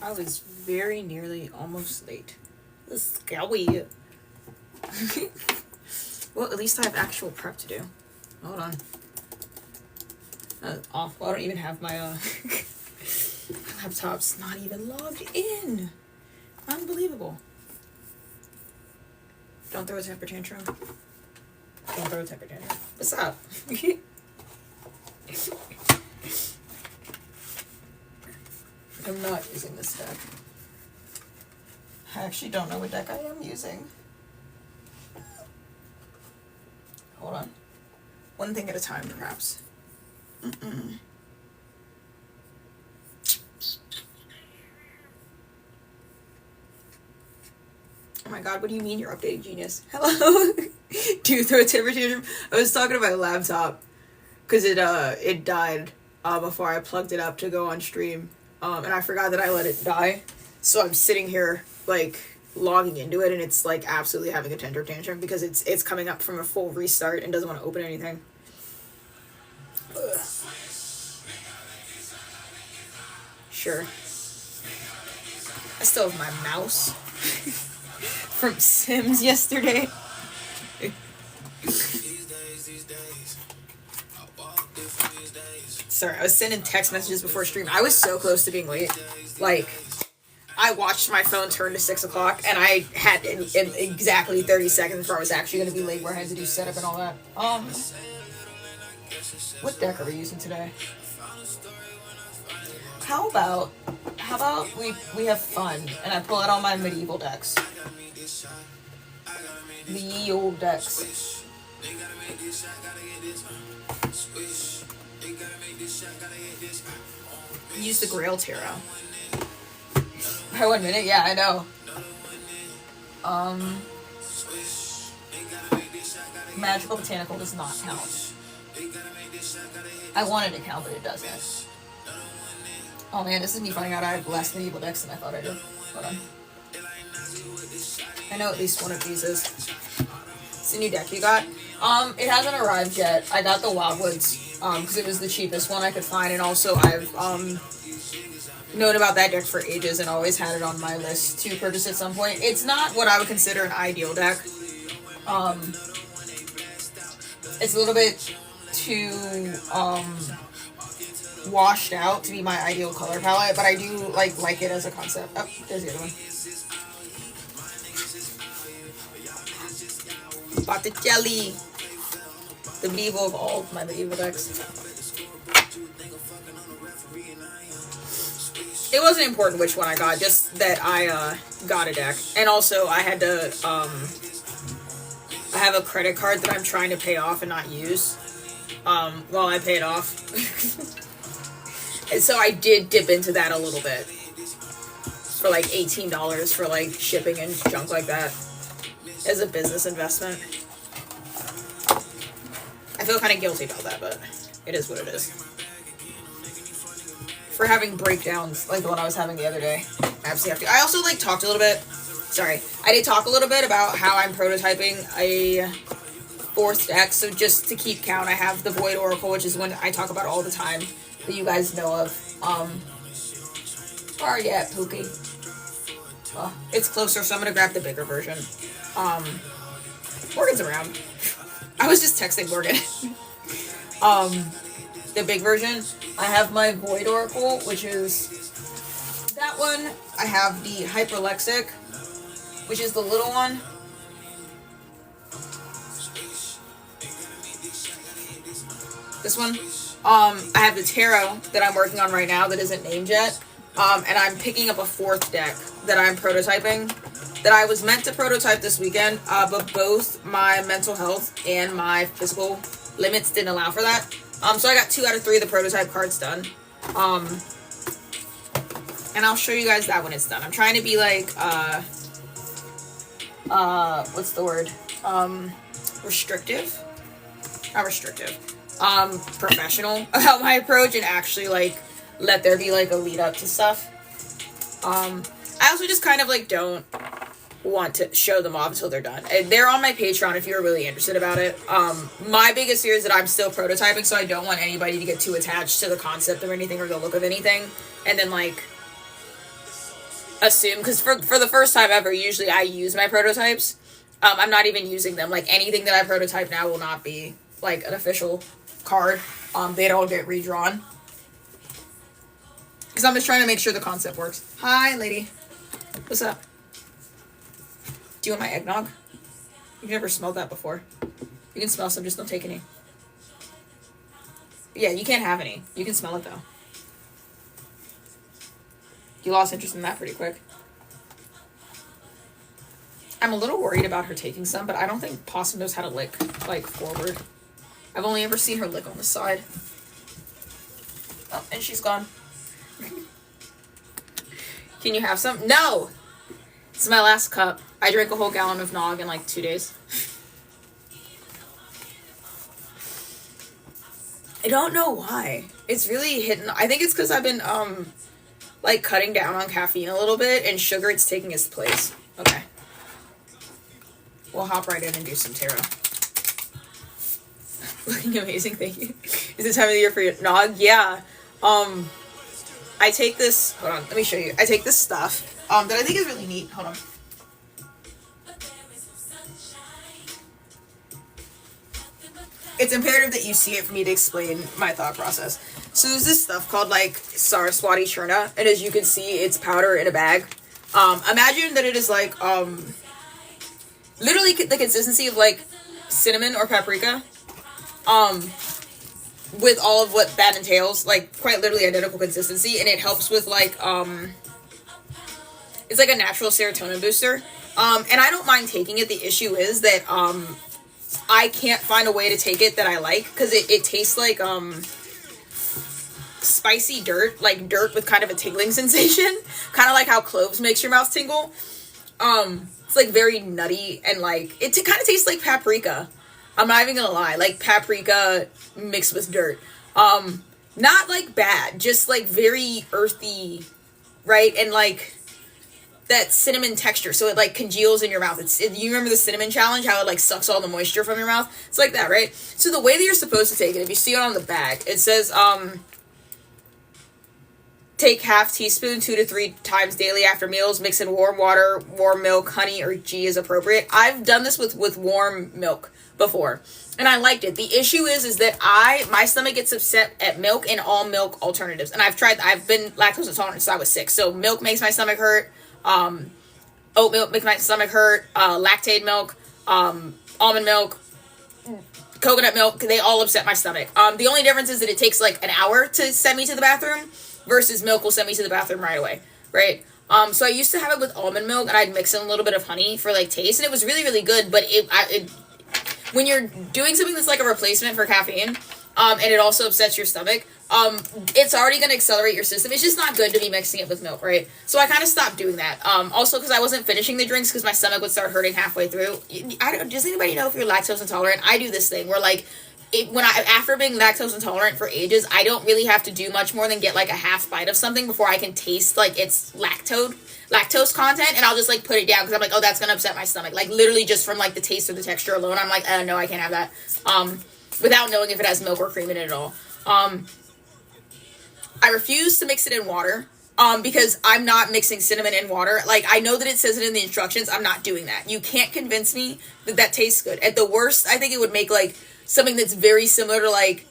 I was very nearly almost late. This is scary. Well, at least I have actual prep to do. Hold on. Off. Well, I don't even have my laptop's not even logged in. Unbelievable. Don't throw a temper tantrum. Don't throw a temper tantrum. What's up? I'm not using this deck. I actually don't know what deck I am using. Hold on. One thing at a time, perhaps. Oh my god, what do you mean you're updating Genius? Hello? Do you throw a temper tantrum? I was talking to my laptop because it died before I plugged it up to go on stream. And I forgot that I let it die. So I'm sitting here like logging into it and it's like absolutely having a temper tantrum because it's coming up from a full restart and doesn't want to open anything. Ugh. Sure. I still have my mouse from Sims yesterday. Sorry, I was sending text messages before stream. I was so close to being late. Like, I watched my phone turn to 6 o'clock, and I had in exactly 30 seconds before I was actually going to be late, where I had to do setup and all that. What deck are we using today? How about we have fun, and I pull out all my medieval decks. The ye old decks. Use the Grail Tarot. By 1 minute? Yeah, I know. Magical Botanical does not count. I wanted to count, but it doesn't. Oh man, this is me finding out I have less medieval decks than I thought I did. Hold on. I know at least one of these is. It's a new deck you got. It hasn't arrived yet. I got the Wildwoods, because it was the cheapest one I could find, and also I've, known about that deck for ages and always had it on my list to purchase at some point. It's not what I would consider an ideal deck. It's a little bit too, washed out to be my ideal color palette, but I do, like it as a concept. Oh, there's the other one. Botticelli. The medieval of all my medieval decks. It wasn't important which one I got, just that I got a deck. And also I had to I have a credit card that I'm trying to pay off and not use while I pay it off. And so I did dip into that a little bit for like $18 for like shipping and junk like that as a business investment. I feel kind of guilty about that, but it is what it is. For having breakdowns like the one I was having the other day. I absolutely have to. I also talked a little bit. Sorry. I did talk a little bit about how I'm prototyping a fourth deck. So just to keep count, I have the Void Oracle, which is one I talk about all the time that you guys know of. Where are you at, Pookie? Well, it's closer, so I'm gonna grab the bigger version. Morgan's around. I was just texting Morgan. The big version. I have my Void Oracle, which is that one. I have the Hyperlexic, which is the little one. This one. I have the Tarot that I'm working on right now that isn't named yet. And I'm picking up a fourth deck that I'm prototyping that I was meant to prototype this weekend, but both my mental health and my physical limits didn't allow for that. So I got 2 out of 3 of the prototype cards done. And I'll show you guys that when it's done. I'm trying to be like, what's the word? Restrictive? Not restrictive. Professional about my approach and actually let there be a lead up to stuff. I also just kind of don't want to show them off until they're done. And they're on my Patreon if you're really interested about it. My biggest fear is that I'm still prototyping, so I don't want anybody to get too attached to the concept of anything or the look of anything. And then assume, because for the first time ever, usually I use my prototypes. I'm not even using them. Like, anything that I prototype now will not be, like, an official card. They don't get redrawn. Because I'm just trying to make sure the concept works. Hi, lady. What's up? Do you want my eggnog? You've never smelled that before. You can smell some, just don't take any. Yeah, you can't have any. You can smell it, though. You lost interest in that pretty quick. I'm a little worried about her taking some, but I don't think Possum knows how to lick, like, forward. I've only ever seen her lick on the side. Oh, and she's gone. Can you have some? No! It's my last cup. I drank a whole gallon of Nog in, like, 2 days. I don't know why. It's really hitting. I think it's because I've been, like, cutting down on caffeine a little bit, and sugar, it's taking its place. Okay. We'll hop right in and do some tarot. Looking amazing, thank you. Is it time of the year for your Nog? Yeah. I take this, hold on, let me show you. I take this stuff, that I think is really neat. Hold on. It's imperative that you see it for me to explain my thought process. So there's this stuff called, like, Saraswati Churna, and as you can see, it's powder in a bag. Imagine that it is, like, literally the consistency of, like, cinnamon or paprika, with all of what that entails, like, quite literally identical consistency, and it helps with, like, it's like a natural serotonin booster, and I don't mind taking it. The issue is that, I can't find a way to take it that I like, because it tastes like, spicy dirt, like dirt with kind of a tingling sensation, kind of like how cloves makes your mouth tingle. It's, like, very nutty, and, like, it kind of tastes like paprika. I'm not even gonna lie, like, paprika mixed with dirt. Not, like, bad, just, like, very earthy, right? And, like, that cinnamon texture, so it, like, congeals in your mouth. You remember the cinnamon challenge, how it, like, sucks all the moisture from your mouth? It's like that, right? So the way that you're supposed to take it, if you see it on the back, it says, take half teaspoon 2 to 3 times daily after meals. Mix in warm water, warm milk, honey, or ghee is appropriate. I've done this with warm milk before, and I liked it. The issue is that my stomach gets upset at milk and all milk alternatives. And I've been lactose intolerant since I was 6. So milk makes my stomach hurt. Oat milk makes my stomach hurt. Lactate milk, almond milk, coconut milk, they all upset my stomach. The only difference is that it takes, like, an hour to send me to the bathroom, versus milk will send me to the bathroom right away, right? So I used to have it with almond milk, and I'd mix in a little bit of honey for, like, taste, and it was really, really good, but when you're doing something that's like a replacement for caffeine, and it also upsets your stomach, it's already going to accelerate your system. It's just not good to be mixing it with milk, right? So I kind of stopped doing that. Also, because I wasn't finishing the drinks, because my stomach would start hurting halfway through. Does anybody know if you're lactose intolerant? I do this thing where, like, after being lactose intolerant for ages, I don't really have to do much more than get, like, a half bite of something before I can taste, like, its lactose content, and I'll just, like, put it down, because I'm like, oh, that's gonna upset my stomach. Like, literally just from, like, the taste or the texture alone, I'm like, no, I can't have that. Without knowing if it has milk or cream in it at all. I refuse to mix it in water, because I'm not mixing cinnamon in water. Like, I know that it says it in the instructions. I'm not doing that. You can't convince me that that tastes good. At the worst, I think it would make, like, something that's very similar to, like,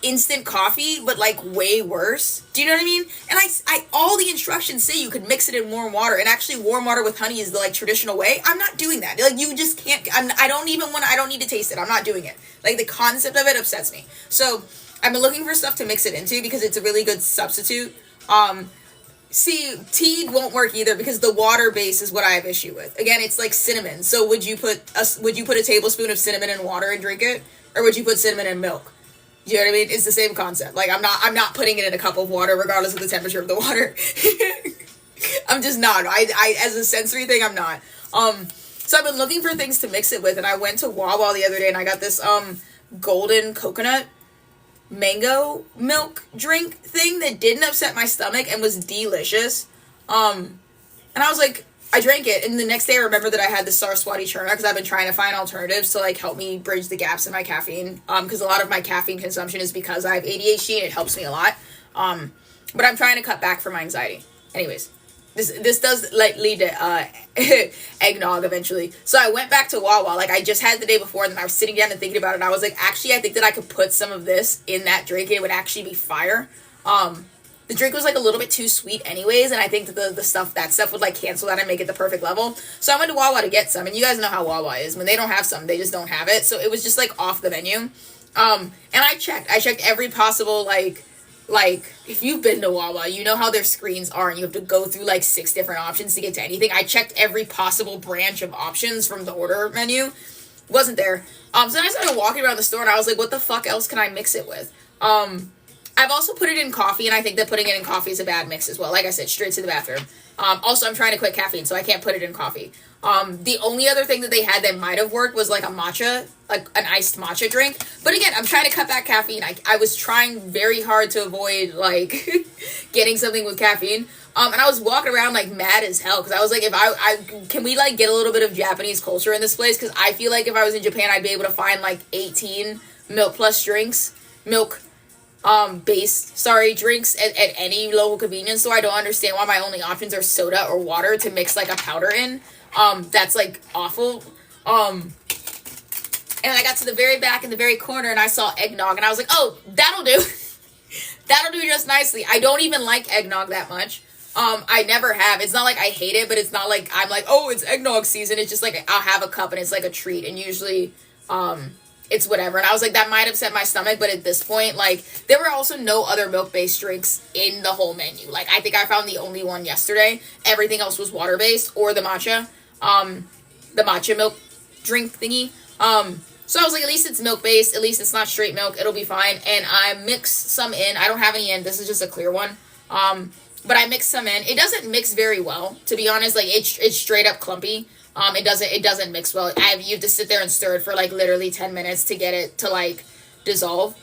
instant coffee, but, like, way worse. Do you know what I mean? And I all the instructions say you could mix it in warm water, and actually warm water with honey is the, like, traditional way. I'm not doing that. Like, you just can't. I don't need to taste it. I'm not doing it. Like, the concept of it upsets me. So I've been looking for stuff to mix it into, because it's a really good substitute. See, tea won't work either, because the water base is what I have issue with. Again, it's like cinnamon. So would you put a tablespoon of cinnamon in water and drink it, or would you put cinnamon in milk? Do you know what I mean? It's the same concept. Like, I'm not putting it in a cup of water regardless of the temperature of the water. I'm just not. I as a sensory thing, I'm not. So I've been looking for things to mix it with, and I went to Wawa the other day, and I got this golden coconut mango milk drink thing that didn't upset my stomach and was delicious. And I was like, I drank it, and the next day I remember that I had the Saraswati Churna, because I've been trying to find alternatives to, like, help me bridge the gaps in my caffeine, because a lot of my caffeine consumption is because I have ADHD, and it helps me a lot. But I'm trying to cut back from my anxiety. Anyways, this does lead to eggnog eventually. So I went back to Wawa. Like, I just had the day before, and then I was sitting down and thinking about it, and I was like, actually, I think that I could put some of this in that drink, and it would actually be fire. The drink was like a little bit too sweet anyways, and I think that that stuff would like cancel that and make it the perfect level. So I went to Wawa to get some, and you guys know how Wawa is. When they don't have some, they just don't have it. So it was just like off the menu. And I checked every possible like if you've been to Wawa, you know how their screens are, and you have to go through like 6 different options to get to anything. I checked every possible branch of options from the order menu. Wasn't there. So then I started walking around the store, and I was like, what the fuck else can I mix it with? I've also put it in coffee, and I think that putting it in coffee is a bad mix as well. Like I said, straight to the bathroom. Also, I'm trying to quit caffeine, so I can't put it in coffee. The only other thing that they had that might have worked was like a matcha, like an iced matcha drink. But again, I'm trying to cut back caffeine. I was trying very hard to avoid like getting something with caffeine. And I was walking around like mad as hell because I was like, if I can we like get a little bit of Japanese culture in this place? Because I feel like if I was in Japan, I'd be able to find like 18 milk plus drinks, drinks at any local convenience store. I don't understand why my only options are soda or water to mix like a powder in. That's like awful. And I got to the very back in the very corner, and I saw eggnog, and I was like, oh, that'll do. That'll do just nicely. I don't even like eggnog that much. I never have. It's not like I hate it, but it's not like I'm like, oh, it's eggnog season. It's just like I'll have a cup, and it's like a treat, and usually it's whatever. And I was like, that might upset my stomach, but at this point, like, there were also no other milk-based drinks in the whole menu. Like, I think I found the only one yesterday. Everything else was water-based, or the matcha milk drink thingy. So I was like, at least it's milk-based, at least it's not straight milk, it'll be fine. And I mixed some in. I don't have any in, this is just a clear one. But I mixed some in. It doesn't mix very well, to be honest. Like, it's straight up clumpy. It doesn't mix well. You have to sit there and stir it for like literally 10 minutes to get it to like dissolve.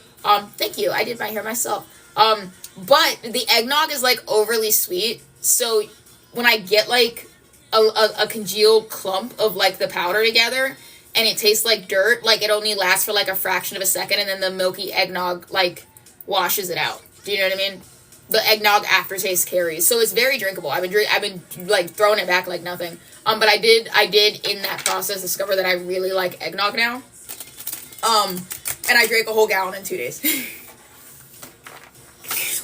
Thank you. I did my hair myself. But the eggnog is like overly sweet. So when I get like a congealed clump of like the powder together and it tastes like dirt, like it only lasts for like a fraction of a second, and then the milky eggnog like washes it out. Do you know what I mean? The eggnog aftertaste carries, so it's very drinkable. I've been like throwing it back like nothing. But I did in that process discover that I really like eggnog now. And I drank a whole gallon in 2 days,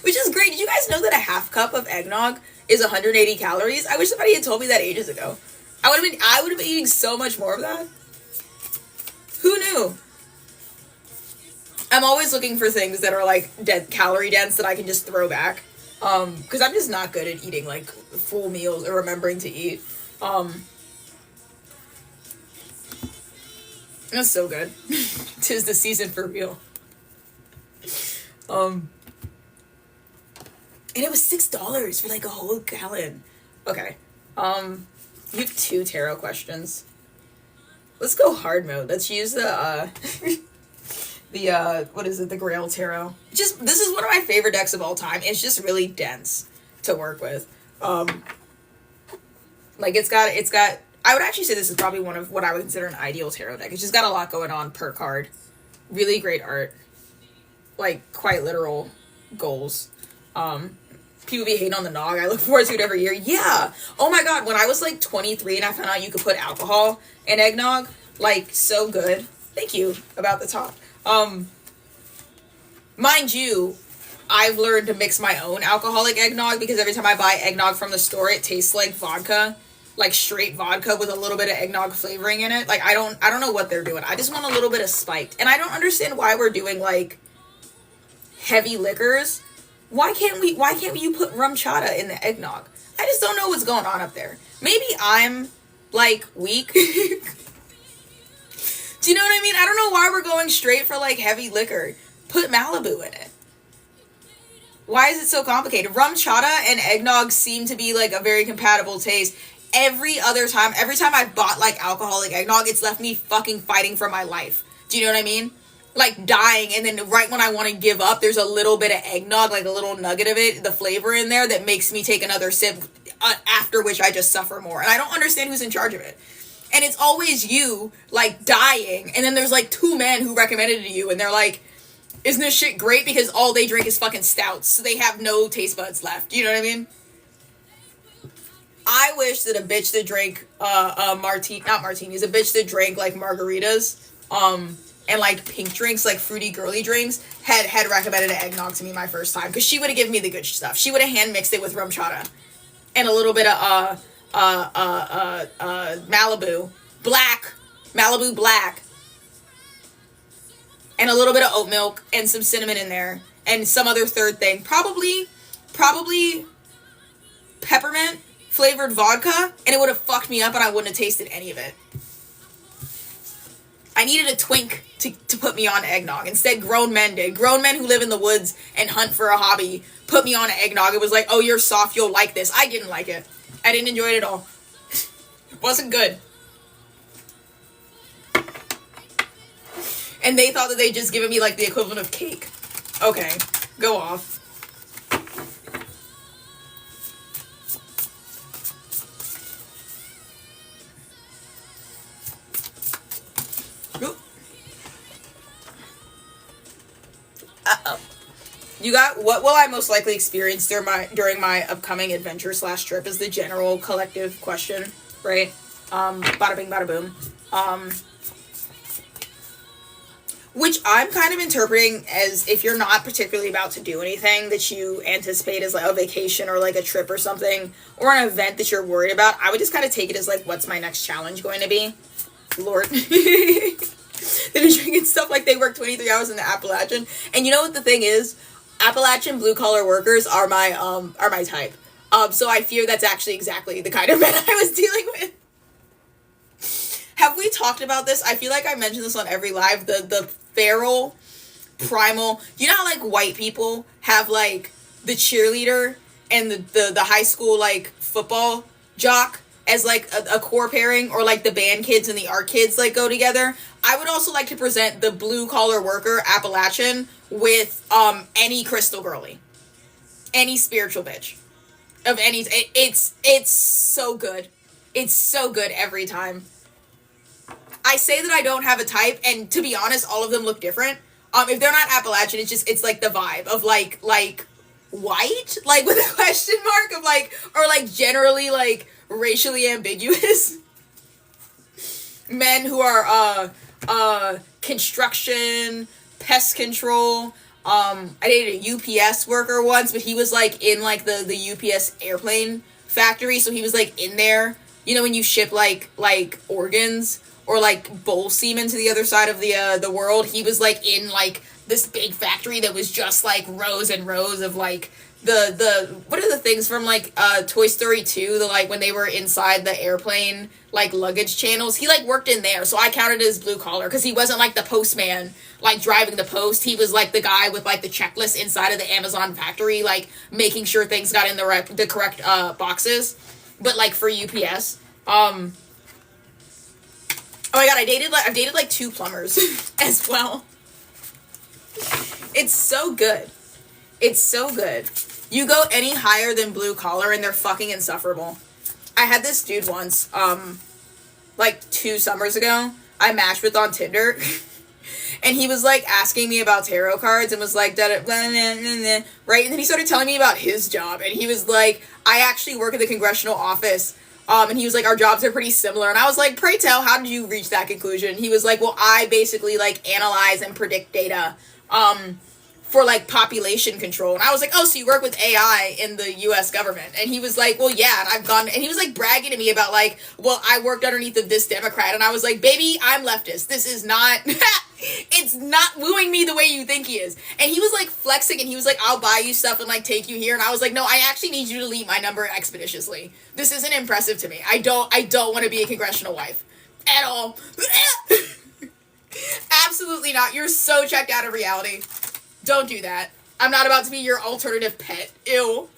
which is great. Did you guys know that a half cup of eggnog is 180 calories? I wish somebody had told me that ages ago. I would have been eating so much more of that. Who knew? I'm always looking for things that are like calorie dense that I can just throw back. Because I'm just not good at eating like full meals or remembering to eat. That's so good. 'Tis the season for real. And it was $6 for like a whole gallon. Okay. You have 2 tarot questions. Let's go hard mode. Let's use the what is it? The Grail Tarot. This is one of my favorite decks of all time. It's just really dense to work with. Like it's got, I would actually say this is probably one of what I would consider an ideal tarot deck. It's just got a lot going on per card. Really great art. Like quite literal goals. People be hating on the nog. I look forward to it every year. Yeah. Oh my god, when I was like 23 and I found out you could put alcohol in eggnog, like so good. Thank you about the top. Mind you, I've learned to mix my own alcoholic eggnog because every time I buy eggnog from the store, it tastes like vodka, like straight vodka with a little bit of eggnog flavoring in it. Like I don't know what they're doing. I just want a little bit of spiked. And I don't understand why we're doing like heavy liquors. Why can't you put rum chata in the eggnog? I just don't know what's going on up there. Maybe I'm like weak. Do you know what I mean? I don't know why we're going straight for like heavy liquor. Put Malibu in it. Why is it so complicated? Rum chata and eggnog seem to be like a very compatible taste. Every time I've bought like alcoholic eggnog, it's left me fucking fighting for my life. Do you know what I mean? Like dying, and then right when I want to give up, there's a little bit of eggnog, like a little nugget of it, the flavor in there that makes me take another sip, after which I just suffer more. And I don't understand who's in charge of it. And it's always you, like, dying. And then there's, like, 2 men who recommended it to you. And they're like, Isn't this shit great? Because all they drink is fucking stouts, so they have no taste buds left. You know what I mean? I wish that a bitch that drank not martinis, a bitch that drank like margaritas, and like pink drinks, like fruity girly drinks, had recommended eggnog to me my first time, because she would have given me the good stuff. She would have hand mixed it with rum chata and a little bit of Malibu black, and a little bit of oat milk and some cinnamon in there and some other third thing, probably peppermint flavored vodka, and it would have fucked me up and I wouldn't have tasted any of it. I needed a twink to put me on eggnog. Instead, grown men did. Grown men who live in the woods and hunt for a hobby put me on eggnog. It was like, oh, you're soft, you'll like this. I didn't like it. I didn't enjoy it at all. It wasn't good. And they thought that they'd just given me like the equivalent of cake. Okay, go off. You got, what will I most likely experience during my upcoming adventure / trip is the general collective question, right? Bada bing, bada boom. Which I'm kind of interpreting as, if you're not particularly about to do anything that you anticipate as like a vacation or like a trip or something, or an event that you're worried about, I would just kind of take it as like, what's my next challenge going to be? Lord. They're drinking stuff like they work 23 hours in the Appalachian. And you know what the thing is? Appalachian blue-collar workers are my type. So I fear that's actually exactly the kind of men I was dealing with. Have we talked about this? I feel like I mentioned this on every live. The feral, primal... You know how, like, white people have, like, the cheerleader and the high school, like, football jock as, like, a core pairing? Or, like, the band kids and the art kids, like, go together? I would also like to present the blue-collar worker Appalachian with any crystal girly, any spiritual bitch, of any. It's so good. It's so good every time. I say that I don't have a type, and to be honest, all of them look different. If they're not Appalachian, it's like the vibe of like white, like with a question mark of like, or like generally like racially ambiguous men who are construction, pest control. I dated a UPS worker once, but he was like in like the UPS airplane factory, so he was like in there. You know when you ship like organs or like bowl semen to the other side of the world, he was like in like this big factory that was just like rows and rows of like the what are the things from like Toy Story 2, the like when they were inside the airplane like luggage channels. He like worked in there, so I counted it as blue collar because he wasn't like the postman like driving the post. He was like the guy with like the checklist inside of the Amazon factory, like making sure things got in the correct boxes. But like for UPS, oh my god, I've dated like 2 plumbers as well. It's so good. It's so good. You go any higher than blue collar and they're fucking insufferable. I had this dude once, like 2 summers ago, I matched with on Tinder, and he was like asking me about tarot cards and was like, right? And then he started telling me about his job, and he was like, I actually work at the congressional office. And he was like, our jobs are pretty similar. And I was like, pray tell, how did you reach that conclusion? He was like, well, I basically like analyze and predict data, for like population control. And I was like, oh, so you work with AI in the US government? And he was like, well, yeah, and I've gone, and he was like bragging to me about like, well, I worked underneath of this Democrat. And I was like, baby, I'm leftist. This is not, it's not wooing me the way you think he is. And he was like flexing, and he was like, I'll buy you stuff and like take you here. And I was like, no, I actually need you to delete my number expeditiously. This isn't impressive to me. I don't want to be a congressional wife at all. Absolutely not. You're so checked out of reality. Don't do that. I'm not about to be your alternative pet. Ew.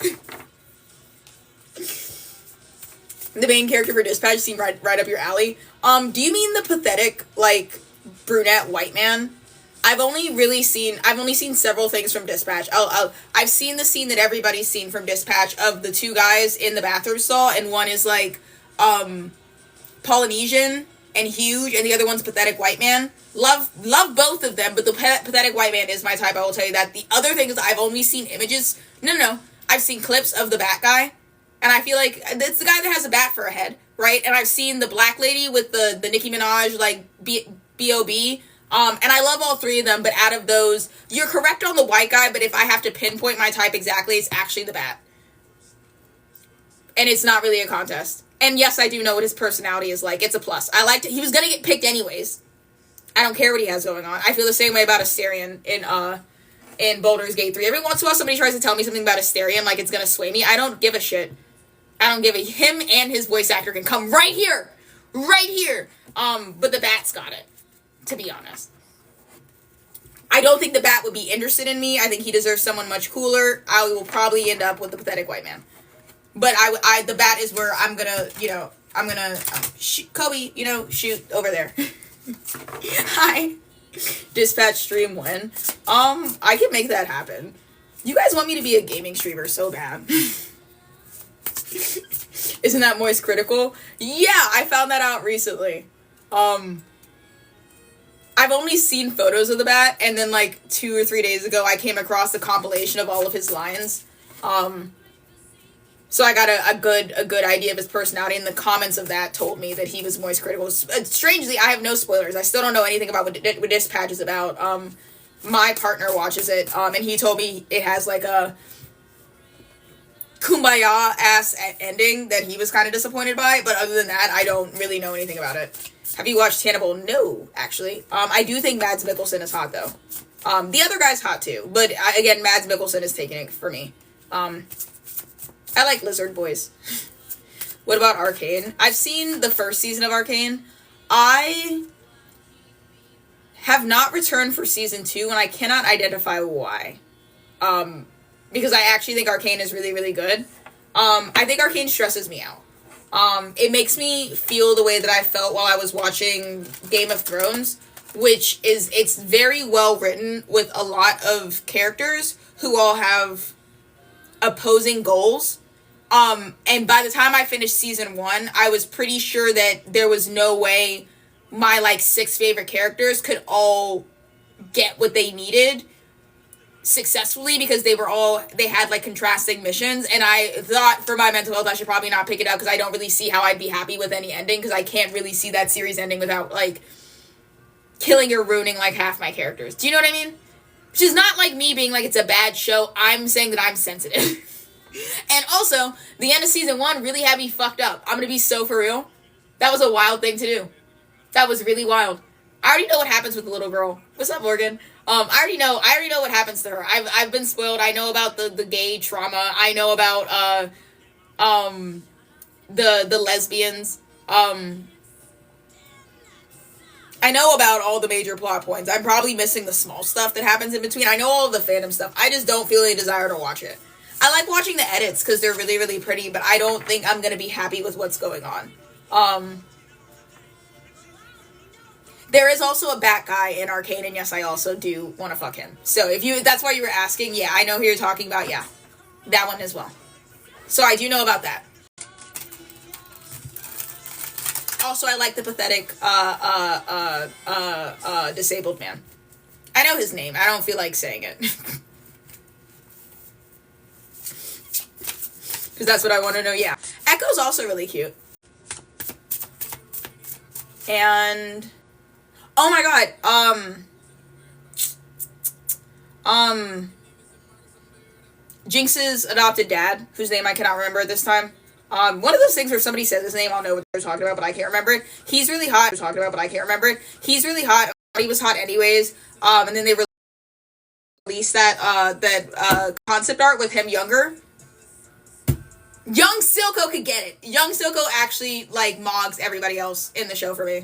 The main character for Dispatch seemed right up your alley. Do you mean the pathetic, like, brunette white man? I've only seen several things from Dispatch. I've seen the scene that everybody's seen from Dispatch of the 2 guys in the bathroom stall, and one is like, Polynesian, and huge, and the other one's Pathetic White Man. Love both of them, but the Pathetic White Man is my type. I will tell you that. The other thing is I've only seen images. No. I've seen clips of the Bat guy, and I feel like it's the guy that has a bat for a head, right? And I've seen the Black Lady with the Nicki Minaj, like, B.O.B., and I love all three of them, but out of those, you're correct on the white guy, but if I have to pinpoint my type exactly, it's actually the Bat. And it's not really a contest. And yes, I do know what his personality is like. It's a plus. I liked it. He was gonna get picked anyways. I don't care what he has going on. I feel the same way about Asterion in Baldur's Gate 3. Every once in a while, somebody tries to tell me something about Asterion, like it's gonna sway me. I don't give a shit. I don't give a... Him and his voice actor can come right here! Right here! But the Bat's got it. To be honest. I don't think the Bat would be interested in me. I think he deserves someone much cooler. I will probably end up with the Pathetic White Man. But the Bat is where I'm gonna, shoot, Kobe, shoot over there. Hi. Dispatch stream when? I can make that happen. You guys want me to be a gaming streamer so bad. Isn't that Moist Critical? Yeah, I found that out recently. I've only seen photos of the Bat, and then, like, 2 or 3 days ago, I came across a compilation of all of his lines. So I got a good idea of his personality, and the comments of that told me that he was Moist Critical. Strangely, I have no spoilers. I still don't know anything about what Dispatch is about. My partner watches it, and he told me it has, like, a kumbaya-ass ending that he was kind of disappointed by, but other than that, I don't really know anything about it. Have you watched Hannibal? No, actually. I do think Mads Mikkelsen is hot, though. The other guy's hot, too. But, again, Mads Mikkelsen is taking it for me. I like Lizard Boys. What about Arcane? I've seen the first season of Arcane. I have not returned for season 2, and I cannot identify why. Because I actually think Arcane is really, really good. I think Arcane stresses me out. It makes me feel the way that I felt while I was watching Game of Thrones, which is, it's very well written with a lot of characters who all have opposing goals. And by the time I finished season 1, I was pretty sure that there was no way my, 6 favorite characters could all get what they needed successfully, because they had contrasting missions, and I thought for my mental health I should probably not pick it up, because I don't really see how I'd be happy with any ending, because I can't really see that series ending without killing or ruining half my characters. Do you know what I mean? Which is not me being it's a bad show. I'm saying that I'm sensitive. And also, the end of season 1 really had me fucked up. I'm gonna be so for real. That was a wild thing to do. That was really wild. I already know what happens with the little girl. What's up, Morgan? I already know what happens to her. I've been spoiled. I know about the gay trauma. I know about the lesbians. I know about all the major plot points. I'm probably missing the small stuff that happens in between. I know all of the fandom stuff. I just don't feel any desire to watch it. I like watching the edits because they're really, really pretty, but I don't think I'm gonna be happy with what's going on. There is also a Bat guy in Arcane, and yes, I also do want to fuck him. So that's why you were asking, yeah, I know who you're talking about, yeah. That one as well. So I do know about that. Also, I like the pathetic, disabled man. I know his name. I don't feel like saying it. Because that's what I want to know, yeah. Echo's also really cute. And... oh my god, Jinx's adopted dad, whose name I cannot remember at this time. One of those things where somebody says his name, I'll know what they're talking about, but I can't remember it. He's really hot. He's really hot. He was hot anyways. And then they released that concept art with him younger. Young Silco could get it. Young Silco actually, mogs everybody else in the show for me.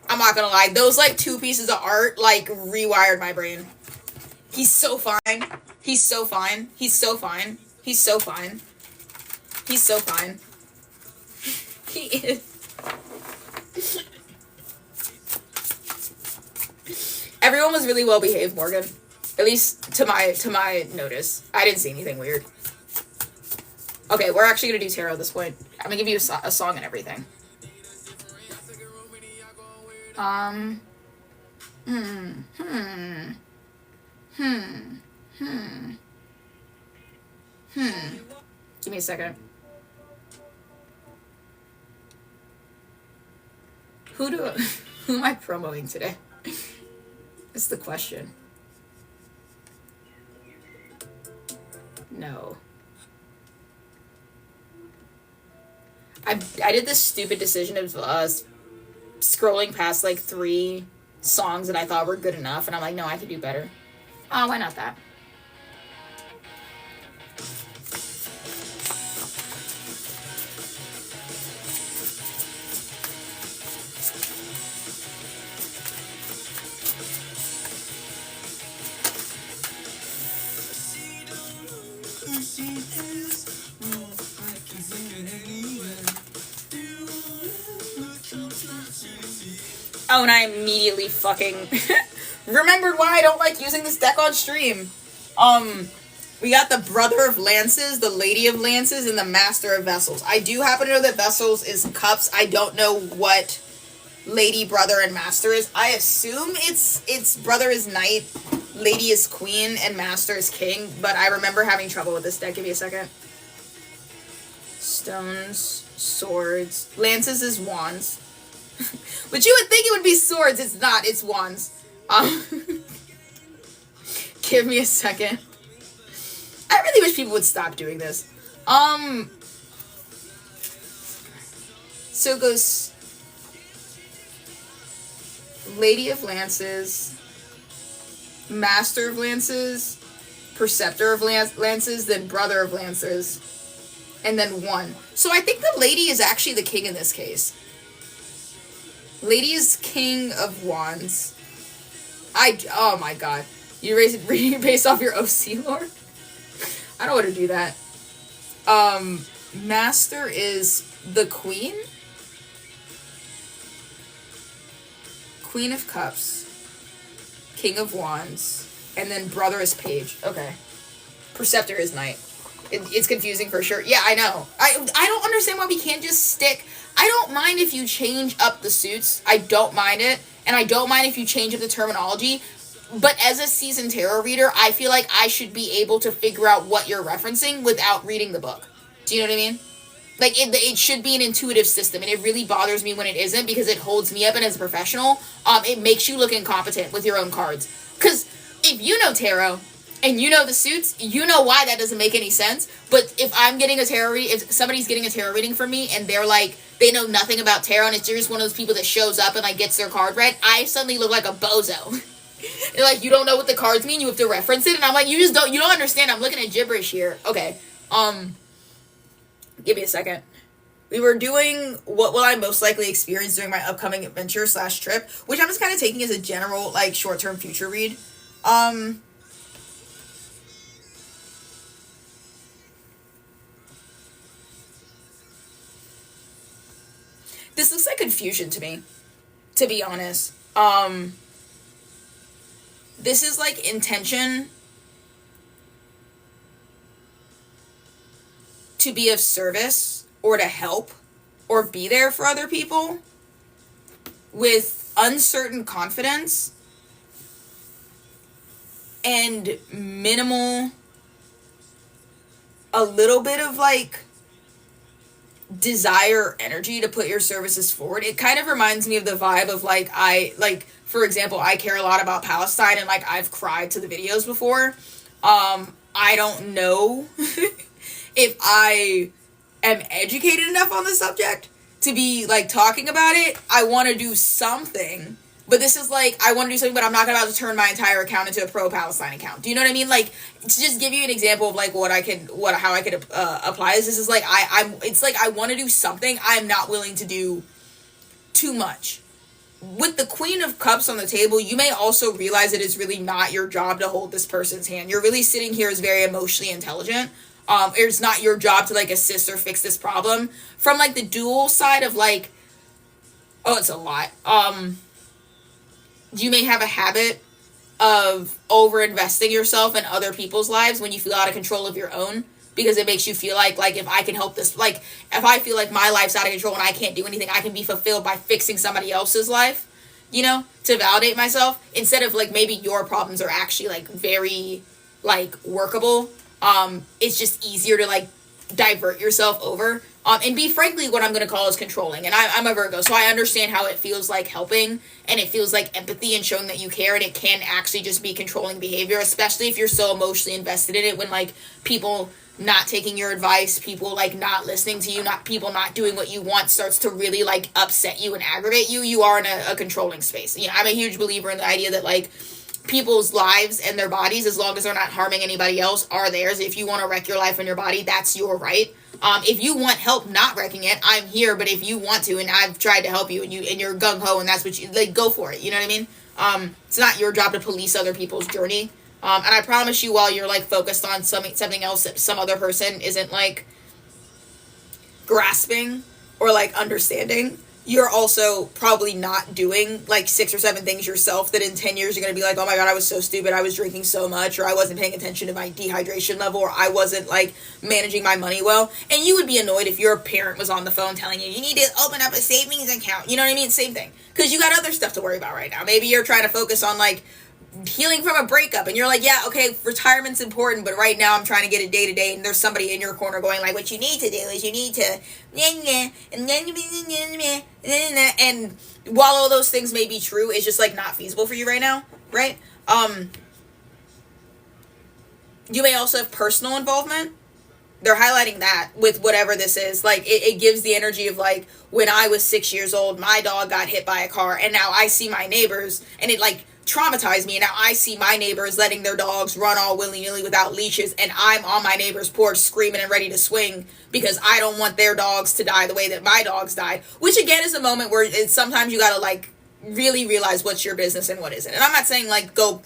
I'm not gonna lie. Those, 2 pieces of art, rewired my brain. He's so fine. He's so fine. He's so fine. He's so fine. He's so fine. He is. Everyone was really well behaved, Morgan. At least to my notice. I didn't see anything weird. Okay, we're actually gonna do tarot at this point. I'm gonna give you a song and everything. Um, hmm. Give me a second. Who am I promoting today? That's the question. No. I did this stupid decision of scrolling past like 3 songs that I thought were good enough, and I'm like, no, I could do better. Oh, why not that? Oh, and I immediately fucking remembered why I don't like using this deck on stream. We got the Brother of Lances, the Lady of Lances, and the Master of Vessels. I do happen to know that Vessels is cups. I don't know what Lady, Brother, and Master is. I assume it's Brother is Knight, Lady is Queen, and Master is King, but I remember having trouble with this deck. Give me a second. Stones, swords. Lances is wands. But you would think it would be swords. It's not. It's wands. Give me a second. I really wish people would stop doing this. So it goes Lady of Lances, Master of Lances, Preceptor of Lances, then Brother of Lances, and then 1. So I think the Lady is actually the king in this case. Lady is King of Wands. Oh my god. You reading based off your OC lore? I don't want to do that. Master is the Queen? Queen of Cups. King of Wands. And then Brother is Page. Okay. Preceptor is Knight. It's confusing for sure. Yeah, I know. I don't understand why we can't just stick... I don't mind if you change up the suits. I don't mind it. And I don't mind if you change up the terminology. But as a seasoned tarot reader, I feel like I should be able to figure out what you're referencing without reading the book. Do you know what I mean? Like, it should be an intuitive system. And it really bothers me when it isn't because it holds me up. And as a professional, it makes you look incompetent with your own cards. Because if you know tarot... and you know the suits, you know why that doesn't make any sense. But if I'm getting a tarot reading, if somebody's getting a tarot reading from me and they're like, they know nothing about tarot and it's just one of those people that shows up and like gets their card read, I suddenly look like a bozo. They're like, you don't know what the cards mean, you have to reference it, and I'm like, you don't understand, I'm looking at gibberish here. Okay, give me a second. We were doing what will I most likely experience during my upcoming adventure / trip, which I'm just kind of taking as a general, like, short-term future read. This looks like confusion to me, to be honest. This is like intention to be of service or to help or be there for other people with uncertain confidence and minimal, a little bit of like desire energy to put your services forward. It kind of reminds me of the vibe of like, for example, I care a lot about Palestine and like I've cried to the videos before. I don't know if I am educated enough on the subject to be like talking about it. I want to do something, but this is like, I want to do something, but I'm not about to turn my entire account into a pro-Palestine account. Do you know what I mean? Like, to just give you an example of like how I could apply this is like, it's like I want to do something. I'm not willing to do too much. With the Queen of Cups on the table, you may also realize it is really not your job to hold this person's hand. You're really sitting here as very emotionally intelligent. It's not your job to like assist or fix this problem. From like the dual side of like, oh, it's a lot. You may have a habit of over-investing yourself in other people's lives when you feel out of control of your own, because it makes you feel like if I can help this, like, if I feel like my life's out of control and I can't do anything, I can be fulfilled by fixing somebody else's life. to validate myself, instead of like maybe your problems are actually like very like workable. It's just easier to like divert yourself over, and be frankly what I'm going to call is controlling. And I'm a Virgo, so I understand how it feels like helping, and it feels like empathy and showing that you care, and it can actually just be controlling behavior, especially if you're so emotionally invested in it, when like people not taking your advice, people like not listening to you, people not doing what you want starts to really like upset you and aggravate you. You are in a controlling space. I'm a huge believer in the idea that like people's lives and their bodies, as long as they're not harming anybody else, are theirs. If you want to wreck your life and your body, that's your right. If you want help not wrecking it, I'm here. But if you want to, and I've tried to help you, and you're gung ho, and that's what you like, go for it. You know what I mean? It's not your job to police other people's journey. And I promise you, while you're like focused on something else that some other person isn't like grasping or like understanding, you're also probably not doing like 6 or 7 things yourself that in 10 years you're going to be like, oh my God, I was so stupid. I was drinking so much, or I wasn't paying attention to my dehydration level, or I wasn't like managing my money well. And you would be annoyed if your parent was on the phone telling you need to open up a savings account. You know what I mean? Same thing. Because you got other stuff to worry about right now. Maybe you're trying to focus on like healing from a breakup, and you're like, yeah, okay, retirement's important, but right now I'm trying to get it day to day, and there's somebody in your corner going like, what you need to do is you need to and while all those things may be true, it's just like not feasible for you right now, right? You may also have personal involvement. They're highlighting that with whatever this is. Like, it gives the energy of like, when I was 6 years old, my dog got hit by a car, and now I see my neighbors, and it like traumatized me, and now I see my neighbors letting their dogs run all willy-nilly without leashes, and I'm on my neighbor's porch screaming and ready to swing because I don't want their dogs to die the way that my dogs died. Which again is a moment where sometimes you gotta like really realize what's your business and what isn't. And I'm not saying like go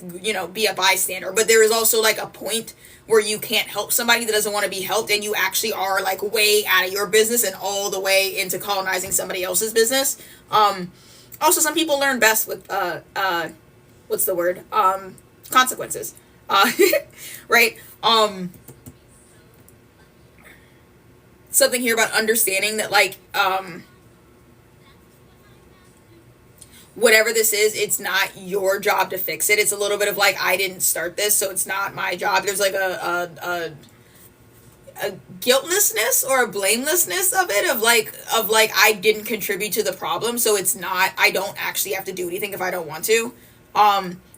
be a bystander, but there is also like a point where you can't help somebody that doesn't want to be helped, and you actually are like way out of your business and all the way into colonizing somebody else's business. Also, some people learn best with what's the word? Consequences. Right? Something here about understanding that, like, whatever this is, it's not your job to fix it. It's a little bit of like, I didn't start this, so it's not my job. There's like a guiltlessness or a blamelessness of it, of like I didn't contribute to the problem, so it's not, I don't actually have to do anything if I don't want to.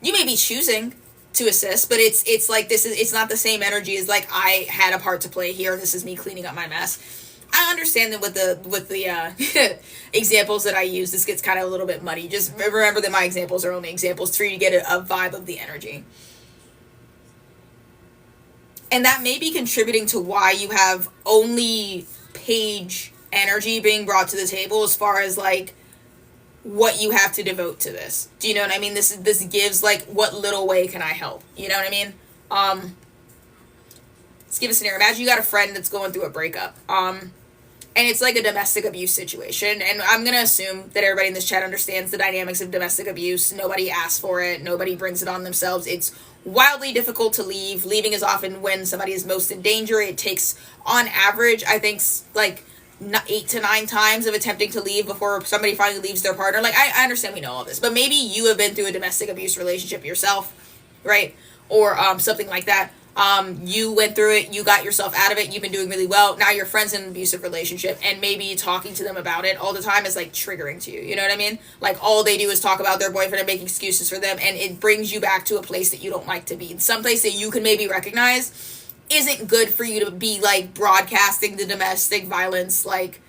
You may be choosing to assist, but it's like it's not the same energy as like I had a part to play here. This is me cleaning up my mess. I understand that with the examples that I use, this gets kind of a little bit muddy. Just remember that my examples are only examples for you to get a vibe of the energy. And that may be contributing to why you have only page energy being brought to the table as far as like what you have to devote to this. Do you know what I mean? This gives like, what little way can I help? You know what I mean? Let's give a scenario. Imagine you got a friend that's going through a breakup. And it's like a domestic abuse situation. And I'm going to assume that everybody in this chat understands the dynamics of domestic abuse. Nobody asks for it. Nobody brings it on themselves. It's wildly difficult to leave. Leaving is often when somebody is most in danger. It takes, on average, I think, like 8 to 9 times of attempting to leave before somebody finally leaves their partner. Like, I understand we know all this. But maybe you have been through a domestic abuse relationship yourself, right? Or something like that. You went through it, you got yourself out of it, you've been doing really well, now your friend's in an abusive relationship, and maybe talking to them about it all the time is like triggering to you, you know what I mean? Like, all they do is talk about their boyfriend and make excuses for them, and it brings you back to a place that you don't like to be, in some place that you can maybe recognize isn't good for you to be like broadcasting the domestic violence like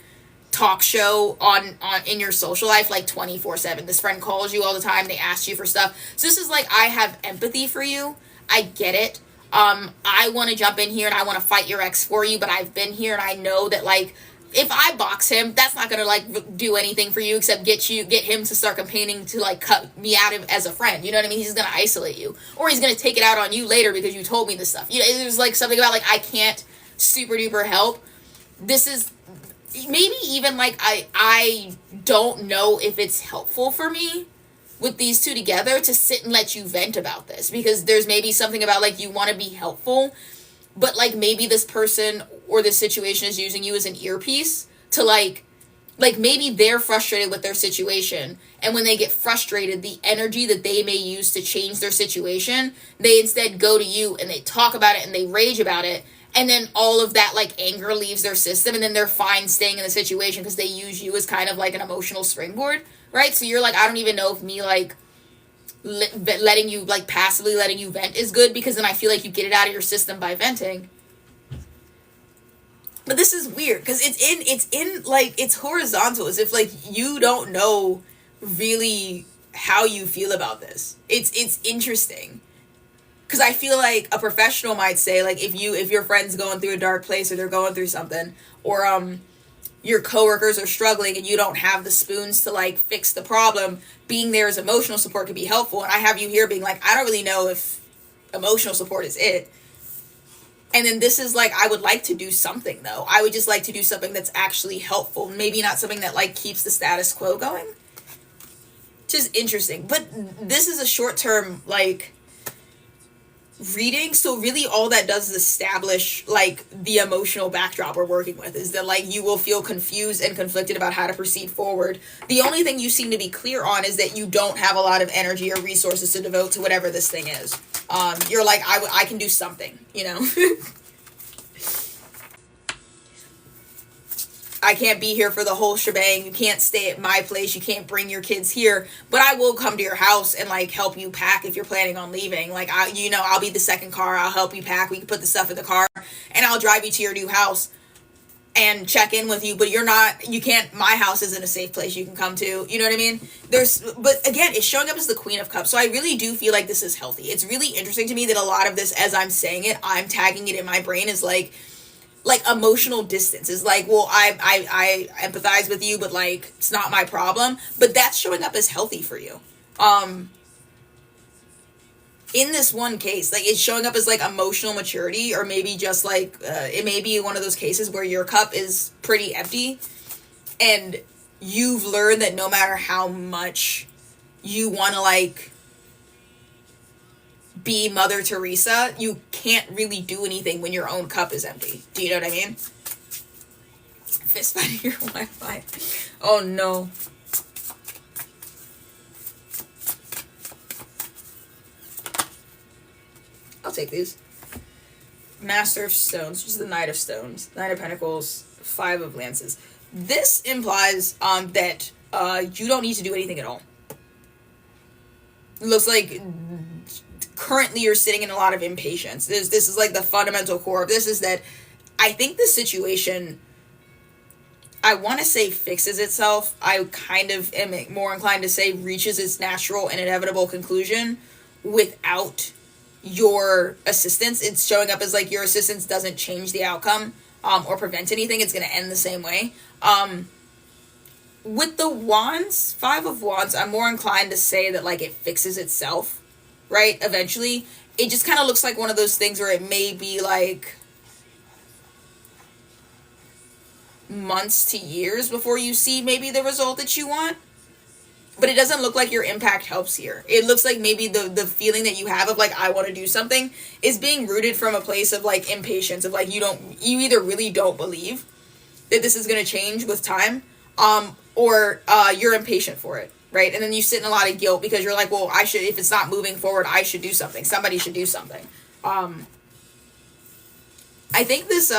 talk show on in your social life like 24/7. This friend calls you all the time, they ask you for stuff. So this is like, I have empathy for you, I get it. I want to jump in here and I want to fight your ex for you, but I've been here and I know that like, if I box him, that's not gonna like do anything for you except get him to start campaigning to like cut me out as a friend. You know what I mean? He's gonna isolate you, or he's gonna take it out on you later because you told me this stuff. You know, there's like something about like, I can't super duper help. This is maybe even like I don't know if it's helpful for me with these two together to sit and let you vent about this, because there's maybe something about like, you want to be helpful, but like maybe this person or this situation is using you as an earpiece to like like maybe they're frustrated with their situation, and when they get frustrated, the energy that they may use to change their situation, they instead go to you and they talk about it and they rage about it, and then all of that like anger leaves their system, and then they're fine staying in the situation because they use you as kind of like an emotional springboard, right? So you're like, I don't even know if me like letting you like passively letting you vent is good, because then I feel like you get it out of your system by venting. But this is weird because it's in like it's horizontal, as if like you don't know really how you feel about this. It's interesting because I feel like a professional might say, like, if your friend's going through a dark place or they're going through something, or your coworkers are struggling and you don't have the spoons to like fix the problem, being there as emotional support could be helpful. And I have you here being like, I don't really know if emotional support is it. And then this is like, I would like to do something though. I would just like to do something that's actually helpful. Maybe not something that like keeps the status quo going. Just interesting. But this is a short term like reading, so really all that does is establish like the emotional backdrop we're working with, is that like you will feel confused and conflicted about how to proceed forward. The only thing you seem to be clear on is that you don't have a lot of energy or resources to devote to whatever this thing is. You're like, I can do something, you know. I can't be here for the whole shebang. You can't stay at my place. You can't bring your kids here. But I will come to your house and like help you pack if you're planning on leaving. Like, I'll be the second car. I'll help you pack. We can put the stuff in the car and I'll drive you to your new house and check in with you. But you can't, my house isn't a safe place you can come to. You know what I mean? But again, it's showing up as the Queen of Cups. So I really do feel like this is healthy. It's really interesting to me that a lot of this, as I'm saying it, I'm tagging it in my brain as like emotional distance is like, well, I empathize with you, but like it's not my problem. But that's showing up as healthy for you. In this one case, like it's showing up as like emotional maturity, or maybe just like it may be one of those cases where your cup is pretty empty and you've learned that no matter how much you want to like be Mother Teresa, you can't really do anything when your own cup is empty. Do you know what I mean? Fist fighting your Wi-Fi. Oh no. I'll take these. Master of Stones, which is the Knight of Stones. Knight of Pentacles, Five of Lances. This implies that you don't need to do anything at all. It looks like currently you're sitting in a lot of impatience. This is like the fundamental core of this, is that I think the situation, I want to say fixes itself. I kind of am more inclined to say reaches its natural and inevitable conclusion without your assistance. It's showing up as like your assistance doesn't change the outcome or prevent anything. It's going to end the same way. With the Wands, Five of Wands, I'm more inclined to say that like it fixes itself. Right? Eventually. It just kind of looks like one of those things where it may be like months to years before you see maybe the result that you want. But it doesn't look like your impact helps here. It looks like maybe the feeling that you have of like, I want to do something, is being rooted from a place of like impatience, of like you either really don't believe that this is going to change with time, or you're impatient for it. Right? And then you sit in a lot of guilt because you're like, well, if it's not moving forward, I should do something. Somebody should do something. I think this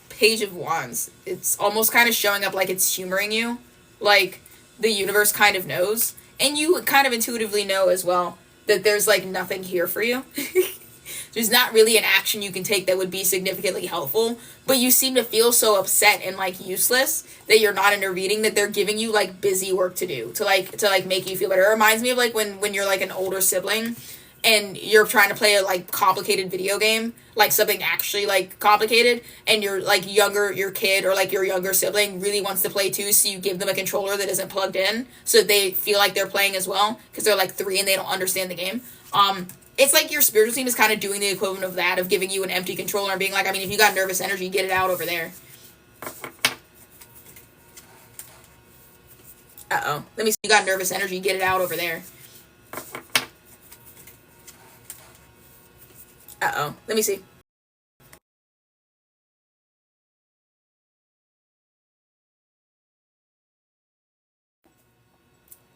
Page of Wands, it's almost kind of showing up like it's humoring you. Like the universe kind of knows. And you kind of intuitively know as well that there's like nothing here for you. There's not really an action you can take that would be significantly helpful, but you seem to feel so upset and like useless that you're not intervening, that they're giving you like busy work to do to make you feel better. It reminds me of like when you're like an older sibling and you're trying to play a like complicated video game, like something actually like complicated, and your kid or like your younger sibling really wants to play too, so you give them a controller that isn't plugged in so they feel like they're playing as well because they're like 3 and they don't understand the game. It's like your spiritual team is kind of doing the equivalent of that, of giving you an empty controller and being like, I mean, if you got nervous energy, get it out over there. Uh-oh. Let me see. You got nervous energy, get it out over there. Uh-oh. Let me see.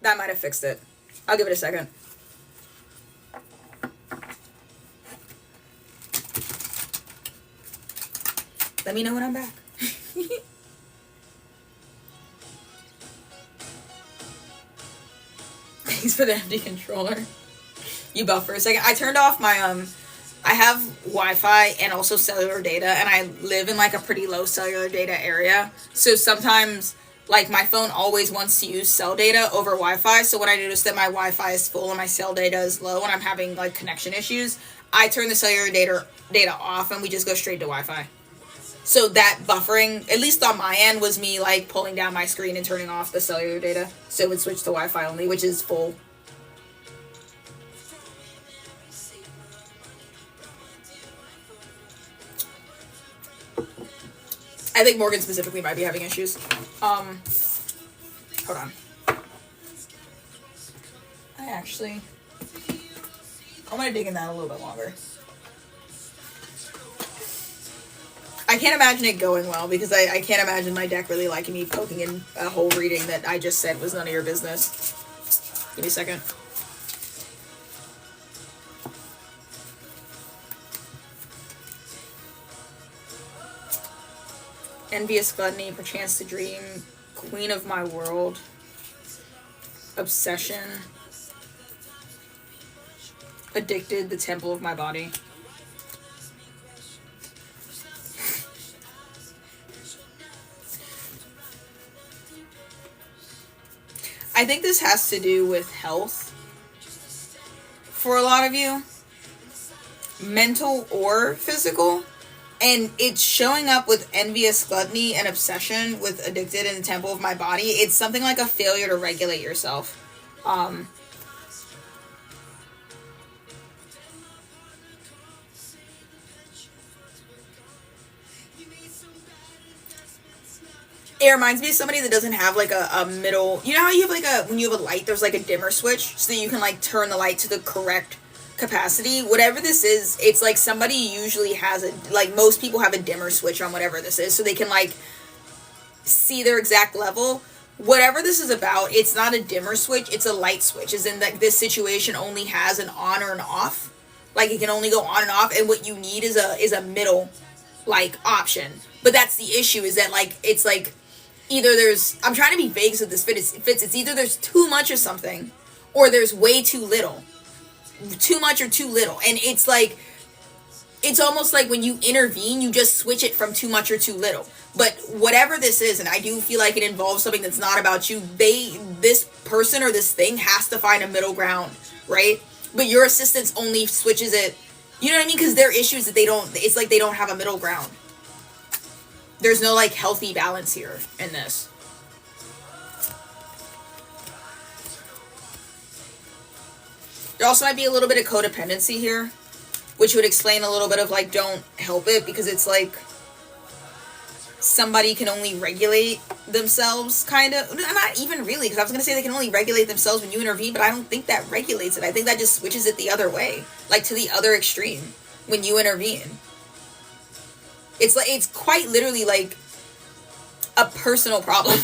That might have fixed it. I'll give it a second. Let me know when I'm back. Thanks for the empty controller. You buff for a second. I turned off my, I have Wi-Fi and also cellular data, and I live in, like, a pretty low cellular data area. So sometimes, like, my phone always wants to use cell data over Wi-Fi. So when I notice that my Wi-Fi is full and my cell data is low and I'm having, like, connection issues, I turn the cellular data off and we just go straight to Wi-Fi. So that buffering, at least on my end, was me, like, pulling down my screen and turning off the cellular data. So it would switch to Wi-Fi only, which is full. I think Morgan specifically might be having issues. Hold on. I'm gonna dig in that a little bit longer. I can't imagine it going well, because I can't imagine my deck really liking me poking in a whole reading that I just said was none of your business. Give me a second. Envious gluttony, perchance to dream, queen of my world, obsession, addicted, the temple of my body. I think this has to do with health for a lot of you, mental or physical. And it's showing up with envious gluttony and obsession with addicted in the temple of my body. It's something like a failure to regulate yourself. It reminds me of somebody that doesn't have, like, a middle... You know how you have, like, when you have a light, there's, like, a dimmer switch? So that you can, like, turn the light to the correct capacity. Whatever this is, it's like somebody usually has a... Like, most people have a dimmer switch on whatever this is, so they can, like, see their exact level. Whatever this is about, it's not a dimmer switch, it's a light switch. As in, that this situation only has an on or an off. Like, it can only go on and off, and what you need is a middle, like, option. But that's the issue, is that, like, it's like... Either there's... I'm trying to be vague so this fits. It's either there's too much of something, or there's way too little. Too much or too little. And it's like... It's almost like when you intervene, you just switch it from too much or too little. But whatever this is, and I do feel like it involves something that's not about you, this person or this thing has to find a middle ground, right? But your assistance only switches it... You know what I mean? Because their issue is that they don't... It's like they don't have a middle ground. There's no, like, healthy balance here in this. There also might be a little bit of codependency here, which would explain a little bit of, like, don't help it, because it's like somebody can only regulate themselves, kind of. Not even really, because I was going to say they can only regulate themselves when you intervene, but I don't think that regulates it. I think that just switches it the other way, like to the other extreme when you intervene. It's like, it's quite literally like a personal problem.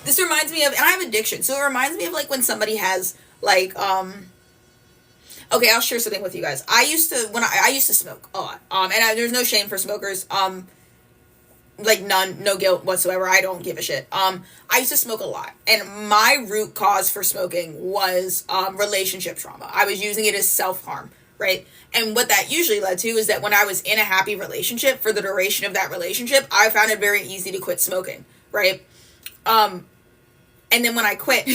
This reminds me of, and I have addiction, so it reminds me of, like, when somebody has, like, okay, I'll share something with you guys. I used to smoke a lot, and there's no shame for smokers, like, no guilt whatsoever. I don't give a shit. I used to smoke a lot, and my root cause for smoking was, relationship trauma. I was using it as self-harm. Right? And what that usually led to is that when I was in a happy relationship, for the duration of that relationship, I found it very easy to quit smoking. Right? And then when I quit,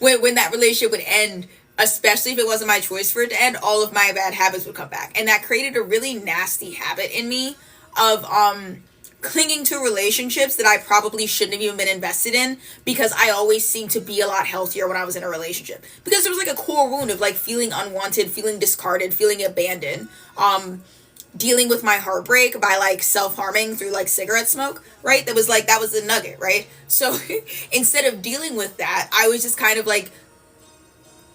when that relationship would end, especially if it wasn't my choice for it to end, all of my bad habits would come back. And that created a really nasty habit in me of, clinging to relationships that I probably shouldn't have even been invested in, because I always seemed to be a lot healthier when I was in a relationship. Because there was, like, a core wound of, like, feeling unwanted, feeling discarded, feeling abandoned, dealing with my heartbreak by, like, self-harming through, like, cigarette smoke, right? That was the nugget, right? So instead of dealing with that, I was just kind of, like,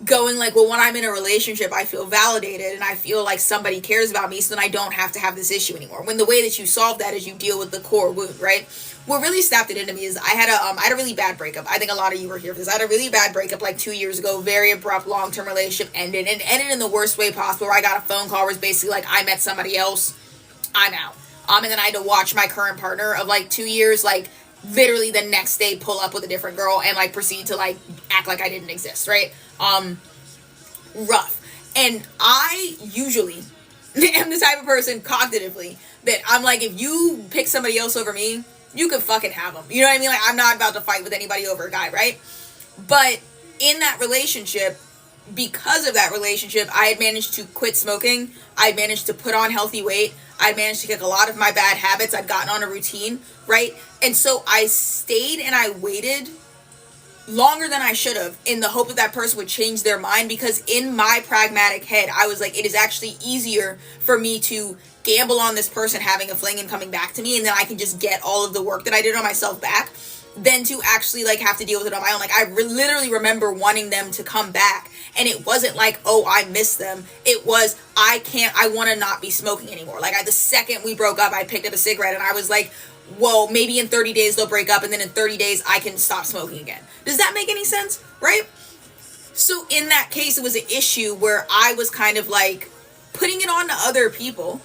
going like, well, when I'm in a relationship, I feel validated and I feel like somebody cares about me, so then I don't have to have this issue anymore. When the way that you solve that is you deal with the core wound, right? What really snapped it into me is I had a really bad breakup. I think a lot of you were here for this. I had a really bad breakup like 2 years ago. Very abrupt, long-term relationship ended, and ended in the worst way possible, where I got a phone call where it's basically like, I met somebody else, I'm out. And then I had to watch my current partner of like 2 years, like literally the next day pull up with a different girl and like proceed to like act like I didn't exist, right? Rough. And I usually am the type of person cognitively that I'm like, if you pick somebody else over me, you can fucking have them. You know what I mean? Like, I'm not about to fight with anybody over a guy, right? But in that relationship, because of that relationship, I had managed to quit smoking. I had managed to put on healthy weight. I had managed to kick a lot of my bad habits. I'd gotten on a routine, right? And so I stayed and I waited longer than I should have in the hope that that person would change their mind, because in my pragmatic head, I was like, it is actually easier for me to gamble on this person having a fling and coming back to me, and then I can just get all of the work that I did on myself back, than to actually like have to deal with it on my own. Like, I literally remember wanting them to come back, and it wasn't like, oh, I miss them. It was, I want to not be smoking anymore. Like, the second we broke up, I picked up a cigarette and I was like, well, maybe in 30 days they'll break up, and then in 30 days I can stop smoking again. Does that make any sense? Right? So in that case, it was an issue where I was kind of like putting it on to other people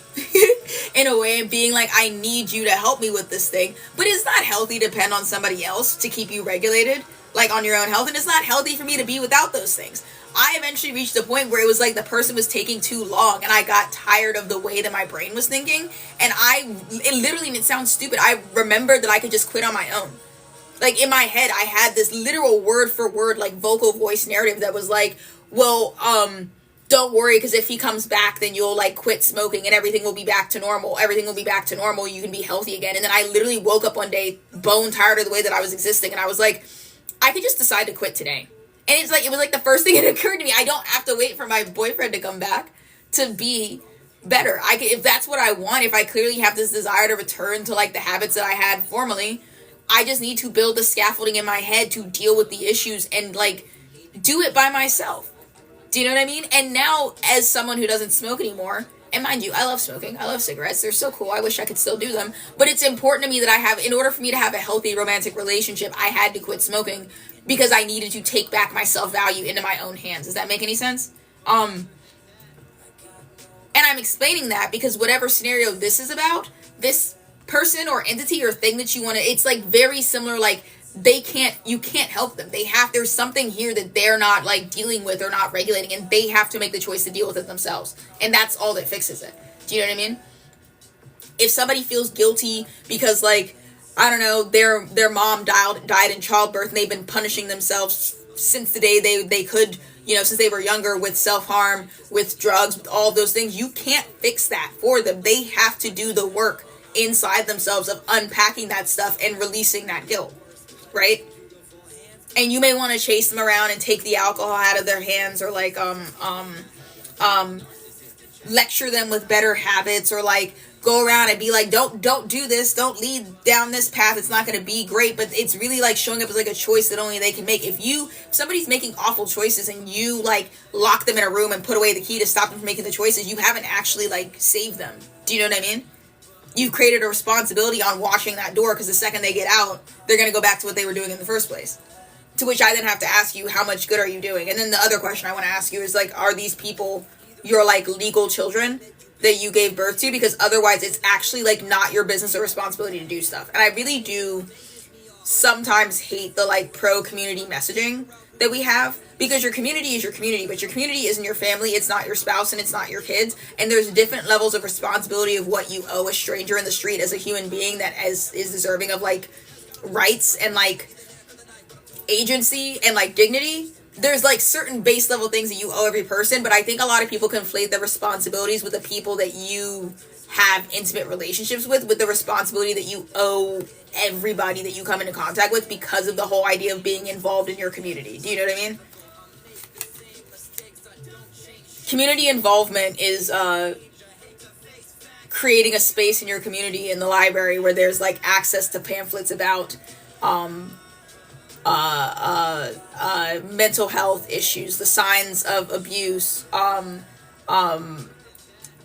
in a way, and being like, I need you to help me with this thing. But it's not healthy to depend on somebody else to keep you regulated, like on your own health. And it's not healthy for me to be without those things. I eventually reached a point where it was like the person was taking too long, and I got tired of the way that my brain was thinking. And it sounds stupid, I remembered that I could just quit on my own. Like, in my head, I had this literal word for word, like, vocal voice narrative that was like, well, don't worry, because if he comes back, then you'll, like, quit smoking and everything will be back to normal. Everything will be back to normal. You can be healthy again. And then I literally woke up one day bone tired of the way that I was existing, and I was like, I could just decide to quit today. And it's like, it was like the first thing that occurred to me. I don't have to wait for my boyfriend to come back to be better. If that's what I want, if I clearly have this desire to return to, like, the habits that I had formerly, I just need to build the scaffolding in my head to deal with the issues and, like, do it by myself. Do you know what I mean? And now, as someone who doesn't smoke anymore, and mind you, I love smoking. I love cigarettes. They're so cool. I wish I could still do them. But it's important to me that in order for me to have a healthy romantic relationship, I had to quit smoking, because I needed to take back my self-value into my own hands. Does that make any sense? And I'm explaining that because whatever scenario this is about, this person or entity or thing that you want to, it's like very similar. Like, you can't help them. There's something here that they're not like dealing with or not regulating, and they have to make the choice to deal with it themselves. And that's all that fixes it. Do you know what I mean? If somebody feels guilty because, like, I don't know, their mom died in childbirth, and they've been punishing themselves since the day they could, since they were younger, with self-harm, with drugs, with all of those things, you can't fix that for them. They have to do the work inside themselves of unpacking that stuff and releasing that guilt, right? And you may want to chase them around and take the alcohol out of their hands, or like lecture them with better habits, or like go around and be like, don't do this, don't lead down this path, it's not going to be great. But it's really like showing up as like a choice that only they can make. If somebody's making awful choices and you like lock them in a room and put away the key to stop them from making the choices, you haven't actually like saved them. Do you know what I mean? You've created a responsibility on watching that door, because the second they get out, they're going to go back to what they were doing in the first place. To which I then have to ask you, how much good are you doing? And then the other question I want to ask you is, like, are these people your, like, legal children that you gave birth to? Because otherwise it's actually, like, not your business or responsibility to do stuff. And I really do sometimes hate the, like, pro-community messaging that we have, because your community is your community, but your community isn't your family, it's not your spouse, and it's not your kids, and there's different levels of responsibility of what you owe a stranger in the street as a human being that is deserving of, like, rights and, like, agency and, like, dignity. There's, like, certain base level things that you owe every person, but I think a lot of people conflate the responsibilities with the people that you have intimate relationships with the responsibility that you owe everybody that you come into contact with, because of the whole idea of being involved in your community. Do you know what I mean? Community involvement is creating a space in your community in the library where there's like access to pamphlets about mental health issues, the signs of abuse,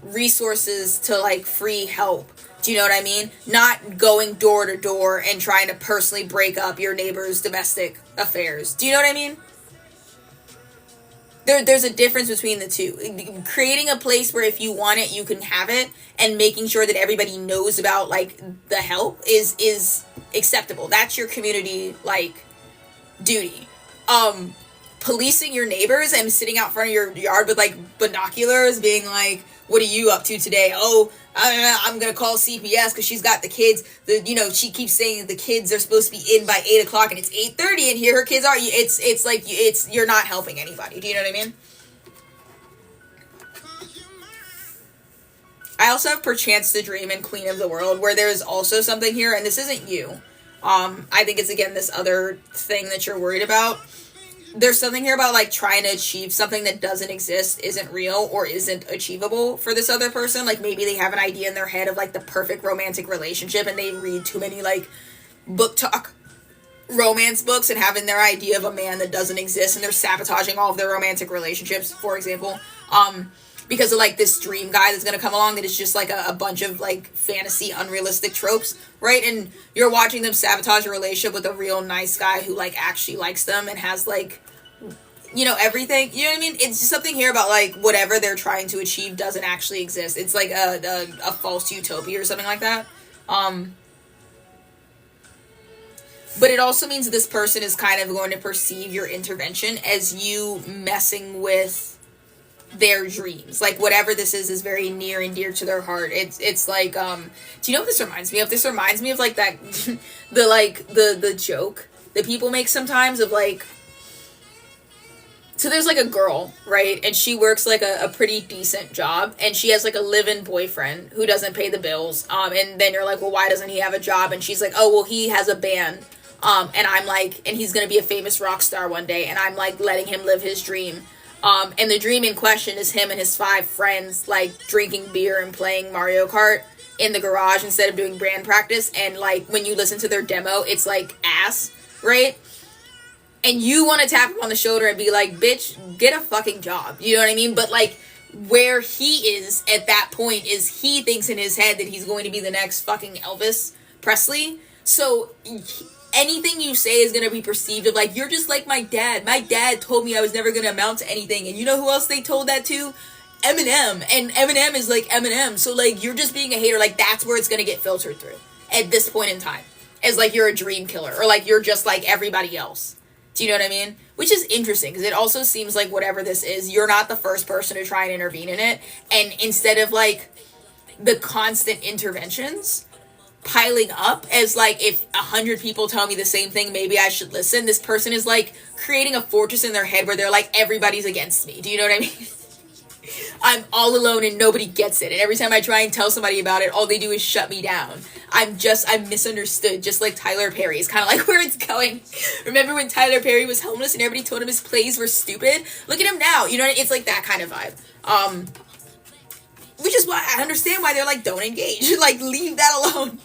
resources to like free help. Do you know what I mean? Not going door to door and trying to personally break up your neighbor's domestic affairs. Do you know what I mean? There's a difference between the two. Creating a place where if you want it, you can have it, and making sure that everybody knows about like the help is acceptable. That's your community like duty. Policing your neighbors and sitting out front of your yard with like binoculars, being like, "What are you up to today?" "Oh, I'm gonna call CPS because she's got the kids. She keeps saying that the kids are supposed to be in by 8:00 and it's 8:30, and here her kids are." It's like you're not helping anybody. Do you know what I mean? I also have Perchance to Dream and Queen of the World, where there's also something here, and this isn't you. I think it's again this other thing that you're worried about. There's something here about like trying to achieve something that doesn't exist, isn't real, or isn't achievable for this other person. Like maybe they have an idea in their head of like the perfect romantic relationship, and they read too many like book talk romance books and having their idea of a man that doesn't exist, and they're sabotaging all of their romantic relationships, for example, because of like this dream guy that's gonna come along that is just like a bunch of like fantasy unrealistic tropes, right? And you're watching them sabotage a relationship with a real nice guy who like actually likes them and has like everything. You know what I mean? It's just something here about like whatever they're trying to achieve doesn't actually exist. It's like a false utopia or something like that. But it also means this person is kind of going to perceive your intervention as you messing with their dreams. Like whatever this is very near and dear to their heart. It's like do you know what this reminds me of? This reminds me of like that the joke that people make sometimes of like, so there's like a girl, right? And she works like a pretty decent job, and she has like a live-in boyfriend who doesn't pay the bills. And then you're like, well, why doesn't he have a job? And she's like, oh, well, he has a band. And I'm like, and he's gonna be a famous rock star one day, and I'm like letting him live his dream. And the dream in question is him and his 5 friends like drinking beer and playing Mario Kart in the garage instead of doing band practice. And like when you listen to their demo, it's like ass, right? And you want to tap him on the shoulder and be like, bitch, get a fucking job. You know what I mean? But like where he is at that point is he thinks in his head that he's going to be the next fucking Elvis Presley. So anything you say is going to be perceived of like, you're just like my dad. My dad told me I was never going to amount to anything. And you know who else they told that to? Eminem. And Eminem is like Eminem. So like, you're just being a hater. Like that's where it's going to get filtered through at this point in time. As like, you're a dream killer, or like, you're just like everybody else. Do you know what I mean? Which is interesting, because it also seems like whatever this is, you're not the first person to try and intervene in it. And instead of like the constant interventions piling up as like, if 100 people tell me the same thing, maybe I should listen. This person is like creating a fortress in their head where they're like, everybody's against me. Do you know what I mean? I'm all alone and nobody gets it. And every time I try and tell somebody about it, all they do is shut me down. I'm misunderstood, just like Tyler Perry. It's kind of like where it's going. Remember when Tyler Perry was homeless and everybody told him his plays were stupid? Look at him now. You know, it's like that kind of vibe. Which is why I understand why they're like, don't engage. Like, leave that alone.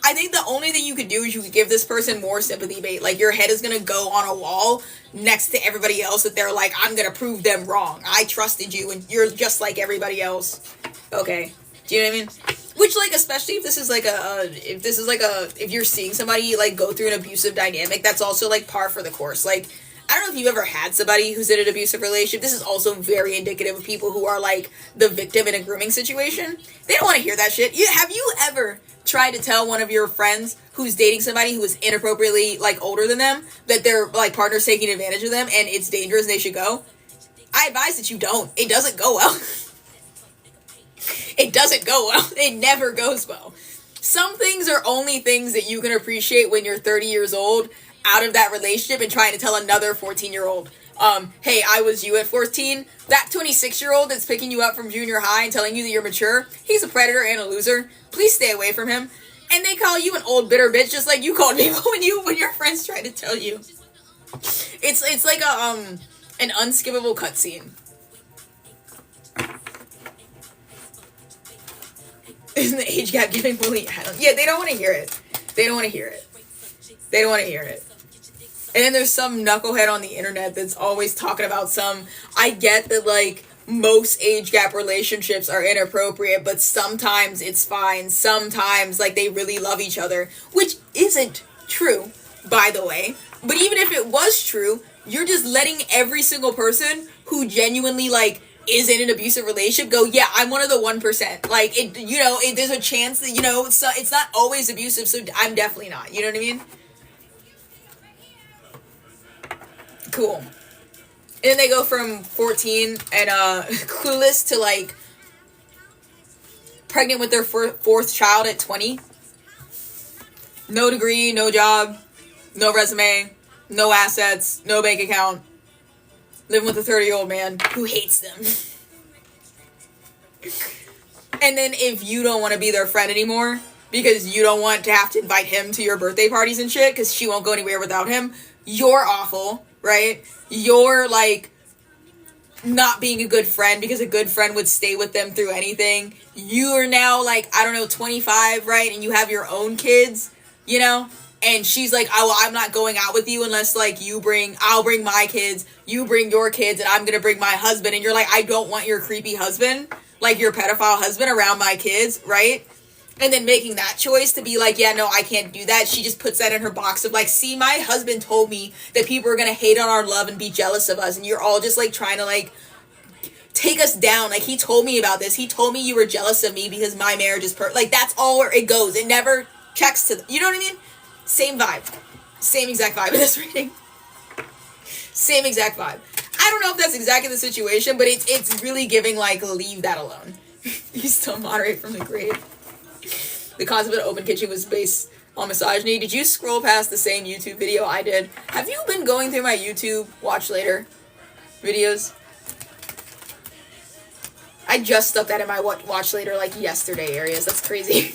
I think the only thing you could do is you could give this person more sympathy bait. Like, your head is going to go on a wall next to everybody else that they're like, I'm going to prove them wrong. I trusted you and you're just like everybody else. Okay. Do you know what I mean? Which, like, especially if this is like if you're seeing somebody like go through an abusive dynamic, that's also like par for the course. Like, I don't know if you've ever had somebody who's in an abusive relationship. This is also very indicative of people who are like the victim in a grooming situation. They don't want to hear that shit. Have you ever tried to tell one of your friends who's dating somebody who is inappropriately like older than them that their like partner's taking advantage of them and it's dangerous and they should go? I advise that you don't. It doesn't go well. It doesn't go well. It never goes well. Some things are only things that you can appreciate when you're 30 years old out of that relationship and trying to tell another 14-year-old, hey, I was you at 14. That 26-year-old that's picking you up from junior high and telling you that you're mature, he's a predator and a loser. Please stay away from him. And they call you an old bitter bitch just like you called me when your friends try to tell you. It's like an unskippable cutscene. Isn't the age gap giving bully? Yeah, they don't want to hear it. They don't want to hear it. They don't want to hear it. And then there's some knucklehead on the internet that's always talking about I get that, like, most age gap relationships are inappropriate, but sometimes it's fine. Sometimes, like, they really love each other, which isn't true, by the way. But even if it was true, you're just letting every single person who genuinely, like, is in an abusive relationship go, yeah, I'm one of the 1%. Like, there's a chance that, it's not always abusive, so I'm definitely not. You know what I mean? Cool. And then they go from 14 and clueless to, like, pregnant with their fourth child at 20. No degree, no job, no resume, no assets, no bank account. Living with a 30-year-old man who hates them. And then if you don't want to be their friend anymore because you don't want to have to invite him to your birthday parties and shit because she won't go anywhere without him, you're awful, right? You're, like, not being a good friend because a good friend would stay with them through anything. You are now, like, 25, right? And you have your own kids, And she's like, oh, well, I'm not going out with you unless, like, I'll bring my kids, you bring your kids, and I'm gonna bring my husband. And you're like, I don't want your creepy husband, like your pedophile husband around my kids, right? And then making that choice to be like, yeah, no, I can't do that. She just puts that in her box of, like, see, my husband told me that people are gonna hate on our love and be jealous of us. And you're all just, like, trying to, like, take us down. Like, he told me about this. He told me you were jealous of me because my marriage is like, that's all where it goes. It never checks to, you know what I mean? Same vibe. Same exact vibe in this reading. Same exact vibe. I don't know if that's exactly the situation, but it's really giving, like, leave that alone. You still moderate from the grave. The concept of an open kitchen was based on misogyny. Did you scroll past the same YouTube video I did? Have you been going through my YouTube watch later videos? I just stuck that in my watch later, like, yesterday areas. That's crazy.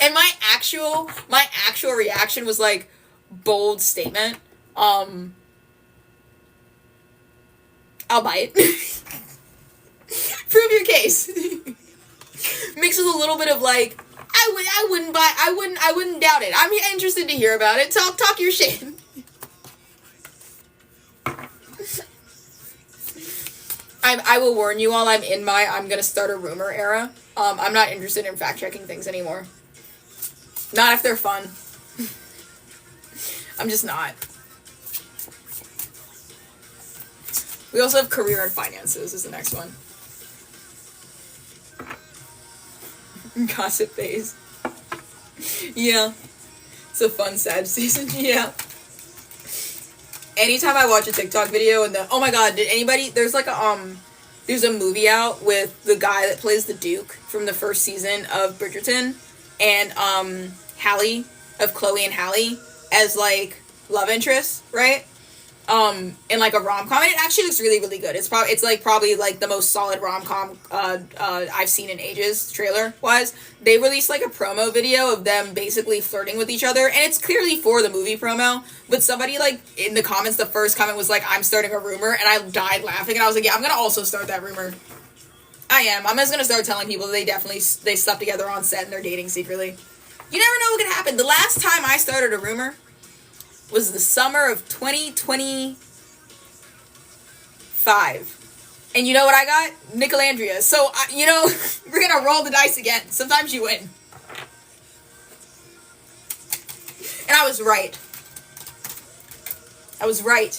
And my actual reaction was, like, bold statement. I'll buy it. Prove your case. Mixed with a little bit of, like, I wouldn't doubt it. I'm interested to hear about it. Talk your shit. I will warn you all, I'm gonna start a rumor era. I'm not interested in fact-checking things anymore. Not if they're fun. I'm just not. We also have career and finances is the next one. Gossip phase. Yeah. It's a fun, sad season. Yeah. Anytime I watch a TikTok video and oh my god, there's like there's a movie out with the guy that plays the Duke from the first season of Bridgerton and Hallie of Chloe and Hallie as, like, love interests, right? In, like, a rom-com. And it actually looks really, really good. It's probably the most solid rom-com I've seen in ages, trailer-wise. They released, like, a promo video of them basically flirting with each other, and it's clearly for the movie promo, but somebody, like, in the comments, the first comment was like, I'm starting a rumor, and I died laughing, and I was like, yeah, I'm gonna also start that rumor. I am. I'm just gonna start telling people that they slept together on set and they're dating secretly. You never know what could happen. The last time I started a rumor was the summer of 2025. And you know what I got? Nicolandria. So, we're gonna roll the dice again. Sometimes you win. And I was right. I was right.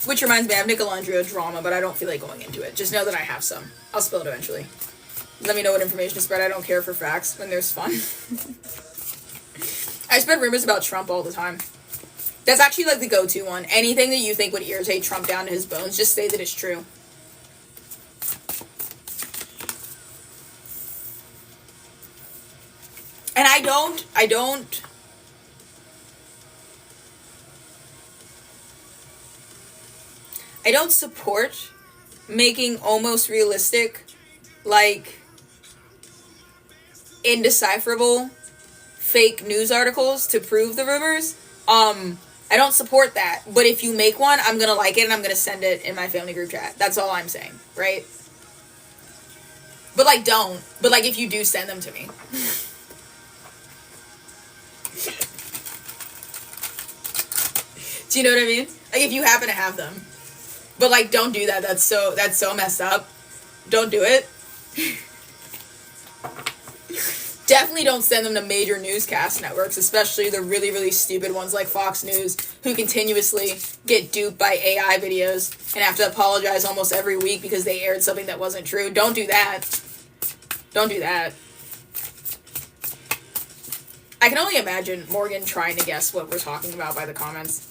Which reminds me, I have Nicolandria drama, but I don't feel like going into it. Just know that I have some. I'll spill it eventually. Let me know what information to spread. I don't care for facts when there's fun. I spread rumors about Trump all the time. That's actually, like, the go-to one. Anything that you think would irritate Trump down to his bones, just say that it's true. And I don't support making almost realistic, like, indecipherable fake news articles to prove the rumors. I don't support that. But if you make one, I'm gonna like it and I'm gonna send it in my family group chat. That's all I'm saying, right? But like, don't. But like, if you do, send them to me. Do you know what I mean? Like, if you happen to have them. But like, don't do that. That's so messed up. Don't do it. Definitely don't send them to major newscast networks, especially the really, really stupid ones like Fox News, who continuously get duped by AI videos and have to apologize almost every week because they aired something that wasn't true. Don't do that. Don't do that. I can only imagine Morgan trying to guess what we're talking about by the comments.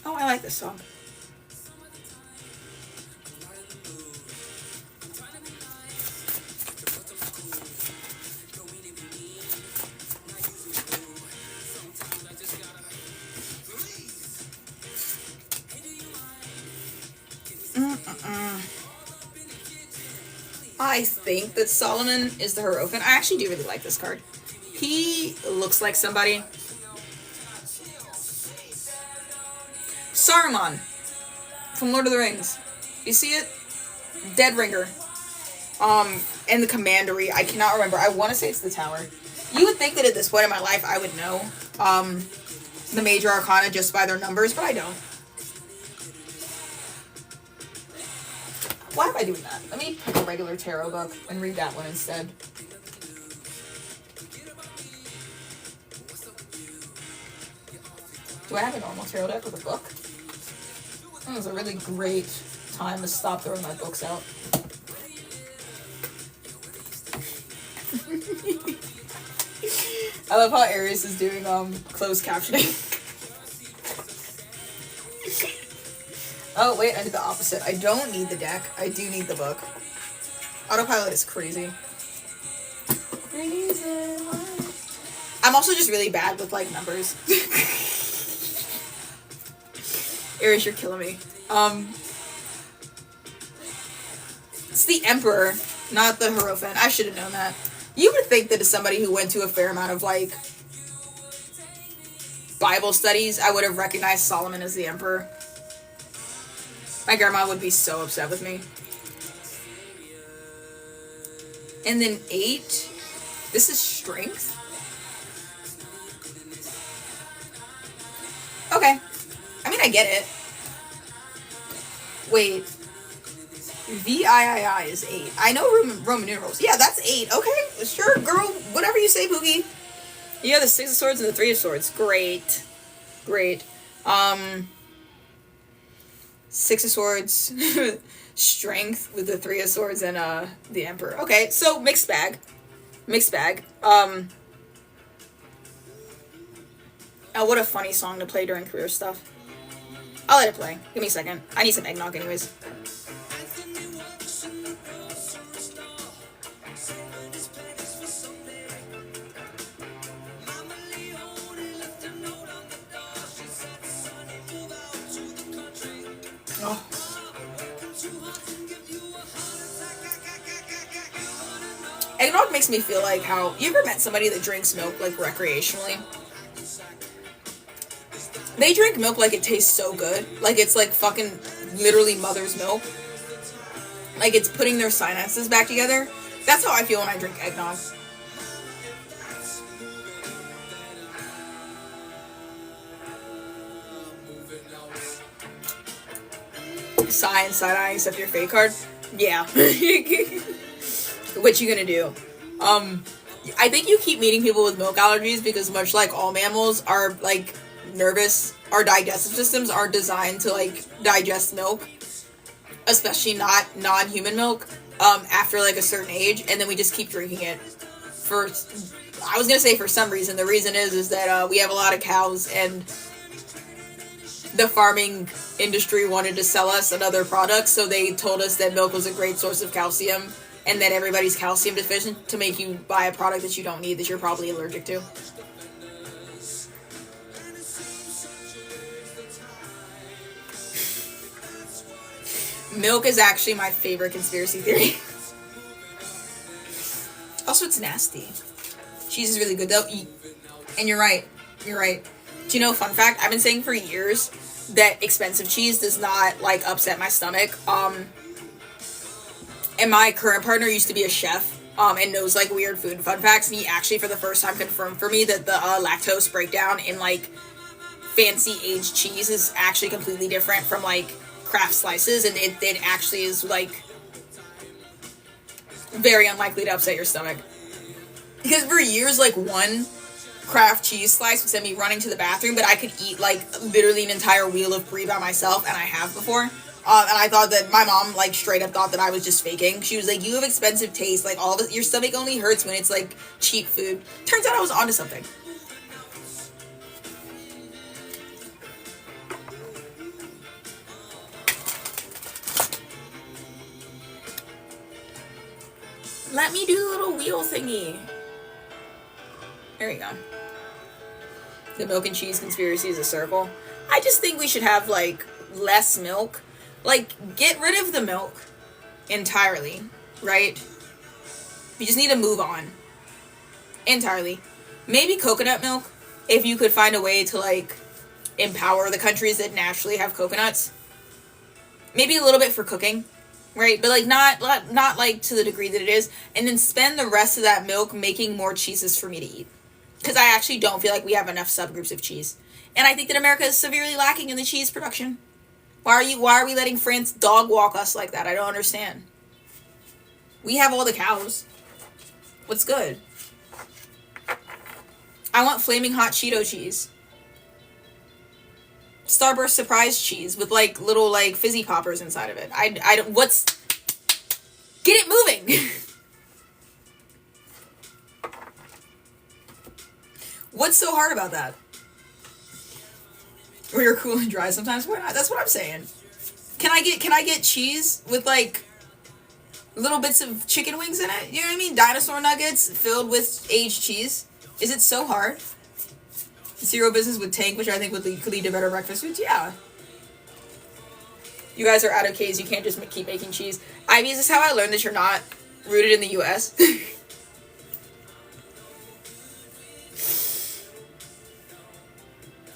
Oh, I like this song. I think that Solomon is the Hierophant. I actually do really like this card. He looks like somebody. Saruman from Lord of the Rings. You see it? Dead Ringer. And the Commandery. I cannot remember. I want to say it's the Tower. You would think that at this point in my life I would know the major arcana just by their numbers, but I don't. Why am I doing that? Let me pick a regular tarot book and read that one instead. Do I have a normal tarot deck with a book? That was a really great time to stop throwing my books out. I love how Aries is doing closed captioning. Oh, wait, I did the opposite. I don't need the deck. I do need the book. Autopilot is crazy. I'm also just really bad with, like, numbers. Aries, you're killing me. It's the Emperor, not the Hierophant. I should have known that. You would think that as somebody who went to a fair amount of, like, Bible studies, I would have recognized Solomon as the Emperor. My grandma would be so upset with me. And then 8. This is Strength. Okay. I mean, I get it. Wait. VIII is 8. I know Roman numerals. Yeah, that's 8. Okay, sure, girl. Whatever you say, Pookie. You have the 6 of Swords and the 3 of Swords. Great. Great. 6 of Swords, Strength with the 3 of Swords, and the Emperor. Okay, so mixed bag. Mixed bag. Oh, what a funny song to play during career stuff. I'll let it play. Give me a second. I need some eggnog anyways. Oh. Eggnog makes me feel like how... You ever met somebody that drinks milk, like, recreationally? They drink milk like it tastes so good. Like it's like fucking literally mother's milk. Like it's putting their sinuses back together. That's how I feel when I drink eggnog. Sigh and side-eye, except your fake card. Yeah. What you gonna do? I think you keep meeting people with milk allergies because much like all mammals are like nervous, our digestive systems are designed to like digest milk, especially not non-human milk, after like a certain age, and then we just keep drinking it for, I was gonna say for some reason. The reason is that we have a lot of cows and the farming industry wanted to sell us another product, so they told us that milk was a great source of calcium and that everybody's calcium deficient to make you buy a product that you don't need that you're probably allergic to. Milk is actually my favorite conspiracy theory. Also, it's nasty. Cheese is really good though. And you're right. You're right. Do you know, fun fact, I've been saying for years that expensive cheese does not, like, upset my stomach. And my current partner used to be a chef, and knows, like, weird food fun facts, and he actually, for the first time, confirmed for me that the, lactose breakdown in, like, fancy aged cheese is actually completely different from, like, craft slices, and it actually is, like, very unlikely to upset your stomach. Because for years, like, one craft cheese slice would send me running to the bathroom, but I could eat, like, literally an entire wheel of brie by myself, and I have before. And I thought that my mom, like, straight up thought that I was just faking. She was like, you have expensive taste, like, all this, your stomach only hurts when it's, like, cheap food. Turns out I was onto something. Let me do the little wheel thingy. There you go. The milk and cheese conspiracy is a circle. I just think we should have, like, less milk. Like, get rid of the milk entirely, right? We just need to move on. Entirely. Maybe coconut milk, if you could find a way to, like, empower the countries that naturally have coconuts. Maybe a little bit for cooking, right? But, like, not like, to the degree that it is. And then spend the rest of that milk making more cheeses for me to eat. Because I actually don't feel like we have enough subgroups of cheese. And I think that America is severely lacking in the cheese production. Why are we letting France dog walk us like that? I don't understand. We have all the cows. What's good? I want flaming hot Cheeto cheese. Starburst surprise cheese with, like, little, like, fizzy poppers inside of it. I don't, get it moving! What's so hard about that? Or you're cool and dry sometimes? Why not? That's what I'm saying. Can I get cheese with, like, little bits of chicken wings in it? You know what I mean? Dinosaur nuggets filled with aged cheese. Is it so hard? Zero business with Tank, which I think could lead to better breakfast foods? Yeah. You guys are out of K's. You can't just keep making cheese. Ivy, is this how I learned that you're not rooted in the U.S.?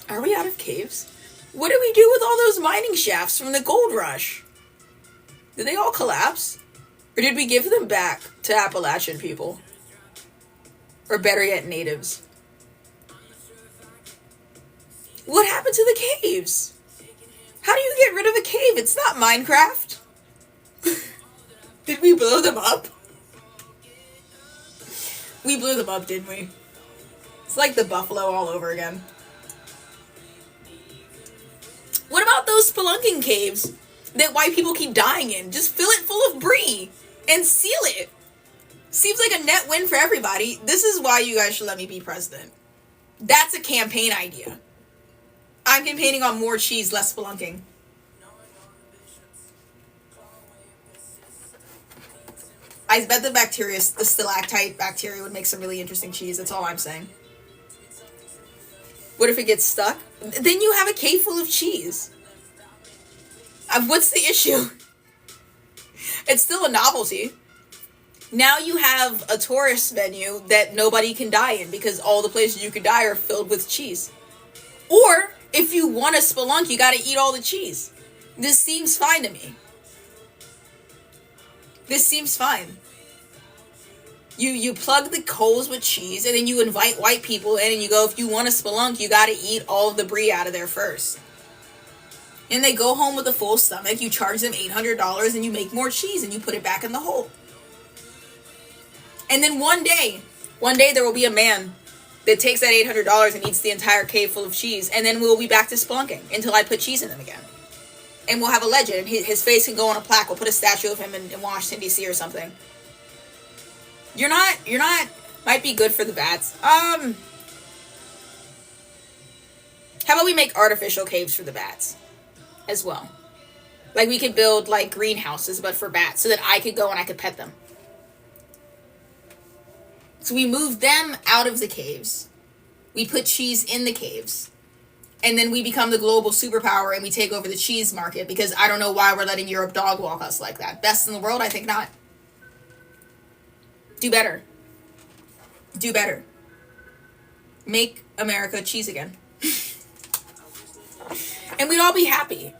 Are we out of caves? What did we do with all those mining shafts from the gold rush? Did they all collapse? Or did we give them back to Appalachian people? Or better yet, natives? What happened to the caves? How do you get rid of a cave? It's not Minecraft. Did we blow them up? We blew them up, didn't we? It's like the buffalo all over again. What about those spelunking caves that white people keep dying in? Just fill it full of brie and seal it. Seems like a net win for everybody. This is why you guys should let me be president. That's a campaign idea. I'm campaigning on more cheese, less spelunking. I bet the bacteria, the stalactite bacteria, would make some really interesting cheese. That's all I'm saying. What if it gets stuck? Then you have a cave full of cheese. What's the issue? It's still a novelty. Now you have a tourist menu that nobody can die in because all the places you could die are filled with cheese. Or, if you want a spelunk, you gotta eat all the cheese. This seems fine to me. This seems fine. You plug the coals with cheese, and then you invite white people in, and you go, if you want a spelunk, you gotta eat all of the brie out of there first. And they go home with a full stomach, you charge them $800, and you make more cheese, and you put it back in the hole. And then one day there will be a man that takes that $800 and eats the entire cave full of cheese, and then we'll be back to spelunking until I put cheese in them again. And we'll have a legend, and his face can go on a plaque. We'll put a statue of him in Washington, D.C. or something. You're not, might be good for the bats. How about we make artificial caves for the bats as well? Like, we could build, like, greenhouses, but for bats, so that I could go and I could pet them. So we move them out of the caves. We put cheese in the caves. And then we become the global superpower and we take over the cheese market, because I don't know why we're letting Europe dog walk us like that. Best in the world? I think not. Do better. Do better. make America cheese again. And we'd all be happy.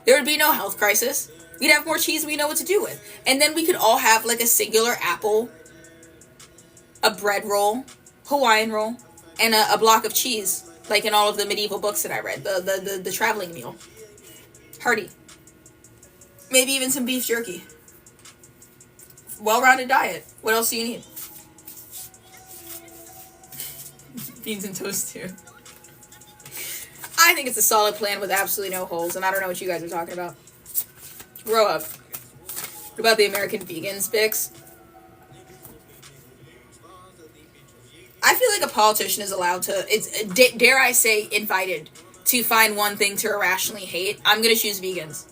There would be no health crisis. We'd have more cheese we know what to do with. And then we could all have like a singular apple, a bread roll, Hawaiian roll, and a block of cheese, like in all of the medieval books that I read, the traveling meal. Hearty. Maybe even some beef jerky. Well-rounded diet. What else do you need? Beans and toast too. I think it's a solid plan with absolutely no holes, and I don't know what you guys are talking about. Grow up. What about the American vegans, Bix? I feel like a politician is allowed to, dare I say, invited to find one thing to irrationally hate. I'm gonna choose vegans.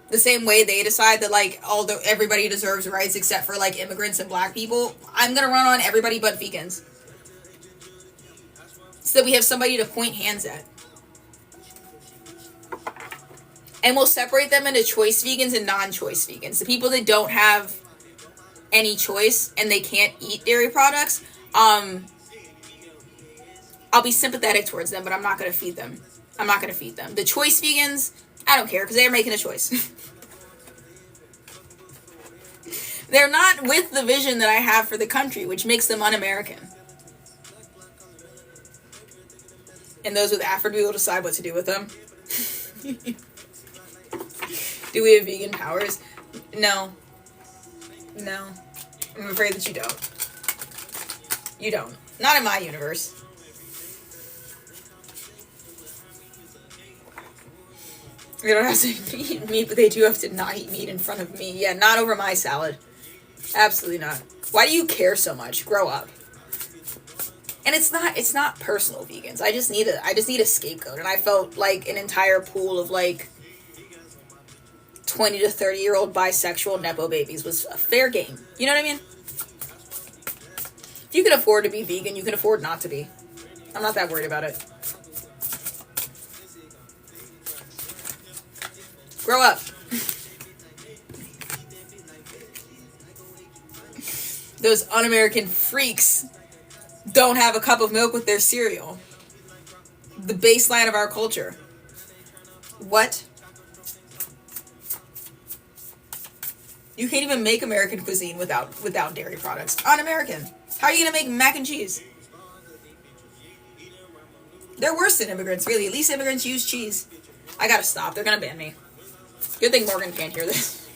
The same way they decide that, like, although everybody deserves rights except for, like, immigrants and black people, I'm gonna run on everybody but vegans. So that we have somebody to point hands at. And we'll separate them into choice vegans and non-choice vegans. The people that don't have any choice and they can't eat dairy products, I'll be sympathetic towards them, but I'm not going to feed them. I'm not going to feed them. The choice vegans, I don't care, because they're making a choice. They're not with the vision that I have for the country, which makes them un-American. And those with Afro will decide what to do with them. Do we have vegan powers? No. No. I'm afraid that you don't. You don't. Not in my universe. They don't have to eat meat, but they do have to not eat meat in front of me. Yeah, not over my salad. Absolutely not. Why do you care so much? Grow up. And it's not personal vegans. I just need a scapegoat. And I felt like an entire pool of like 20 to 30-year-old bisexual nepo babies was a fair game. You know what I mean? If you can afford to be vegan, you can afford not to be. I'm not that worried about it. Grow up. Those un-American freaks don't have a cup of milk with their cereal. The baseline of our culture. What? You can't even make American cuisine without dairy products. Un-American. How are you going to make mac and cheese? They're worse than immigrants, really. At least immigrants use cheese. I gotta stop. They're going to ban me. Good thing Morgan can't hear this.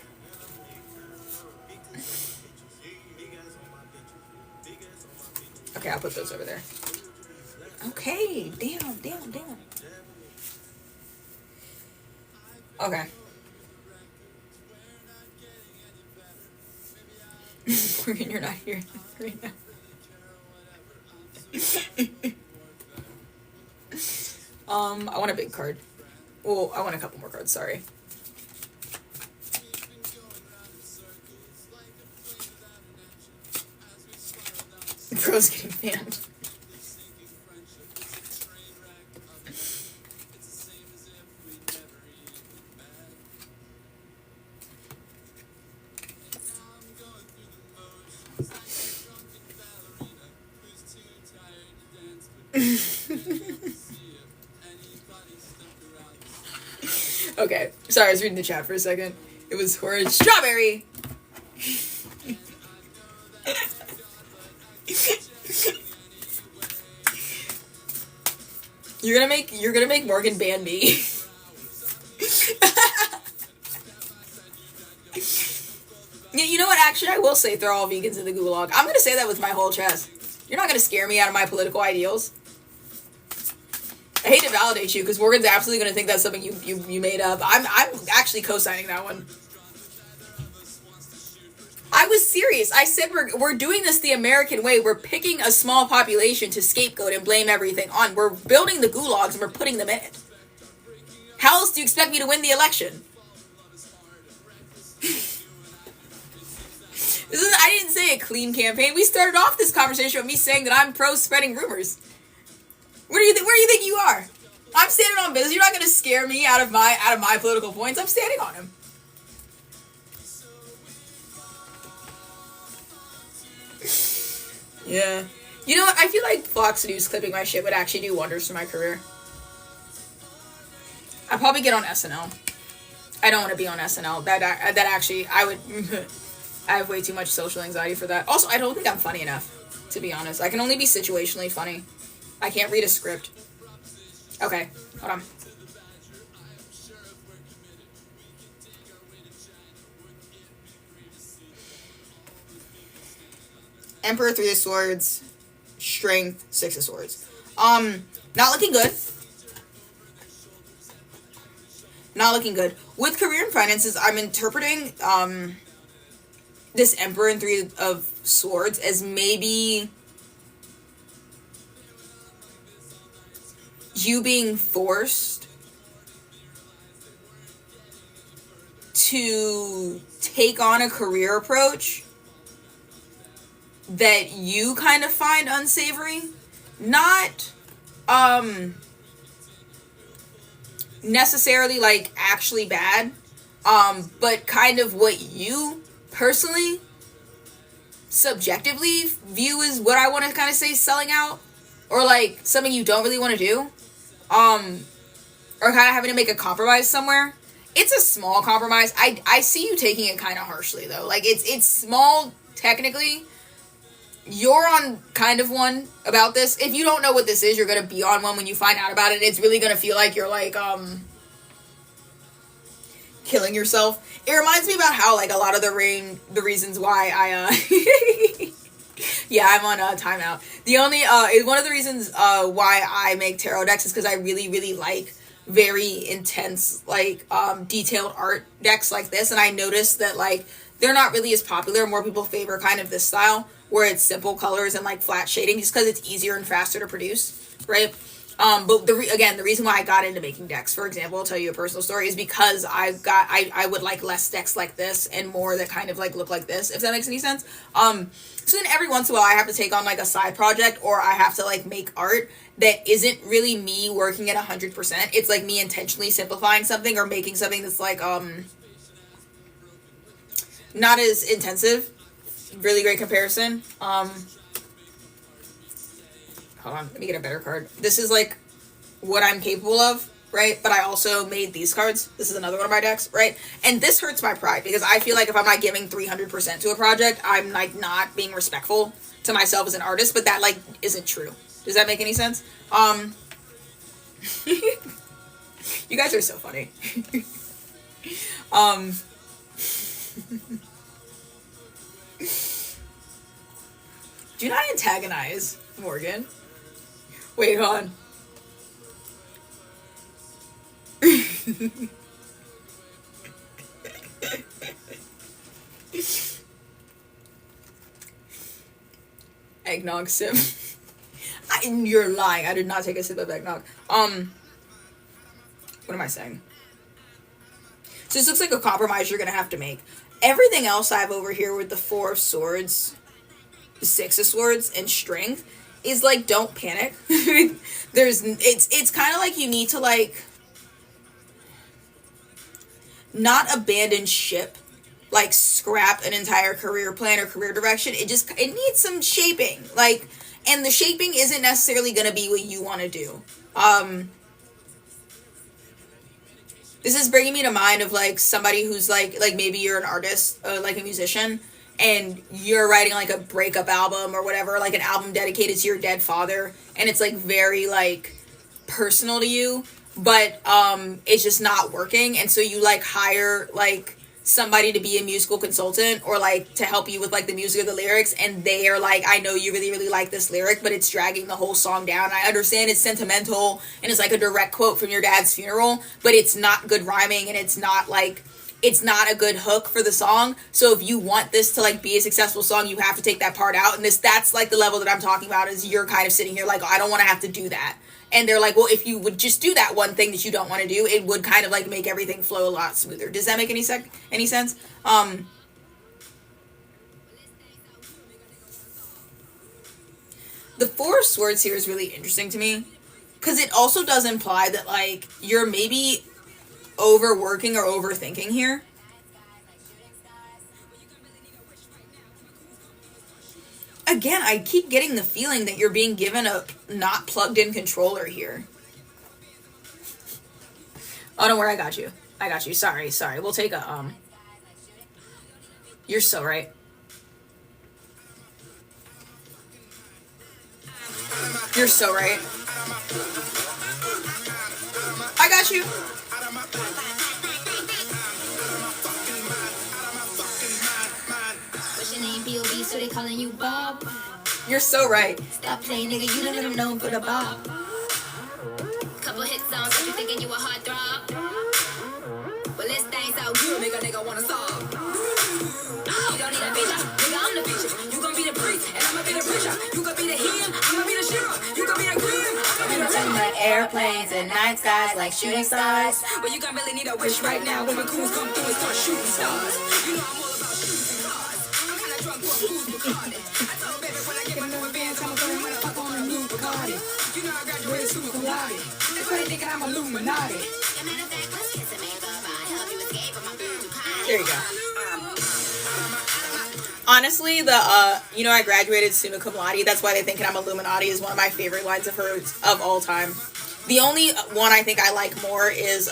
Okay, I'll put those over there. Okay, damn. Okay. Morgan, you're not here right now. I want a big card. Well, I want a couple more cards, sorry. Bro's getting banned. Okay, sorry, I was reading the chat for a second. It was horrid. Strawberry! You're gonna make Morgan ban me. Yeah, you know what? Actually, I will say throw all vegans in the gulag. I'm gonna say that with my whole chest. You're not gonna scare me out of my political ideals. I hate to validate you because Morgan's absolutely gonna think that's something you made up. I'm actually co-signing that one. I was serious. I said we're doing this the American way. We're picking a small population to scapegoat and blame everything on. We're building the gulags and we're putting them in it. How else do you expect me to win the election? I didn't say a clean campaign. We started off this conversation with me saying that I'm pro spreading rumors. Where do you think you are? I'm standing on business. You're not going to scare me out of my political points. I'm standing on them. Yeah. You know what? I feel like Fox News clipping my shit would actually do wonders for my career. I'd probably get on SNL. I don't want to be on SNL. That actually, I would... I have way too much social anxiety for that. Also, I don't think I'm funny enough, to be honest. I can only be situationally funny. I can't read a script. Okay, hold on. Emperor, 3 of Swords, Strength, 6 of Swords. Not looking good. Not looking good. With career and finances, I'm interpreting, this Emperor and 3 of Swords as maybe you being forced to take on a career approach that you kind of find unsavory. Not necessarily like actually bad, but kind of what you personally subjectively view as what I want to kind of say selling out, or like something you don't really want to do, or kind of having to make a compromise somewhere. It's a small compromise. I see you taking it kind of harshly though. Like it's small technically. You're on kind of one about this. If you don't know what this is, you're gonna be on one when you find out about it. It's really gonna feel like you're like killing yourself. It reminds me about how like a lot of the reasons why I yeah, I'm on timeout. The only one of the reasons why I make tarot decks is because I really like very intense like detailed art decks like this, and I noticed that like they're not really as popular. More people favor kind of this style where it's simple colors and like flat shading, just because it's easier and faster to produce, right? But the reason why I got into making decks, for example, I'll tell you a personal story, is because I would like less decks like this and more that kind of like look like this, if that makes any sense. So then every once in a while I have to take on like a side project, or I have to like make art that isn't really me working at 100%. It's like me intentionally simplifying something or making something that's like not as intensive. Really great comparison. Hold on, let me get a better card. This is like what I'm capable of, right? But I also made these cards. This is another one of my decks, right? And this hurts my pride because I feel like if I'm not giving 300% to a project, I'm like not being respectful to myself as an artist, but that like isn't true. Does that make any sense? You guys are so funny. Do not antagonize Morgan. Wait, hold on. Eggnog sip. You're lying. I did not take a sip of eggnog. What am I saying? So this looks like a compromise you're gonna have to make. Everything else I have over here with the 4 of Swords, 6 of Swords, and Strength is like, don't panic. It's kind of like you need to like not abandon ship, like scrap an entire career plan or career direction. It needs some shaping, like, and the shaping isn't necessarily going to be what you want to do. This is bringing me to mind of like somebody who's like maybe you're an artist, like a musician, and you're writing like a breakup album or whatever, like an album dedicated to your dead father, and it's like very like personal to you, but it's just not working, and so you like hire like somebody to be a musical consultant or like to help you with like the music or the lyrics, and they are like, I know you really like this lyric, but it's dragging the whole song down. I understand it's sentimental and it's like a direct quote from your dad's funeral, but it's not good rhyming, and it's not a good hook for the song. So if you want this to like be a successful song, you have to take that part out. And that's like the level that I'm talking about, is you're kind of sitting here like, I don't want to have to do that. And they're like, well, if you would just do that one thing that you don't want to do, it would kind of like make everything flow a lot smoother. Does that make any sense? The 4 of Swords here is really interesting to me because it also does imply that like you're maybe overworking or overthinking here. again, I keep getting the feeling that you're being given a not plugged in controller here. Oh, don't worry, I got you. Sorry. We'll take a, You're so right. You're so right. I got you. What's your name, B.O.B., so they calling you Bob? You're so right. Stop playing, nigga, you don't even know for the Bob. Couple hit songs, got you thinking you a hard throb. Well, this thing's out good, make a nigga wanna solve. You don't need a feature, nigga, I'm the feature. You gon' be the priest, and I'ma be the preacher. You gon' be the him, I'ma be the sheriff. You gon' be the grim, I'ma be the the airplanes and night skies like shooting stars. Well, you gon' really need a wish right now when the coons come through and start shooting stars. You know I'm all about shooting stars. I'm kinda drunk for food retarded. I told baby when I get my new advance, I'm gonna when I fuck on a new Bacardi. You know I graduated summa cum laude. That's why they thinking I'm Illuminati. There you go. Honestly, I graduated summa cum laude. That's why they thinking I'm Illuminati is one of my favorite lines of hers of all time. The only one I think I like more is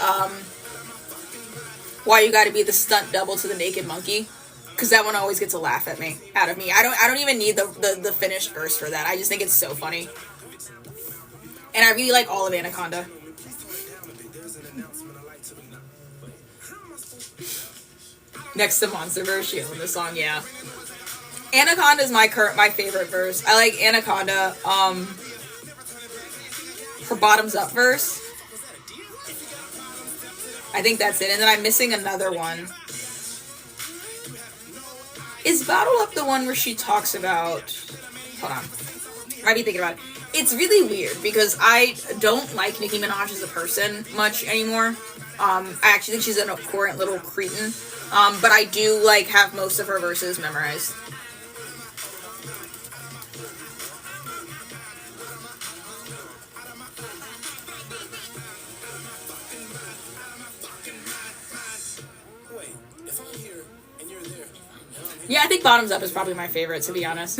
why you gotta be the stunt double to the naked monkey, because that one always gets a laugh out of me. I don't even need the finished verse for that. I just think it's so funny, and I really like all of Anaconda. Next to Monsterverse, she owned the song, yeah. Anaconda is my favorite verse. I like Anaconda. Her bottoms up verse. I think that's it. And then I'm missing another one. Is Bottle Up the one where she talks about... Hold on. Might be thinking about it. It's really weird because I don't like Nicki Minaj as a person much anymore. I actually think she's an abhorrent little cretin. But I do have most of her verses memorized. Yeah, I think Bottoms Up is probably my favorite, to be honest.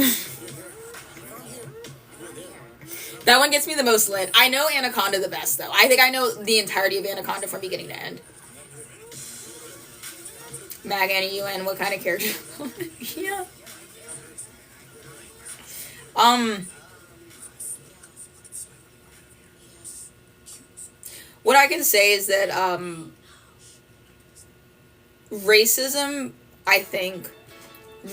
That one gets me the most lit. I know Anaconda the best, though. I think I know the entirety of Anaconda from beginning to end. Mag N-E-U-N, what kind of character? Yeah. What I can say is that, racism, I think,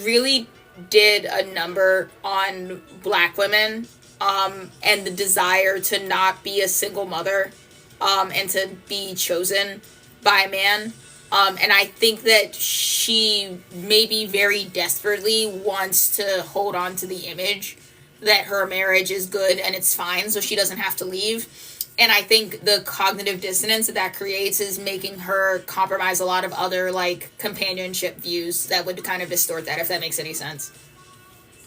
really did a number on Black women, and the desire to not be a single mother, and to be chosen by a man. And I think that she maybe very desperately wants to hold on to the image that her marriage is good and it's fine, so she doesn't have to leave. And I think the cognitive dissonance that creates is making her compromise a lot of other, companionship views that would kind of distort that, if that makes any sense.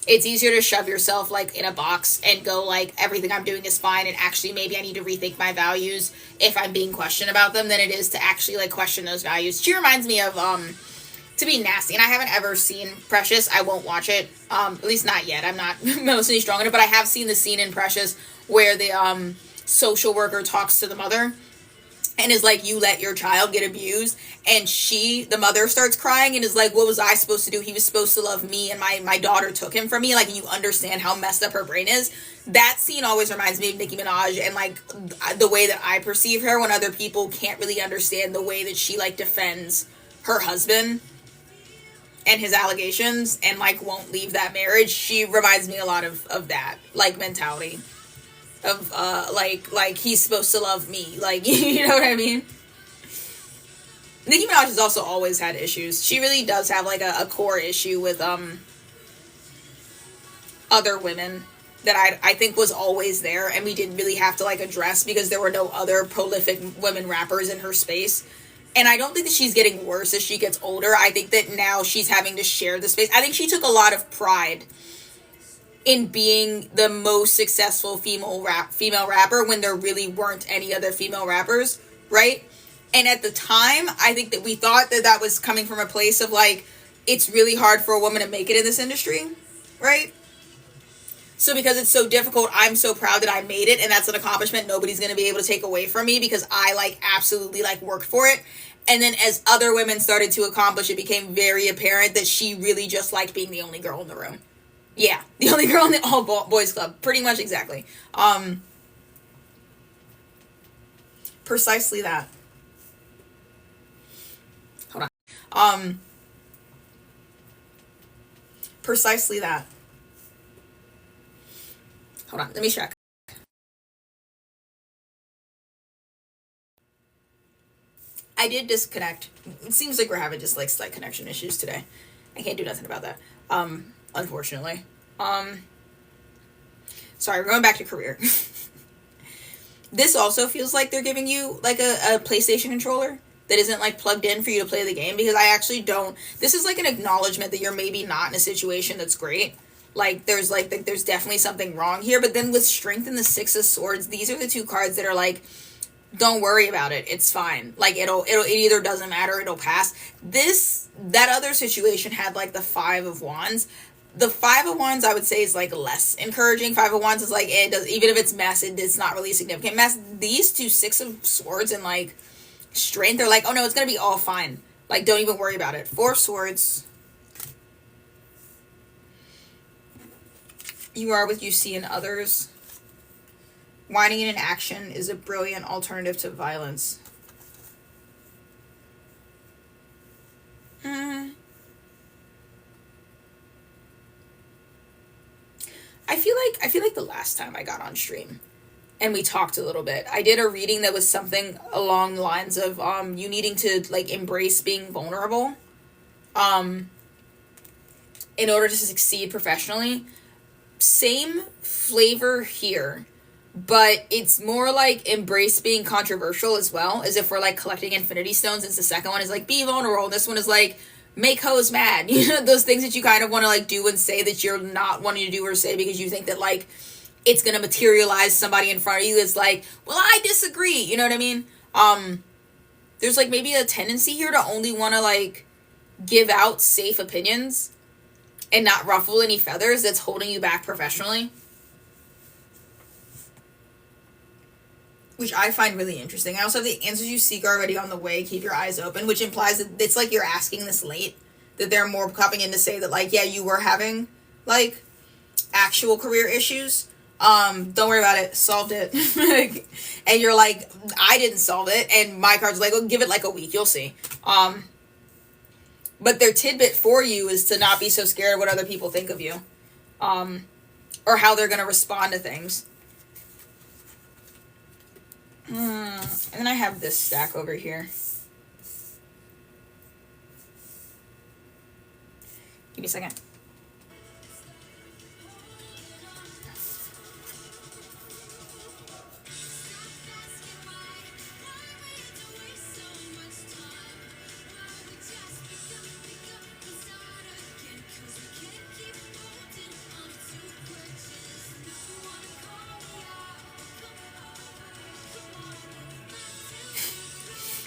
It's easier to shove yourself, in a box and go, everything I'm doing is fine, and actually maybe I need to rethink my values if I'm being questioned about them, than it is to actually, question those values. She reminds me of, to be nasty, and I haven't ever seen Precious. I won't watch it, at least not yet. I'm not emotionally strong enough, but I have seen the scene in Precious where the, social worker talks to the mother and is like, you let your child get abused, and the mother starts crying and is like, what was I supposed to do? He was supposed to love me, and my daughter took him from me. And you understand how messed up her brain is. That scene always reminds me of Nicki Minaj, and the way that I perceive her when other people can't really understand the way that she defends her husband and his allegations and won't leave that marriage. She reminds me a lot of that mentality. Of, he's supposed to love me. You know what I mean? Nicki Minaj has also always had issues. She really does have, a core issue with, other women that I think was always there, and we didn't really have to, address because there were no other prolific women rappers in her space. And I don't think that she's getting worse as she gets older. I think that now she's having to share the space. I think she took a lot of pride in being the most successful female rapper when there really weren't any other female rappers, right? And at the time, I think that we thought that was coming from a place of it's really hard for a woman to make it in this industry, right? So because it's so difficult, I'm so proud that I made it, and that's an accomplishment nobody's going to be able to take away from me because I like absolutely like worked for it. And then as other women started to accomplish, it became very apparent that she really just liked being the only girl in the room. Yeah, the only girl in the all boys club, pretty much exactly. Precisely that. Hold on. Precisely that. Hold on, let me check. I did disconnect. It seems like we're having just like slight connection issues today. I can't do nothing about that. Unfortunately. Sorry, we're going back to career. This also feels like they're giving you like a PlayStation controller that isn't like plugged in for you to play the game, because I actually don't. This is like an acknowledgement that you're maybe not in a situation that's great. Like there's definitely something wrong here. But then with Strength and the Six of Swords, these are the two cards that are like, don't worry about it. It's fine. Like it either doesn't matter. It'll pass. That other situation had like the Five of Wands. The Five of Wands, I would say, is like less encouraging. Five of Wands is like, it does, even if it's mess, it's not really significant mess. These two, Six of Swords and like Strength, they're like, oh no, it's gonna be all fine. Like, don't even worry about it. Four of Swords. You are what you see in others. Whining in action is a brilliant alternative to violence. I feel like the last time I got on stream and we talked a little bit, I did a reading that was something along the lines of you needing to like embrace being vulnerable in order to succeed professionally. Same flavor here, but it's more like embrace being controversial as well, as if we're like collecting infinity stones. It's the second one is like be vulnerable, and this one is like make hoes mad. You know, those things that you kind of want to like do and say that you're not wanting to do or say because you think that like it's gonna materialize somebody in front of you that's like, well, I disagree. You know what I mean? There's like maybe a tendency here to only want to like give out safe opinions and not ruffle any feathers that's holding you back professionally. Which I find really interesting. I also have the answers you seek already on the way. Keep your eyes open, which implies that it's like you're asking this late. That they're more coming in to say that like, yeah, you were having like actual career issues. Don't worry about it. Solved it. And you're like, I didn't solve it. And my card's like, well, give it like a week. You'll see. But their tidbit for you is to not be so scared of what other people think of you. Or how they're going to respond to things. And then I have this stack over here. Give me a second.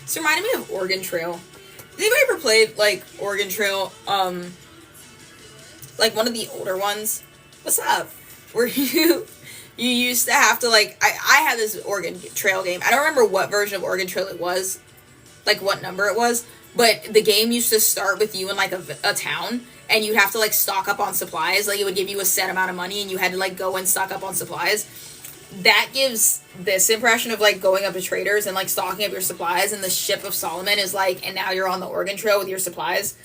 This reminded me of Oregon Trail. Did anybody ever play like Oregon Trail? Like one of the older ones. What's up? Where you used to have to like I had this Oregon Trail game. I don't remember what version of Oregon Trail it was, like what number it was, but the game used to start with you in like a town, and you'd have to like stock up on supplies. Like it would give you a set amount of money, and you had to like go and stock up on supplies. That gives this impression of like going up to traders and like stocking up your supplies, and the Ship of Solomon is like, and now you're on the Oregon Trail with your supplies.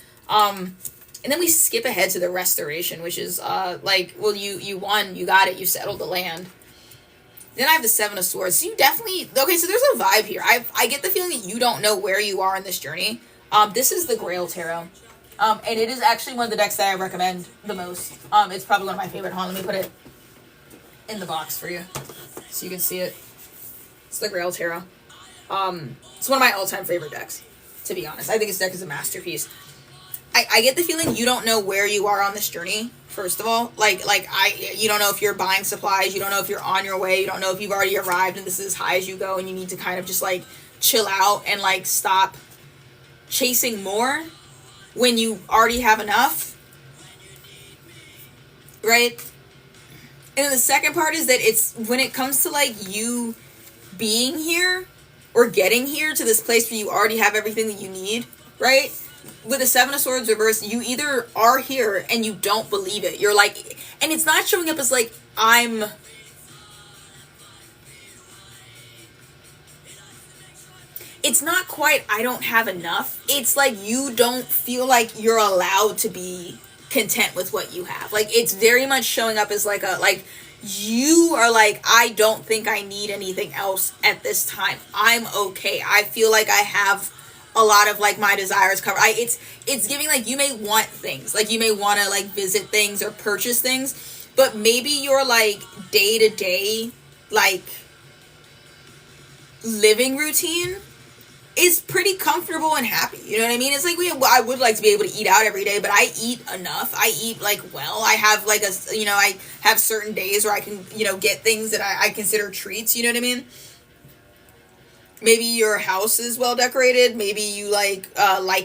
And then we skip ahead to the Restoration, which is like, well, you won, you got it, you settled the land. Then I have the Seven of Swords. So you definitely, okay, so there's a vibe here. I get the feeling that you don't know where you are in this journey. This is the Grail Tarot. And it is actually one of the decks that I recommend the most. It's probably one of my favorite. Hold on, let me put it in the box for you so you can see it. It's the Grail Tarot. It's one of my all-time favorite decks, to be honest. I think this deck is a masterpiece. I get the feeling you don't know where you are on this journey, first of all. You don't know if you're buying supplies, you don't know if you're on your way, you don't know if you've already arrived and this is as high as you go and you need to kind of just like chill out and like stop chasing more when you already have enough, right? And then the second part is that it's when it comes to like you being here or getting here to this place where you already have everything that you need, right? With the Seven of Swords reverse, you either are here and you don't believe it. You're like, and it's not showing up as like, it's not quite, I don't have enough. It's like you don't feel like you're allowed to be content with what you have. Like, it's very much showing up as like you are like, I don't think I need anything else at this time. I'm okay. I feel like I have a lot of like my desires covered. It's giving like you may want things. Like you may want to like visit things or purchase things, but maybe your like day-to-day like living routine is pretty comfortable and happy. You know what I mean? It's like I would like to be able to eat out every day, but I eat enough. I eat like well. I have like I have certain days where I can, get things that I consider treats. You know what I mean? Maybe your house is well decorated. Maybe you like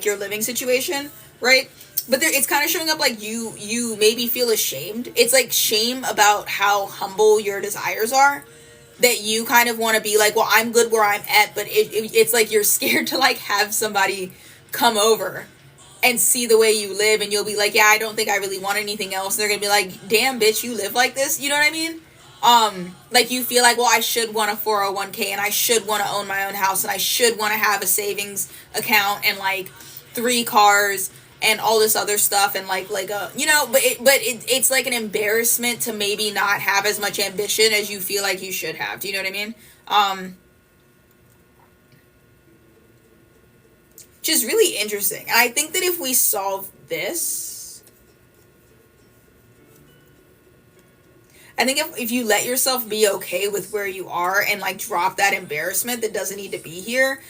your living situation, right? But it's kind of showing up like you maybe feel ashamed. It's like shame about how humble your desires are. That you kind of want to be like, well, I'm good where I'm at, but it's like you're scared to like have somebody come over and see the way you live, and you'll be like, yeah, I don't think I really want anything else. And they're gonna be like, damn, bitch, you live like this. You know what I mean? Like you feel like, well, I should want a 401k, and I should want to own my own house, and I should want to have a savings account and like 3 cars and all this other stuff, and but it's like an embarrassment to maybe not have as much ambition as you feel like you should have. Do you know what I mean? Which is really interesting. And I think that if we solve this, I think if you let yourself be okay with where you are and like drop that embarrassment that doesn't need to be here.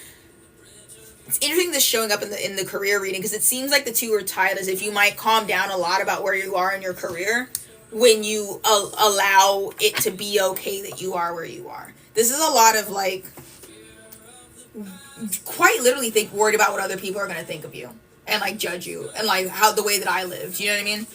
It's interesting this showing up in the career reading, because it seems like the two are tied, as if you might calm down a lot about where you are in your career when you allow it to be okay that you are where you are. This is a lot of like quite literally worried about what other people are going to think of you and like judge you and like how the way that I lived. You know what I mean?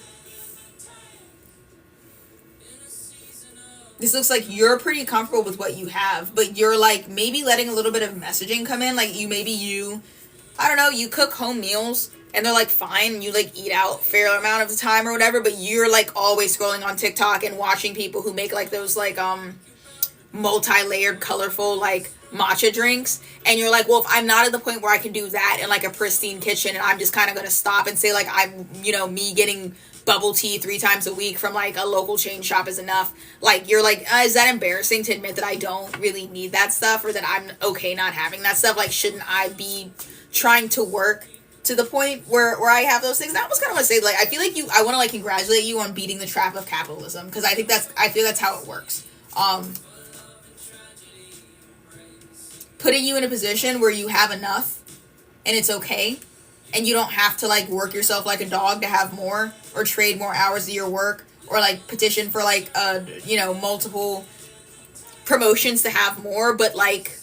This looks like you're pretty comfortable with what you have, but you're like maybe letting a little bit of messaging come in. Like I don't know, you cook home meals and they're like fine. You like eat out fair amount of the time or whatever, but you're like always scrolling on TikTok and watching people who make like those like multi-layered colorful like matcha drinks. And you're like, well, if I'm not at the point where I can do that in like a pristine kitchen, and I'm just kind of going to stop and say like I'm, me getting bubble tea 3 times a week from like a local chain shop is enough. Like you're like, is that embarrassing to admit that I don't really need that stuff, or that I'm okay not having that stuff? Like, shouldn't I be trying to work to the point where I have those things? And I almost kind of want to say, like, I feel like I want to like congratulate you on beating the trap of capitalism, because I feel that's how it works. Putting you in a position where you have enough and it's okay, and you don't have to like work yourself like a dog to have more, or trade more hours of your work, or like petition for like multiple promotions to have more, but like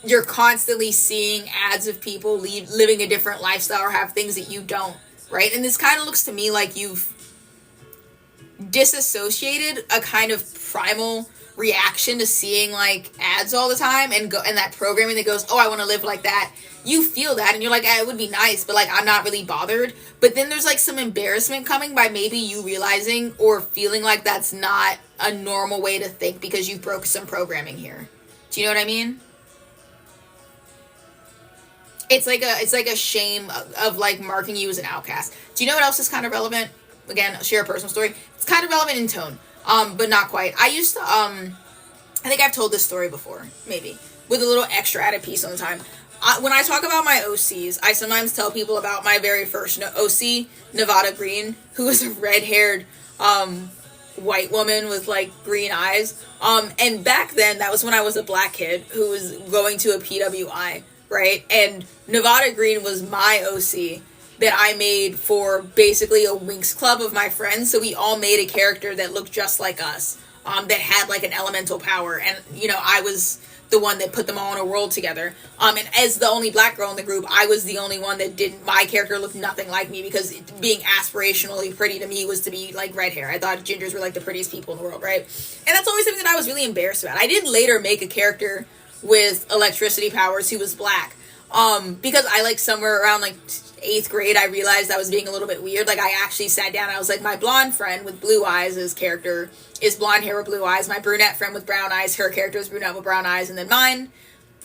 you're constantly seeing ads of people living a different lifestyle or have things that you don't, right? And this kind of looks to me like you've disassociated a kind of primal reaction to seeing like ads all the time and that programming that goes, oh, I want to live like that. You feel that and you're like, it would be nice, but like I'm not really bothered. But then there's like some embarrassment coming by maybe you realizing or feeling like that's not a normal way to think because you broke some programming here. Do you know what I mean? It's like a shame of like marking you as an outcast. Do you know what else is kind of relevant? Again, I'll share a personal story. It's kind of relevant in tone, but not quite. I used to, I think I've told this story before, maybe, with a little extra added piece on the time. When I talk about my OCs, I sometimes tell people about my very first OC, Nevada Green, who was a red-haired white woman with like green eyes. And back then, that was when I was a black kid who was going to a PWI, right? And Nevada Green was my OC that I made for basically a Winx club of my friends. So we all made a character that looked just like us, that had like an elemental power. And, I was the one that put them all in a world together. And as the only black girl in the group, I was the only one that didn't, my character looked nothing like me, because being aspirationally pretty to me was to be like red hair. I thought gingers were like the prettiest people in the world, right? And that's always something that I was really embarrassed about. I did later make a character with electricity powers who was black. Because I, like, somewhere around, like, 8th grade, I realized I was being a little bit weird. Like, I actually sat down and I was like, my blonde friend with blue eyes, his character is blonde hair with blue eyes. My brunette friend with brown eyes, her character is brunette with brown eyes. And then mine,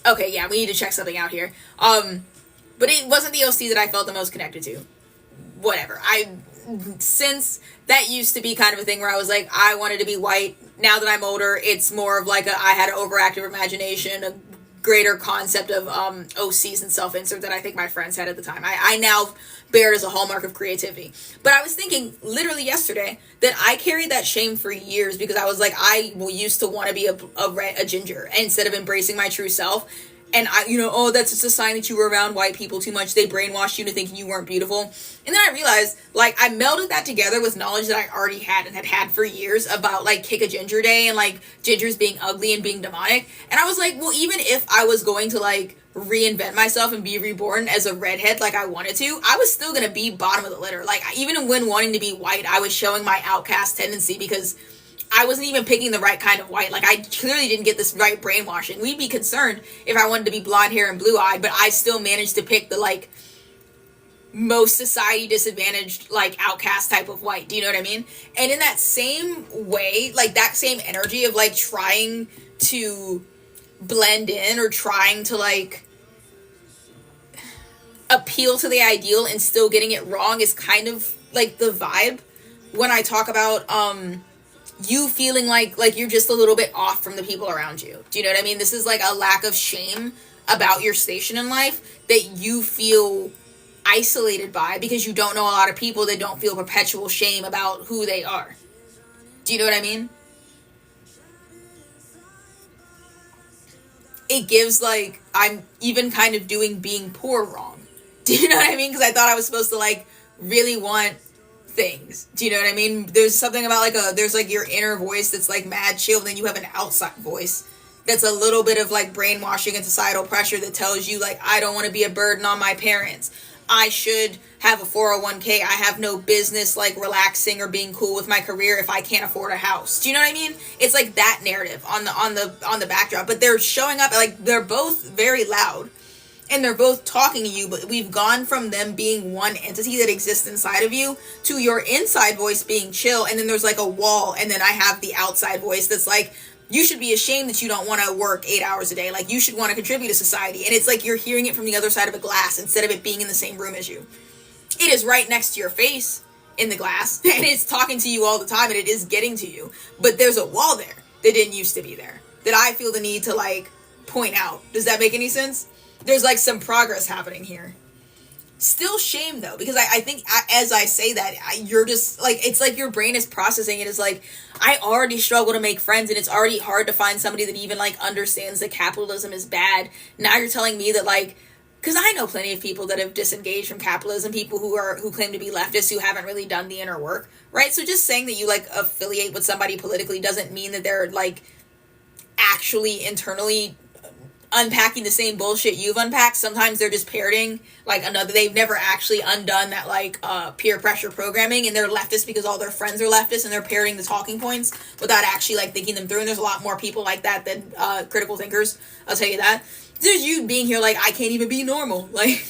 okay, yeah, we need to check something out here. But it wasn't the OC that I felt the most connected to. Whatever. Since that used to be kind of a thing where I was like, I wanted to be white. Now that I'm older, it's more of like I had an overactive imagination, a greater concept of OCs and self-insert that I think my friends had at the time. I now bear it as a hallmark of creativity. But I was thinking literally yesterday that I carried that shame for years, because I was like, I used to want to be a ginger instead of embracing my true self. And oh, that's just a sign that you were around white people too much. They brainwashed you into thinking you weren't beautiful. And then I realized, like, I melded that together with knowledge that I already had and had had for years about, like, Kick a Ginger Day and, like, gingers being ugly and being demonic. And I was like, well, even if I was going to, like, reinvent myself and be reborn as a redhead like I wanted to, I was still going to be bottom of the litter. Like, even when wanting to be white, I was showing my outcast tendency, because I wasn't even picking the right kind of white. Like, I clearly didn't get this right brainwashing. We'd be concerned if I wanted to be blonde hair and blue-eyed, but I still managed to pick the, like, most society disadvantaged, like, outcast type of white. Do you know what I mean? And in that same way, like, that same energy of, like, trying to blend in or trying to, like, appeal to the ideal and still getting it wrong is kind of, like, the vibe when I talk about, you feeling like you're just a little bit off from the people around you. Do you know what I mean? This is like a lack of shame about your station in life that you feel isolated by, because you don't know a lot of people that don't feel perpetual shame about who they are. Do you know what I mean? It gives, like, I'm even kind of doing being poor wrong. Do you know what I mean? Because I thought I was supposed to, like, really want things. Do you know what I mean? There's something about, like, there's, like, your inner voice that's, like, mad chill, and then you have an outside voice that's a little bit of, like, brainwashing and societal pressure that tells you, like, I don't want to be a burden on my parents. I should have a 401k. I have no business, like, relaxing or being cool with my career if I can't afford a house. Do you know what I mean? It's like that narrative on the backdrop, but they're showing up, like, they're both very loud. And they're both talking to you, but we've gone from them being one entity that exists inside of you to your inside voice being chill, and then there's, like, a wall, and then I have the outside voice that's like, you should be ashamed that you don't want to work 8 hours a day. Like, you should want to contribute to society. And it's like you're hearing it from the other side of a glass instead of it being in the same room as you. It is right next to your face in the glass, and it's talking to you all the time, and it is getting to you. But there's a wall there that didn't used to be there, that I feel the need to, like, point out. Does that make any sense? There's, like, some progress happening here. Still shame, though, because I think as I say that, you're just, like, it's like your brain is processing it as, like, I already struggle to make friends, and it's already hard to find somebody that even, like, understands that capitalism is bad. Now you're telling me that, like, because I know plenty of people that have disengaged from capitalism, people who claim to be leftists who haven't really done the inner work, right? So just saying that you, like, affiliate with somebody politically doesn't mean that they're, like, actually internally unpacking the same bullshit you've unpacked. Sometimes they're just parroting, like, they've never actually undone that, like, peer pressure programming, and they're leftist because all their friends are leftists, and they're parroting the talking points without actually, like, thinking them through. And there's a lot more people like that than critical thinkers, I'll tell you that. There's you being here like, I can't even be normal, like,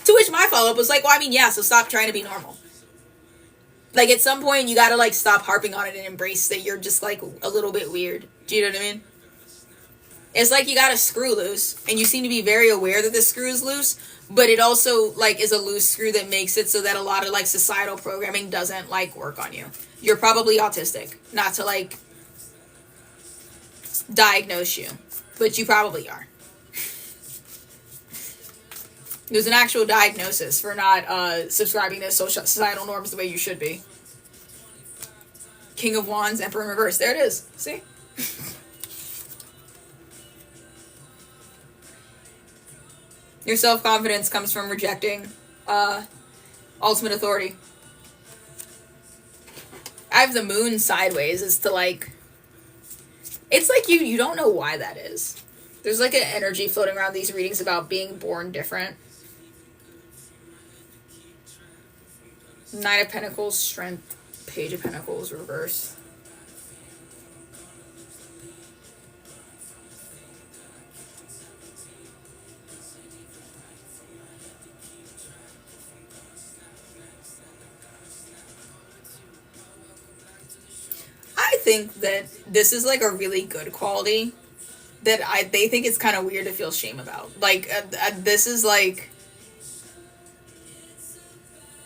to which my follow-up was like, well, I mean, yeah, so stop trying to be normal. Like, at some point you gotta, like, stop harping on it and embrace that you're just, like, a little bit weird. Do you know what I mean? It's like you got a screw loose, and you seem to be very aware that the screw is loose, but it also, like, is a loose screw that makes it so that a lot of, like, societal programming doesn't, like, work on you. You're probably autistic. Not to, like, diagnose you, but you probably are. There's an actual diagnosis for not subscribing to societal norms the way you should be. King of Wands, Emperor in reverse. There it is. See? Your self-confidence comes from rejecting ultimate authority. I have the moon sideways as to, like, it's like you don't know why that is. There's like an energy floating around these readings about being born different. Knight of Pentacles, Strength, Page of Pentacles, reverse. I think that this is like a really good quality that they think it's kind of weird to feel shame about. Like, this is like,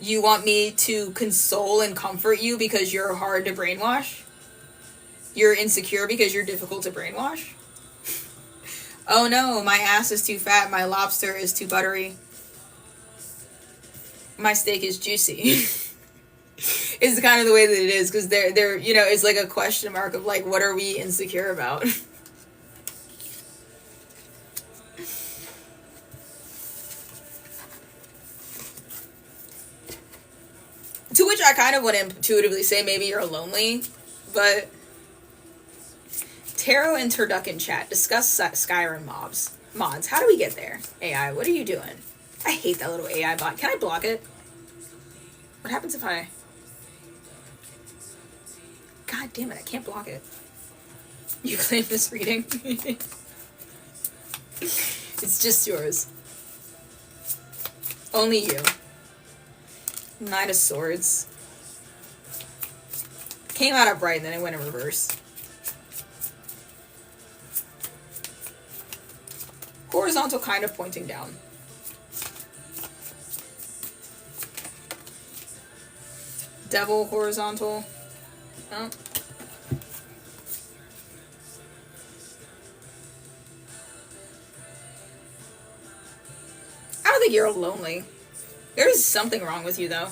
you want me to console and comfort you because you're hard to brainwash? You're insecure because you're difficult to brainwash? Oh no, my ass is too fat, my lobster is too buttery, my steak is juicy. It's kind of the way that it is, because they're you know, it's like a question mark of like, what are we insecure about? To which I kind of want to intuitively say maybe you're lonely, but Tarot and Turducken chat, discuss Skyrim mods. How do we get there? AI, what are you doing? I hate that little AI bot. Can I block it? What happens if I... God damn it, I can't block it. You claim this reading. It's just yours. Only you. Knight of Swords. Came out upright and then it went in reverse. Horizontal, kind of pointing down. Devil, horizontal. No. I don't think you're lonely. There's something wrong with you, though.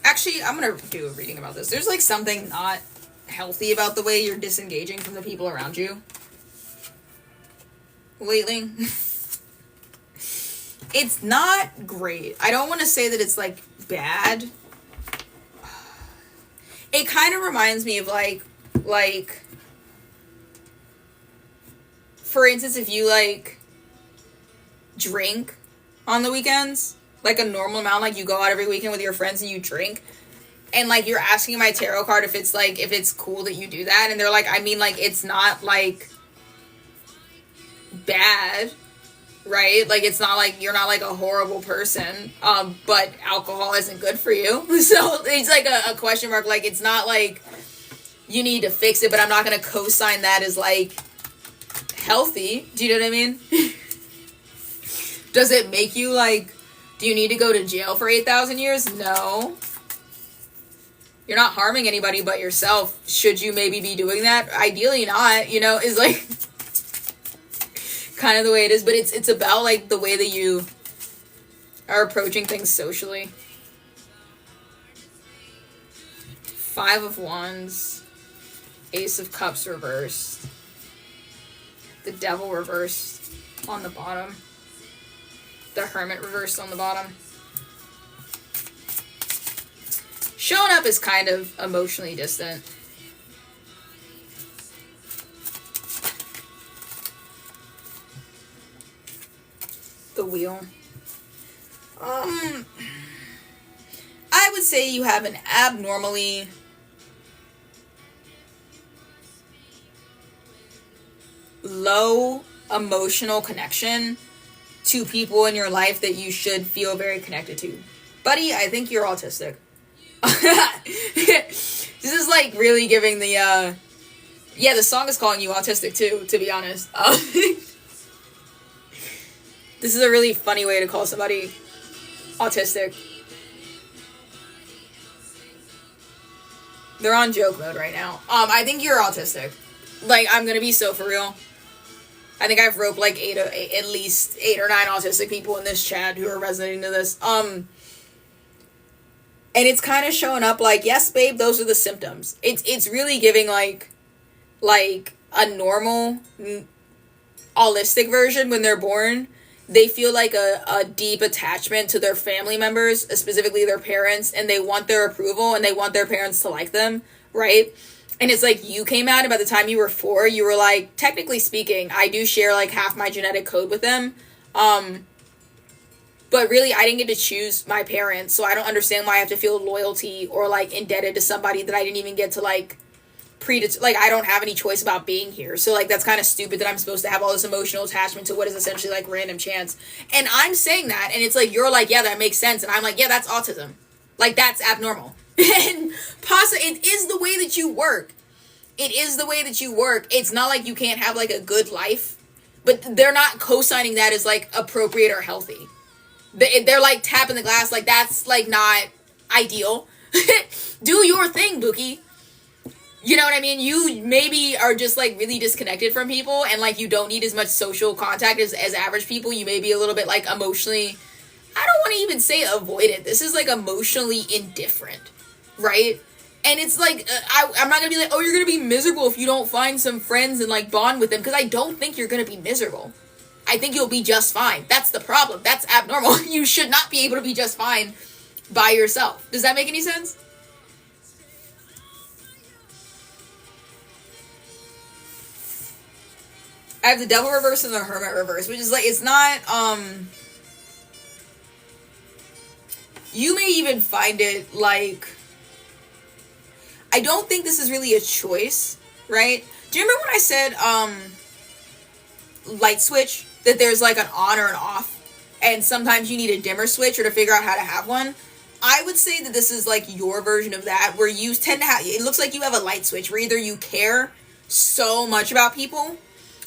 Actually, I'm gonna do a reading about this. There's, like, something not healthy about the way you're disengaging from the people around you lately. It's not great. I don't want to say that it's, like, bad. It kind of reminds me of, like, for instance, if you, like, drink on the weekends, like a normal amount, like you go out every weekend with your friends and you drink, and like you're asking my tarot card if it's like, if it's cool that you do that, and they're like, I mean, like, it's not like bad, right? Like, it's not like you're not like a horrible person, but alcohol isn't good for you. So it's like a question mark. Like, it's not like you need to fix it, but I'm not gonna co-sign that as like healthy. Do you know what I mean? Does it make you, like, do you need to go to jail for 8,000 years? No. You're not harming anybody but yourself. Should you maybe be doing that? Ideally not, you know, is like kind of the way it is. But it's about, like, the way that you are approaching things socially. 5 of Wands. Ace of Cups reversed. The Devil reversed on the bottom. The Hermit reversed on the bottom. Showing up is kind of emotionally distant. The Wheel. I would say you have an abnormally low emotional connection to people in your life that you should feel very connected to. Buddy, I think you're autistic. This is like really giving the, yeah, the song is calling you autistic too, to be honest. This is a really funny way to call somebody autistic. They're on joke mode right now. I think you're autistic. Like, I'm gonna be so for real. I think I've roped like at least 8 or 9 autistic people in this chat who are resonating to this. And it's kind of showing up like, yes, babe, those are the symptoms. It's really giving like a normal, holistic version when they're born. They feel like a deep attachment to their family members, specifically their parents, and they want their approval and they want their parents to like them, right? And it's like you came out, and by the time you were 4, you were like, technically speaking, I do share like half my genetic code with them. But really, I didn't get to choose my parents, so I don't understand why I have to feel loyalty or like indebted to somebody that I didn't even get to like like I don't have any choice about being here. So like that's kind of stupid that I'm supposed to have all this emotional attachment to what is essentially like random chance. And I'm saying that, and it's like you're like, yeah, that makes sense, and I'm like, yeah, that's autism. Like that's abnormal. And it is the way that you work. It is the way that you work. It's not like you can't have like a good life, but they're not co-signing that as like appropriate or healthy. They're like tapping the glass like that's like not ideal. Do your thing, Bookie. You know what I mean? You maybe are just like really disconnected from people, and like you don't need as much social contact as average people. You may be a little bit like emotionally, I don't want to even say avoidant. This is like emotionally indifferent, right? And it's like, I'm not going to be like, oh, you're going to be miserable if you don't find some friends and like bond with them, because I don't think you're going to be miserable. I think you'll be just fine. That's the problem. That's abnormal. You should not be able to be just fine by yourself. Does that make any sense? I have the Devil reverse and the Hermit reverse, which is like, it's not, you may even find it like, I don't think this is really a choice, right? Do you remember when I said, light switch? That there's like an on or an off, and sometimes you need a dimmer switch or to figure out how to have one. I would say that this is like your version of that, where you tend to have, it looks like you have a light switch, where either you care so much about people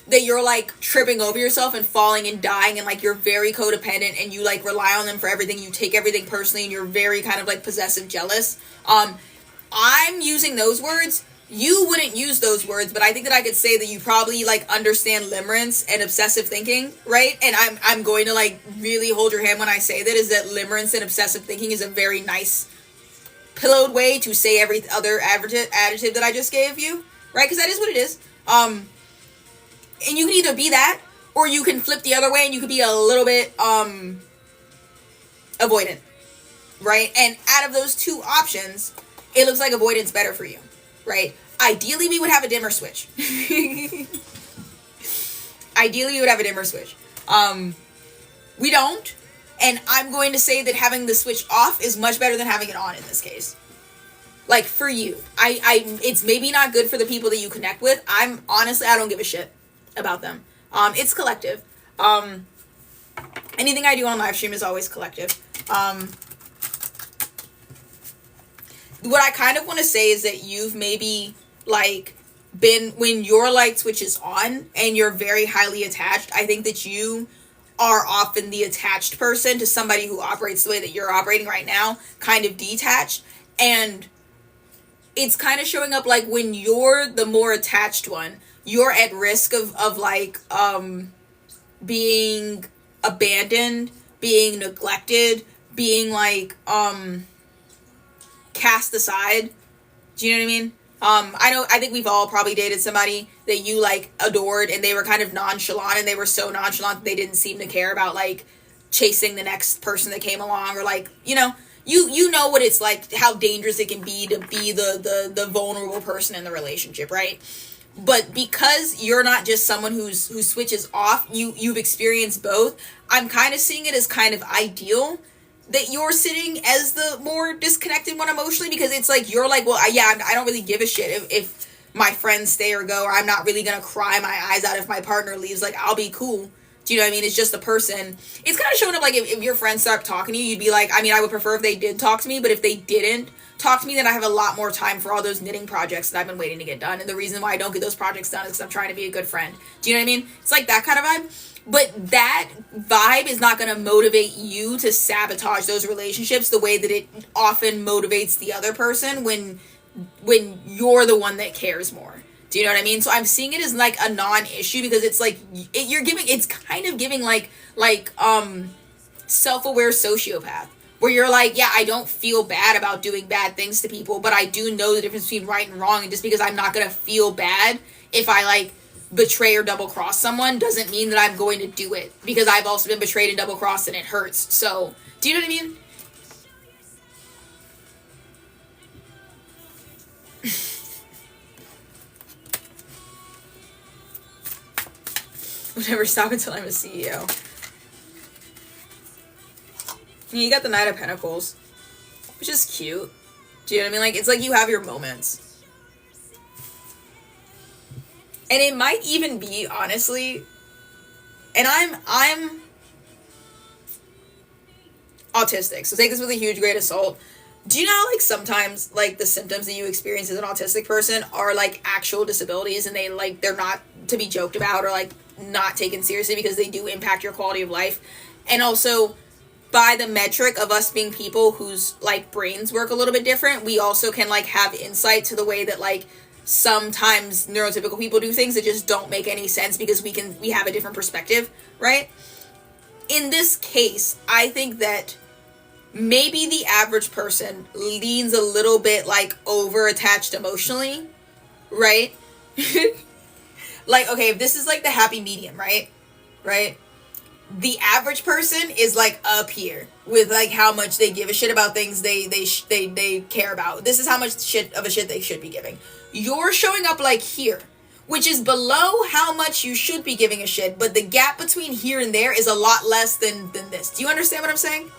that you're like tripping over yourself and falling and dying, and like you're very codependent and you like rely on them for everything, you take everything personally, and you're very kind of like possessive jealous. I'm using those words. You wouldn't use those words, but I think that I could say that you probably like understand limerence and obsessive thinking, right? And I'm going to like really hold your hand when I say that, is that limerence and obsessive thinking is a very nice pillowed way to say every other adjective that I just gave you, right? Because that is what it is. And you can either be that, or you can flip the other way and you could be a little bit avoidant, right? And out of those two options, it looks like avoidance better for you, right? Ideally, we would have a dimmer switch. Ideally, we would have a dimmer switch. We don't, and I'm going to say that having the switch off is much better than having it on in this case. Like, for you. It's maybe not good for the people that you connect with. Honestly, I don't give a shit about them. It's collective. Anything I do on live stream is always collective. What I kind of want to say is that you've maybe, like, been, when your light switch is on and you're very highly attached, I think that you are often the attached person to somebody who operates the way that you're operating right now, kind of detached. And it's kind of showing up like when you're the more attached one, you're at risk of like, being abandoned, being neglected, being like, cast aside. Do you know what I mean? I think we've all probably dated somebody that you like adored, and they were kind of nonchalant, and they were so nonchalant that they didn't seem to care about like chasing the next person that came along, or like, you know what it's like, how dangerous it can be to be the vulnerable person in the relationship, right? But because you're not just someone who switches off, you've experienced both. I'm kind of seeing it as kind of ideal that you're sitting as the more disconnected one emotionally, because it's like you're like, well, I don't really give a shit if my friends stay or go, or I'm not really gonna cry my eyes out if my partner leaves. Like, I'll be cool. Do you know what I mean? It's just a person. It's kind of showing up like if your friends start talking to you, you'd be like, I mean, I would prefer if they did talk to me, but if they didn't talk to me, then I have a lot more time for all those knitting projects that I've been waiting to get done. And the reason why I don't get those projects done is because I'm trying to be a good friend. Do you know what I mean? It's like that kind of vibe. But that vibe is not going to motivate you to sabotage those relationships the way that it often motivates the other person when you're the one that cares more. Do you know what I mean? So I'm seeing it as like a non-issue, because it's like it's kind of giving like self-aware sociopath, where you're like, yeah, I don't feel bad about doing bad things to people, but I do know the difference between right and wrong, and just because I'm not going to feel bad if I like betray or double cross someone doesn't mean that I'm going to do it, because I've also been betrayed and double crossed and it hurts. So, do you know what I mean? Would never stop until I'm a CEO. You got the Knight of Pentacles, which is cute. Do you know what I mean? Like, it's like you have your moments. And it might even be, honestly, and I'm autistic, so take this with a huge grain of salt. Do you know how, like, sometimes, like, the symptoms that you experience as an autistic person are, like, actual disabilities, and they're not to be joked about or, like, not taken seriously because they do impact your quality of life? And also, by the metric of us being people whose, like, brains work a little bit different, we also can, like, have insight to the way that, like, sometimes neurotypical people do things that just don't make any sense because we have a different perspective, right? In this case, I think that maybe the average person leans a little bit, like, over-attached emotionally, right? Like, okay, if this is, like, the happy medium, right? Right? The average person is, like, up here with, like, how much they give a shit about things they care about. This is how much shit they should be giving. You're showing up, like, here, which is below how much you should be giving a shit, but the gap between here and there is a lot less than this. Do you understand what I'm saying?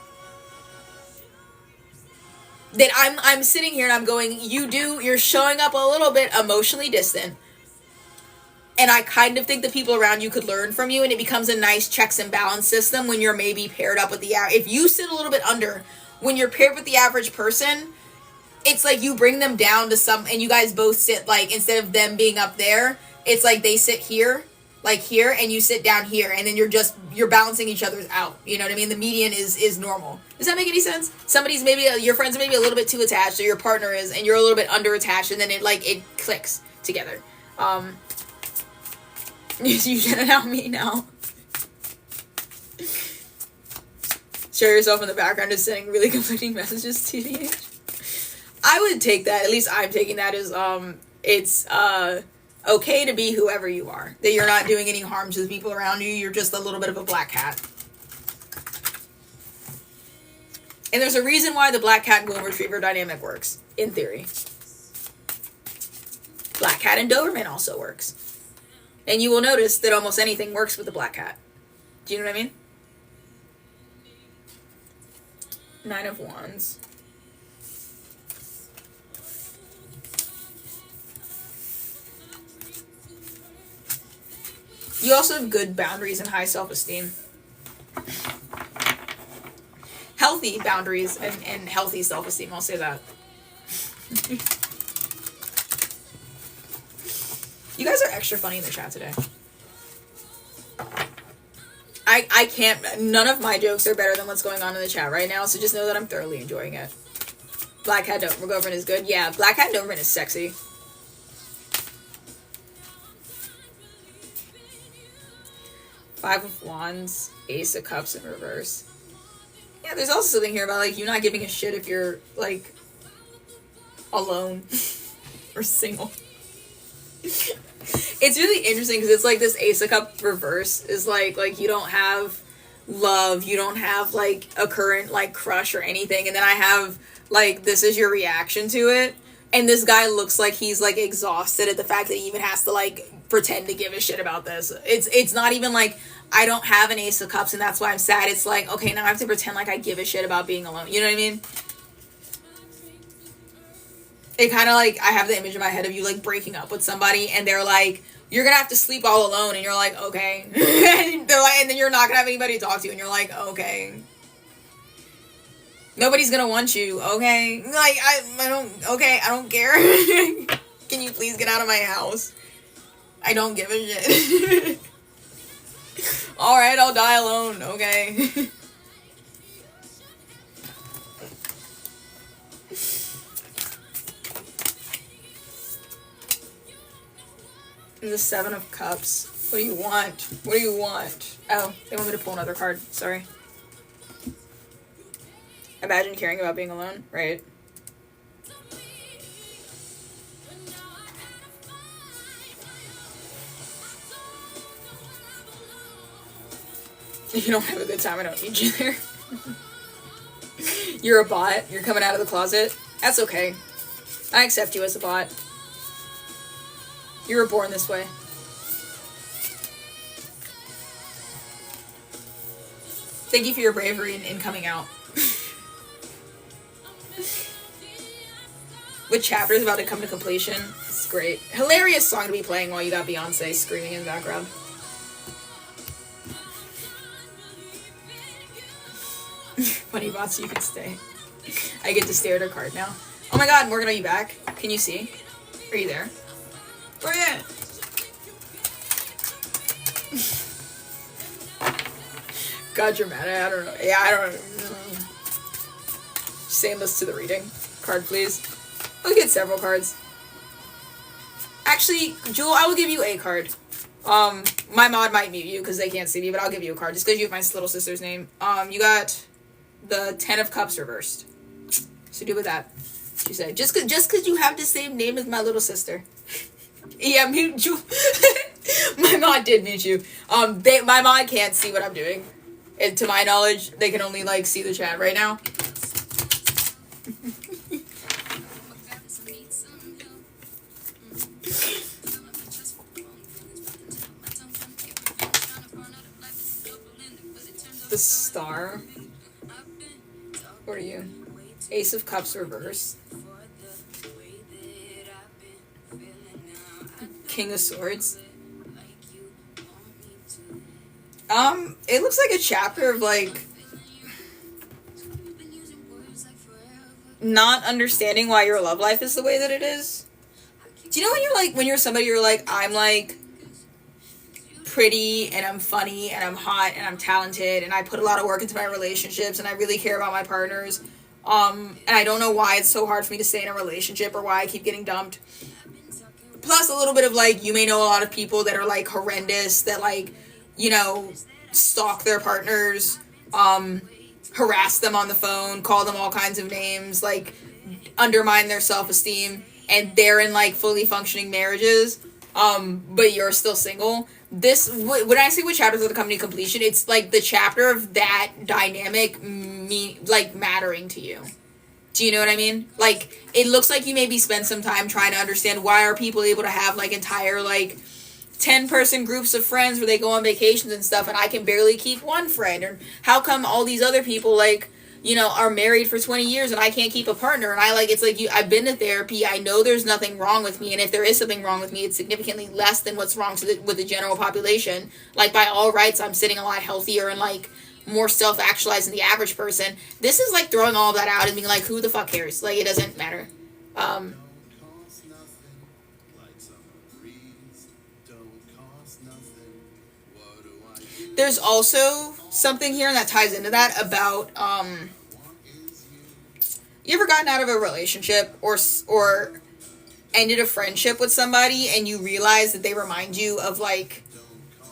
That I'm sitting here and I'm going, you're showing up a little bit emotionally distant. And I kind of think the people around you could learn from you, and it becomes a nice checks and balance system when you're maybe paired up with if you sit a little bit under, when you're paired with the average person, it's like you bring them down to and you guys both sit, like, instead of them being up there, it's like they sit here, like here, and you sit down here, and then you're balancing each other's out. You know what I mean? The median is normal. Does that make any sense? Your friends are maybe a little bit too attached, or your partner is, and you're a little bit under attached, and then it clicks together. You shouldn't have me now. Show yourself in the background just sending really conflicting messages to you. I would take that, at least I'm taking that as, it's, okay to be whoever you are. That you're not doing any harm to the people around you, you're just a little bit of a black cat. And there's a reason why the black cat and golden retriever dynamic works, in theory. Black cat and Doberman also works. And you will notice that almost anything works with the black cat. Do you know what I mean? Nine of Wands. You also have good boundaries and high self-esteem. Healthy boundaries and healthy self-esteem, I'll say that. You guys are extra funny in the chat today. I can't, none of my jokes are better than what's going on in the chat right now, so just know that I'm thoroughly enjoying it. Black Hat Doberman is good. Yeah, Black Hat Doberman is sexy. Five of Wands, Ace of Cups in reverse. Yeah, there's also something here about, like, you not giving a shit if you're, like, alone or single. It's really interesting because it's like this Ace of Cups reverse is like you don't have love, you don't have, like, a current, like, crush or anything, and then I have, like, this is your reaction to it, and this guy looks like he's, like, exhausted at the fact that he even has to, like, pretend to give a shit about this. It's not even like I don't have an Ace of Cups and that's why I'm sad. It's like, okay, now I have to pretend like I give a shit about being alone. You know what I mean? It kind of, like, I have the image in my head of you, like, breaking up with somebody and they're like, you're gonna have to sleep all alone, and you're like, okay. And they're like, and then you're not gonna have anybody to talk to, and you're like, okay. Nobody's gonna want you, okay? Like, I don't care. Can you please get out of my house? I don't give a shit. Alright, I'll die alone, okay? The Seven of Cups. What do you want? What do you want? Oh, they want me to pull another card. Sorry. Imagine caring about being alone, right? If you don't have a good time, I don't need you there. You're a bot. You're coming out of the closet. That's okay. I accept you as a bot. You were born this way. Thank you for your bravery in coming out. With chapters about to come to completion. It's great. Hilarious song to be playing while you got Beyonce screaming in the background. Funny bots, you can stay. I get to stare at her card now. Oh my god, Morgan, are you back? Can you see? Are you there? Where are you at? God dramatic, I don't know. Yeah, I don't know. Saying this to the reading. Card, please. I'll get several cards. Actually, Jewel, I will give you a card. My mod might mute you because they can't see me, but I'll give you a card just because you have my little sister's name. You got the 10 of Cups reversed. So do with that. She said, just cause you have the same name as my little sister. Yeah, mute you. My mod did mute you. My mod can't see what I'm doing. And to my knowledge, they can only, like, see the chat right now. The Star. What are you? Ace of Cups reverse. King of Swords. It looks like a chapter of, like, not understanding why your love life is the way that it is. Do you know when you're, like, when you're somebody, you're like, I'm, like, pretty, and I'm funny, and I'm hot, and I'm talented, and I put a lot of work into my relationships, and I really care about my partners, and I don't know why it's so hard for me to stay in a relationship, or why I keep getting dumped. Plus a little bit of, like, you may know a lot of people that are, like, horrendous, that, like, you know, stalk their partners, harass them on the phone, call them all kinds of names, like, undermine their self-esteem, and they're in, like, fully functioning marriages, but you're still single. This, when I say what chapters of the company completion, it's, like, the chapter of that dynamic, mattering to you. Do you know what I mean? Like, it looks like you maybe spend some time trying to understand why are people able to have, like, entire, like, 10-person groups of friends where they go on vacations and stuff, and I can barely keep one friend, or how come all these other people, like, you know, are married for 20 years and I can't keep a partner, and it's like, I've been to therapy, I know there's nothing wrong with me, and if there is something wrong with me, it's significantly less than what's wrong with the general population. Like, by all rights, I'm sitting a lot healthier and, like, more self-actualized than the average person. This is, like, throwing all of that out and being like, who the fuck cares? Like, it doesn't matter. There's also something here that ties into that about, you ever gotten out of a relationship or ended a friendship with somebody and you realize that they remind you of, like,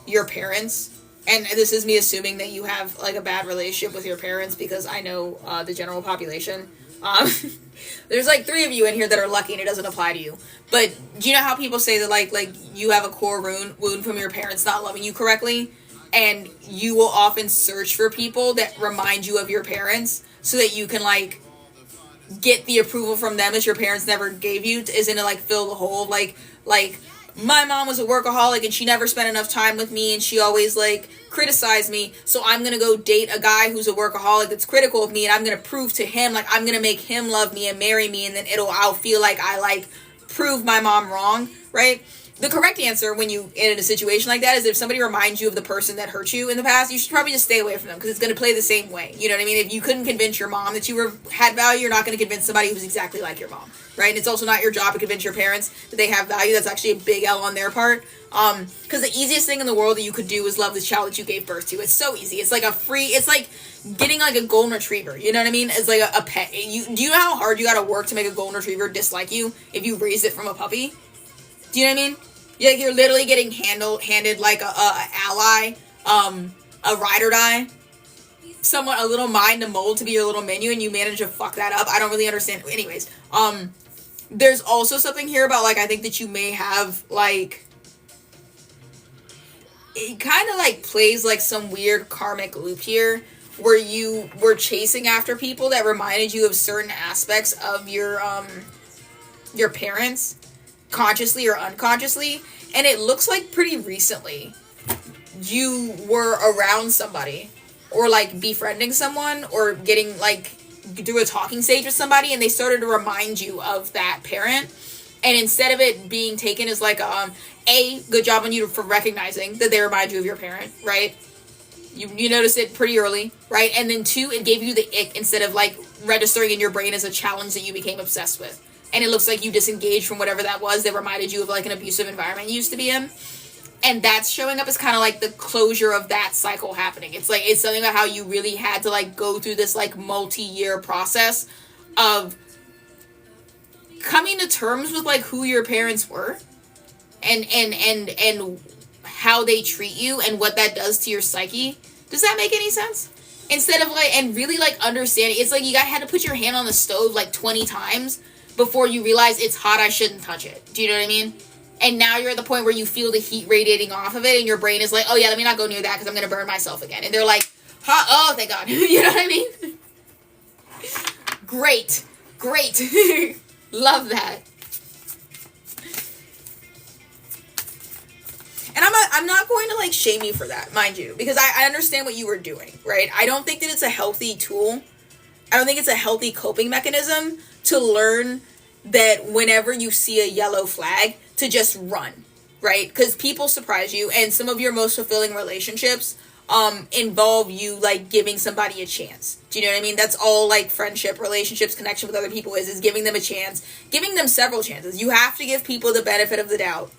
your parents? And this is me assuming that you have, like, a bad relationship with your parents, because I know the general population. There's, like, 3 of you in here that are lucky and it doesn't apply to you. But do you know how people say that, like you have a core wound from your parents not loving you correctly? And you will often search for people that remind you of your parents so that you can, like, get the approval from them that your parents never gave you, isn't to, like, fill the hole. Like, my mom was a workaholic and she never spent enough time with me and she always, like, criticized me, so I'm gonna go date a guy who's a workaholic that's critical of me, and I'm gonna prove to him, like, I'm gonna make him love me and marry me, and then I'll feel like I, like, proved my mom wrong, right? The correct answer when you in a situation like that is if somebody reminds you of the person that hurt you in the past, you should probably just stay away from them, because it's going to play the same way. You know what I mean? If you couldn't convince your mom that you had value, you're not going to convince somebody who's exactly like your mom, right? And it's also not your job to convince your parents that they have value. That's actually a big L on their part. Because the easiest thing in the world that you could do is love the child that you gave birth to. It's so easy. It's like it's like getting, like, a golden retriever. You know what I mean? It's like a pet. Do you know how hard you got to work to make a golden retriever dislike you if you raised it from a puppy? Do you know what I mean? You're literally getting handed like a ally, a ride or die, a little mind to mold to be your little menu, and you manage to fuck that up. I don't really understand. Anyways, there's also something here about, like, I think that you may have, like, it kind of, like, plays like some weird karmic loop here where you were chasing after people that reminded you of certain aspects of your parents, consciously or unconsciously, and it looks like pretty recently you were around somebody or like befriending someone or getting like through a talking stage with somebody, and they started to remind you of that parent. And instead of it being taken as like good job on you for recognizing that they remind you of your parent, right? You noticed it pretty early, right? And then 2, it gave you the ick instead of like registering in your brain as a challenge that you became obsessed with. And it looks like you disengaged from whatever that was that reminded you of like an abusive environment you used to be in. And that's showing up as kind of like the closure of that cycle happening. It's like, it's something about how you really had to like go through this like multi-year process of coming to terms with like who your parents were and how they treat you and what that does to your psyche. Does that make any sense? Instead of like, and really like understanding, it's like you had to put your hand on the stove like 20 times before you realize it's hot, I shouldn't touch it. Do you know what I mean? And now you're at the point where you feel the heat radiating off of it, and your brain is like, oh yeah, let me not go near that because I'm going to burn myself again. And they're like, oh, thank God. You know what I mean? Great. Love that. And I'm not going to like shame you for that, mind you, because I understand what you were doing, right? I don't think that it's a healthy tool. I don't think it's a healthy coping mechanism to learn that whenever you see a yellow flag, to just run, right? Because people surprise you, and some of your most fulfilling relationships involve you like giving somebody a chance. Do you know what I mean? That's all like friendship, relationships, connection with other people is giving them a chance, giving them several chances. You have to give people the benefit of the doubt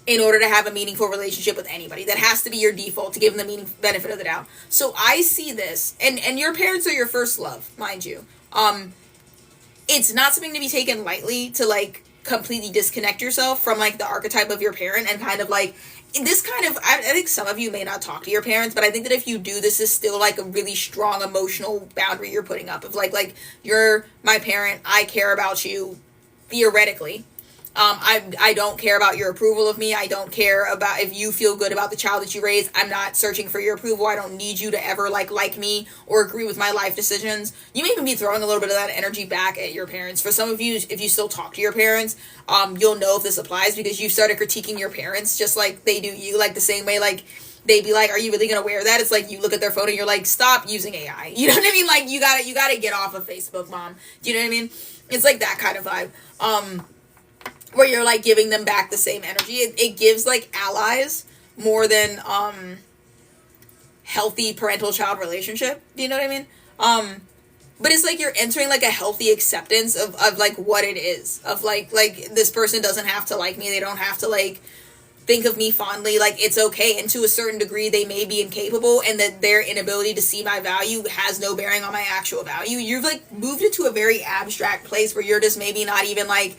in order to have a meaningful relationship with anybody. That has to be your default, to give them the benefit of the doubt. So I see this, and your parents are your first love, mind you. It's not something to be taken lightly to like completely disconnect yourself from like the archetype of your parent and kind of like this kind of, I think some of you may not talk to your parents, but I think that if you do, this is still like a really strong emotional boundary you're putting up of like you're my parent, I care about you theoretically. I don't care about your approval of me. I don't care about if you feel good about the child that you raise. I'm not searching for your approval. I don't need you to ever like me or agree with my life decisions. You may even be throwing a little bit of that energy back at your parents. For some of you, if you still talk to your parents, you'll know if this applies because you started critiquing your parents just like they do you, like the same way like they'd be like, are you really going to wear that? It's like you look at their phone and you're like, stop using AI. You know what I mean? Like you gotta get off of Facebook, mom. Do you know what I mean? It's like that kind of vibe. Where you're like giving them back the same energy. It gives like allies more than healthy parental-child relationship. Do you know what I mean? But it's like you're entering like a healthy acceptance of like what it is. Of like this person doesn't have to like me. They don't have to like think of me fondly. Like it's okay. And to a certain degree they may be incapable, and that their inability to see my value has no bearing on my actual value. You've like moved it to a very abstract place where you're just maybe not even like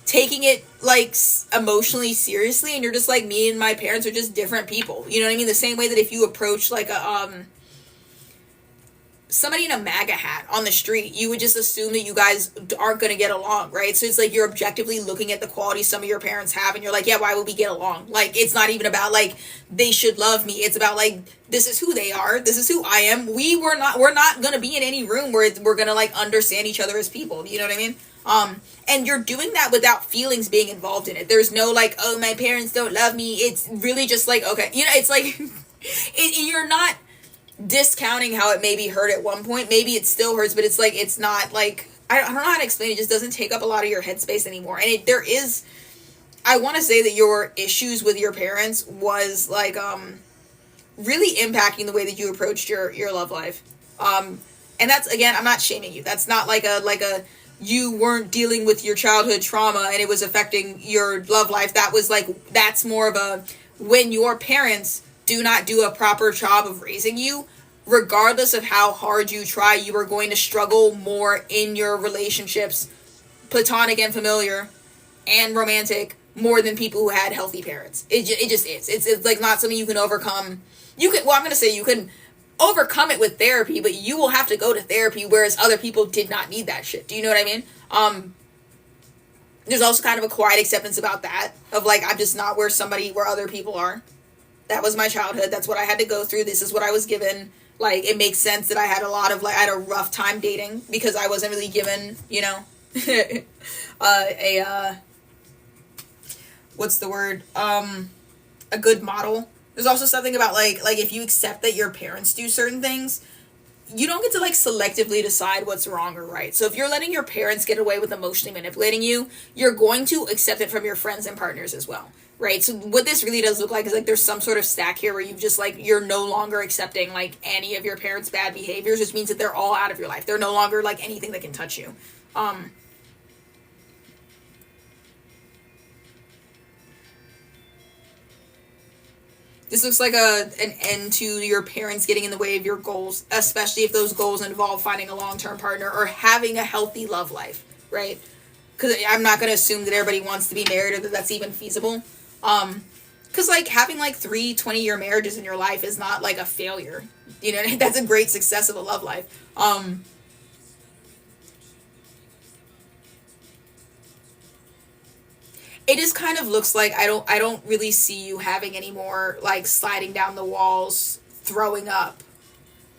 taking it like emotionally seriously, and you're just like, me and my parents are just different people. You know what I mean? The same way that if you approach like a somebody in a MAGA hat on the street, you would just assume that you guys aren't going to get along, right? So it's like you're objectively looking at the qualities some of your parents have, and you're like, yeah, why would we get along? Like it's not even about like they should love me. It's about like, this is who they are, this is who I am. We're not going to be in any room where we're going to like understand each other as people. You know what I mean? And you're doing that without feelings being involved in it. There's no like, oh, my parents don't love me. It's really just like, okay, you know, it's like, you're not discounting how it maybe hurt at one point. Maybe it still hurts, but it's like, it's not like, I don't know how to explain it. It just doesn't take up a lot of your headspace anymore. And I want to say that your issues with your parents was like, really impacting the way that you approached your love life. And that's, again, I'm not shaming you. That's not like a you weren't dealing with your childhood trauma and it was affecting your love life. That was like, that's more of a, when your parents do not do a proper job of raising you, regardless of how hard you try, you are going to struggle more in your relationships, platonic and familiar and romantic, more than people who had healthy parents. It just is. It's like not something you can overcome. I'm going to say you can overcome it with therapy, but you will have to go to therapy, whereas other people did not need that shit. Do you know what I mean? There's also kind of a quiet acceptance about that, of like, I'm just not where other people are. That was my childhood. That's what I had to go through. This is what I was given. Like, it makes sense that I had I had a rough time dating because I wasn't really given, you know, what's the word? A good model There's also something about, like if you accept that your parents do certain things, you don't get to, like, selectively decide what's wrong or right. So if you're letting your parents get away with emotionally manipulating you, you're going to accept it from your friends and partners as well, right? So what this really does look like is, like, there's some sort of stack here where you've just, like, you're no longer accepting, like, any of your parents' bad behaviors, which means that they're all out of your life. They're no longer, like, anything that can touch you. This looks like an end to your parents getting in the way of your goals, especially if those goals involve finding a long-term partner or having a healthy love life, right? Because I'm not going to assume that everybody wants to be married or that that's even feasible. Because, like, having, like, 3 20-year marriages in your life is not, like, a failure. You know, that's a great success of a love life. It just kind of looks like I don't really see you having any more, like, sliding down the walls, throwing up,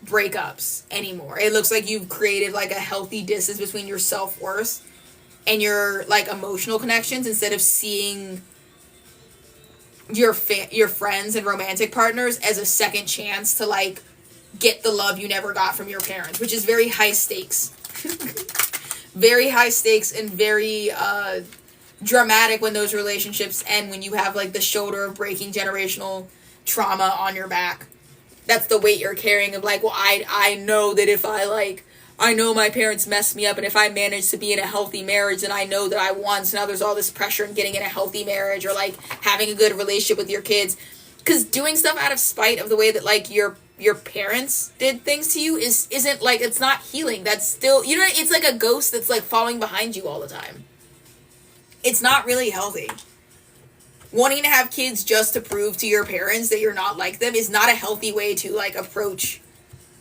breakups anymore. It looks like you've created, like, a healthy distance between your self-worth and your, like, emotional connections, instead of seeing your friends and romantic partners as a second chance to, like, get the love you never got from your parents, which is very high stakes. Very high stakes and very dramatic when those relationships end, when you have, like, the shoulder of breaking generational trauma on your back. That's the weight you're carrying of, like, well, I know that if I know my parents messed me up, and if I manage to be in a healthy marriage, then I know that I won. So now there's all this pressure in getting in a healthy marriage, or, like, having a good relationship with your kids. Because doing stuff out of spite of the way that, like, your parents did things to you isn't, like, it's not healing. That's still, you know, it's like a ghost that's, like, following behind you all the time. It's not really healthy. Wanting to have kids just to prove to your parents that you're not like them is not a healthy way to, like, approach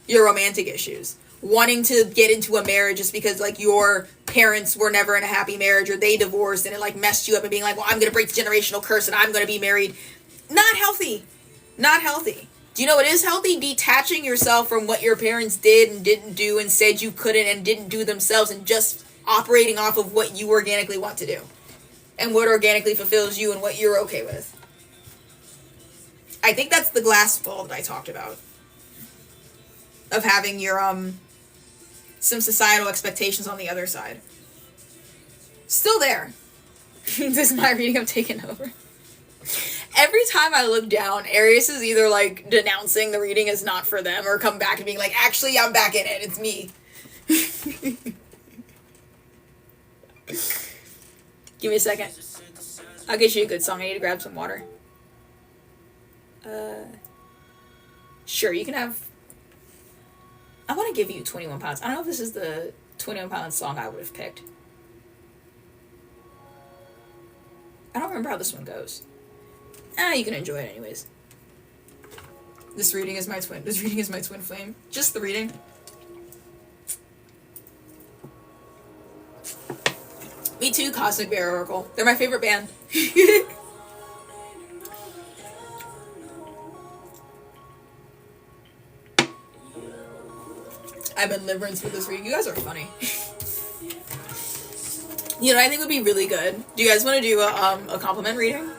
your romantic issues. Wanting to get into a marriage just because, like, your parents were never in a happy marriage, or they divorced and it, like, messed you up, and being like, well, I'm gonna break the generational curse and I'm gonna be married. Not healthy. Not healthy. Do you know what is healthy? Detaching yourself from what your parents did and didn't do and said you couldn't and didn't do themselves, and just operating off of what you organically want to do. And what organically fulfills you and what you're okay with. I think that's the glass ball that I talked about. Of having your, some societal expectations on the other side. Still there. This is my reading, I'm taking over. Every time I look down, Aries is either, like, denouncing the reading as not for them, or come back and being like, actually, I'm back in it, it's me. Give me a second. I'll get you a good song. I need to grab some water. Sure, you can have... I want to give you 21 Pounds. I don't know if this is the 21 Pounds song I would have picked. I don't remember how this one goes. You can enjoy it anyways. This reading is my twin flame. Just the reading. Me too, Cosmic Bear Oracle. They're my favorite band. I've been liverance for this reading. You guys are funny. You know, I think would be really good. Do you guys want to do a compliment reading?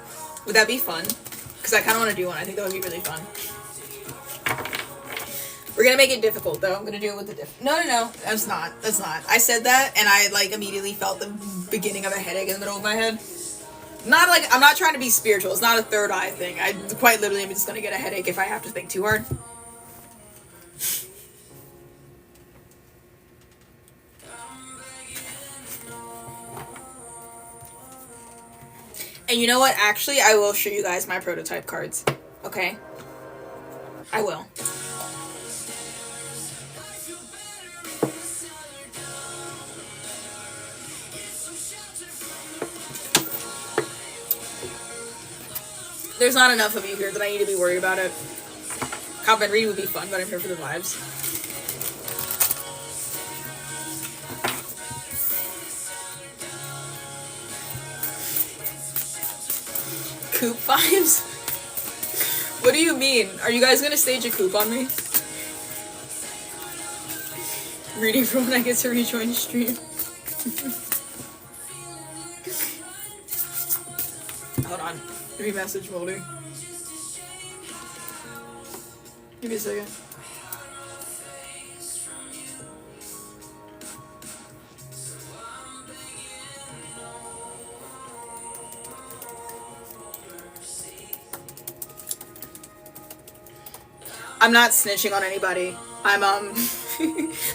Would that be fun? Because I kind of want to do one. I think that would be really fun. We're going to make it difficult, though. I'm going to do it with the No, that's not. I said that, and I, like, immediately felt the beginning of a headache in the middle of my head. Not, like, I'm not trying to be spiritual. It's not a third eye thing. I quite literally am just going to get a headache if I have to think too hard. And you know what? Actually, I will show you guys my prototype cards. Okay? I will. There's not enough of you here that I need to be worried about it. Comment reading would be fun, but I'm here for the vibes. Coop vibes? What do you mean? Are you guys gonna stage a coop on me? Reading for when I get to rejoin the stream. Hold on. Give me message folder. Give me a second. I'm not snitching on anybody. I'm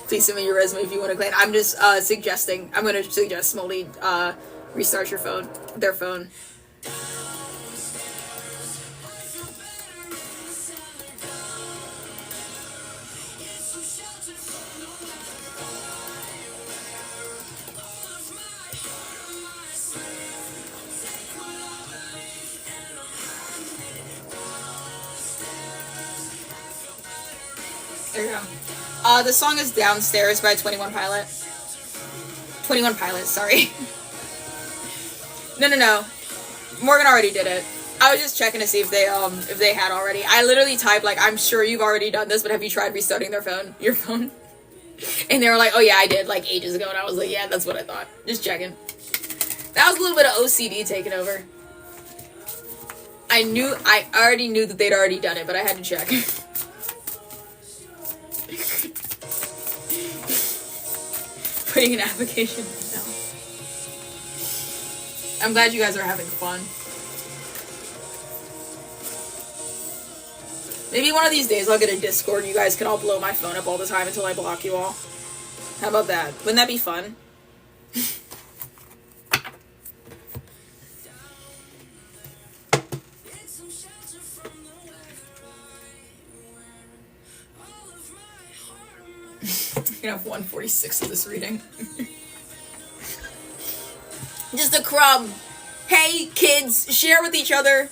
please send me your resume if you want to claim. I'm just suggesting. I'm gonna suggest Smoley restart your phone, their phone. There you go. The song is Downstairs by 21 Pilots, sorry. No. Morgan already did it. I was just checking to see if they had already. I literally typed, like, I'm sure you've already done this, but have you tried restarting your phone? And they were like, oh yeah, I did, like, ages ago. And I was like, yeah, that's what I thought. Just checking. That was a little bit of OCD taking over. I already knew that they'd already done it, but I had to check. Putting an application now. I'm glad you guys are having fun. Maybe one of these days I'll get a Discord and you guys can all blow my phone up all the time until I block you all. How about that? Wouldn't that be fun? You have 146 of this reading. Just a crumb. Hey, kids, share with each other.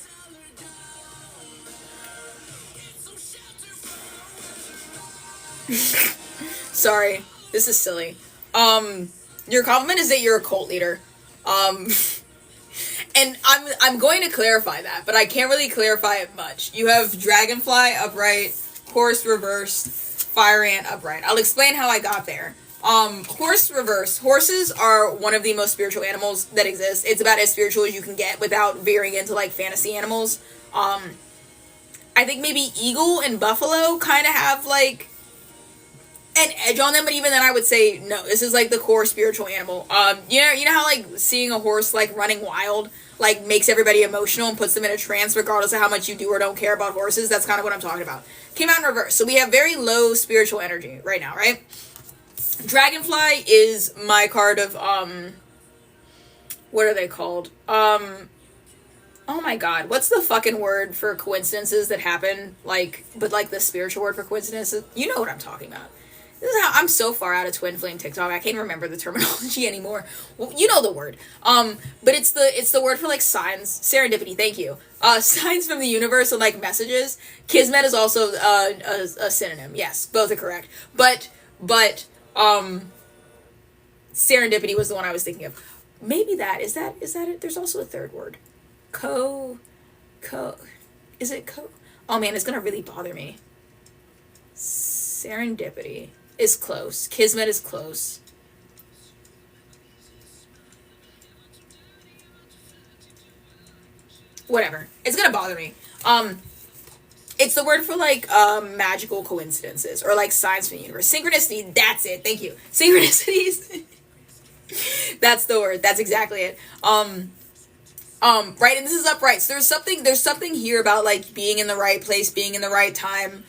Sorry, this is silly. Your compliment is that you're a cult leader. And I'm going to clarify that, but I can't really clarify it much. You have Dragonfly upright, Horse reversed, Fire Ant upright. I'll explain how I got there. Horse reverse. Horses are one of the most spiritual animals that exist. It's about as spiritual as you can get without veering into, like, fantasy animals. I think maybe eagle and buffalo kind of have, like, an edge on them, but even then I would say, no, this is, like, the core spiritual animal. You know how, like, seeing a horse, like, running wild, like, makes everybody emotional and puts them in a trance regardless of how much you do or don't care about horses? That's kind of what I'm talking about. Came out in reverse. So we have very low spiritual energy right now, right? Dragonfly is my card of, what are they called? Oh my god, what's the fucking word for coincidences that happen, like, but, like, the spiritual word for coincidences? You know what I'm talking about. This is how I'm so far out of Twin Flame TikTok. I can't remember the terminology anymore. Well, you know the word. But it's the word for, like, signs. Serendipity. Thank you. Signs from the universe and, like, messages. Kismet is also a synonym. Yes, both are correct. But serendipity was the one I was thinking of. Maybe that is that it? There's also a third word. Is it co? Oh man, it's gonna really bother me. Serendipity is close. Kismet is close. Whatever. It's gonna bother me. It's the word for, like, magical coincidences, or, like, signs from the universe. Synchronicity, that's it. Thank you. Synchronicities. That's the word. That's exactly it. Right, and this is upright. So there's something here about, like, being in the right place, being in the right time.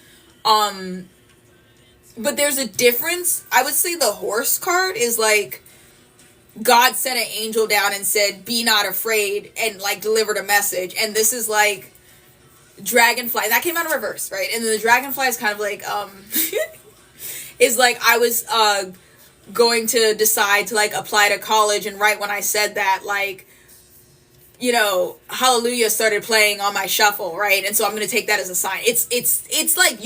But there's a difference. I would say the horse card is, like, God sent an angel down and said, be not afraid, and, like, delivered a message. And this is, like, Dragonfly. That came out in reverse, right? And then the Dragonfly is kind of, like, is, like, I was, going to decide to, like, apply to college, and right when I said that, like, you know, Hallelujah started playing on my shuffle, right? And so I'm going to take that as a sign. It's like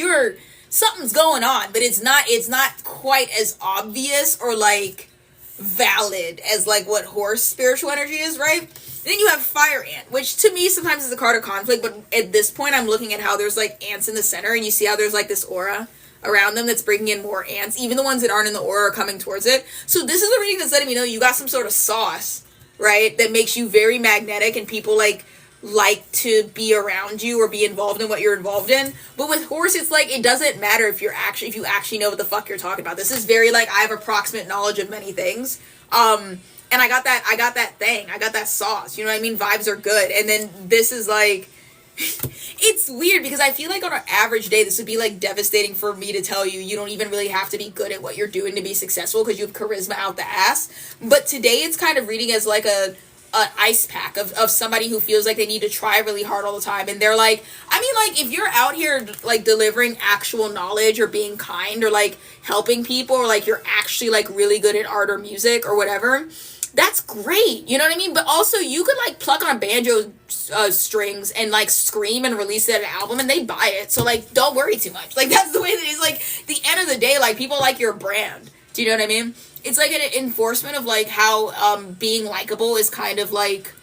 something's going on, but it's not quite as obvious or, like, valid as, like, what horse spiritual energy is, right? And then you have Fire Ant, which to me sometimes is a card of conflict, but at this point I'm looking at how there's, like, ants in the center, and you see how there's, like, this aura around them that's bringing in more ants. Even the ones that aren't in the aura are coming towards it. So this is a reading that's letting me know you got some sort of sauce, right, that makes you very magnetic, and people, like, like to be around you or be involved in what you're involved in. But with horse, it's like, it doesn't matter if you actually know what the fuck you're talking about. This is very like, I have approximate knowledge of many things. And I got that sauce, you know what I mean? Vibes are good. And then this is like, it's weird because I feel like on an average day, this would be like devastating for me to tell you, you don't even really have to be good at what you're doing to be successful because you have charisma out the ass. But today it's kind of reading as like an ice pack of somebody who feels like they need to try really hard all the time. And they're like, I mean, like, if you're out here like delivering actual knowledge or being kind or like helping people, or like you're actually like really good at art or music or whatever, that's great, you know what I mean? But also, you could like pluck on banjo strings and like scream and release it as an album and they buy it. So like, don't worry too much. Like, that's the way that it is. Like, the end of the day, like, people like your brand. Do you know what I mean? It's like an enforcement of like how being likable is kind of like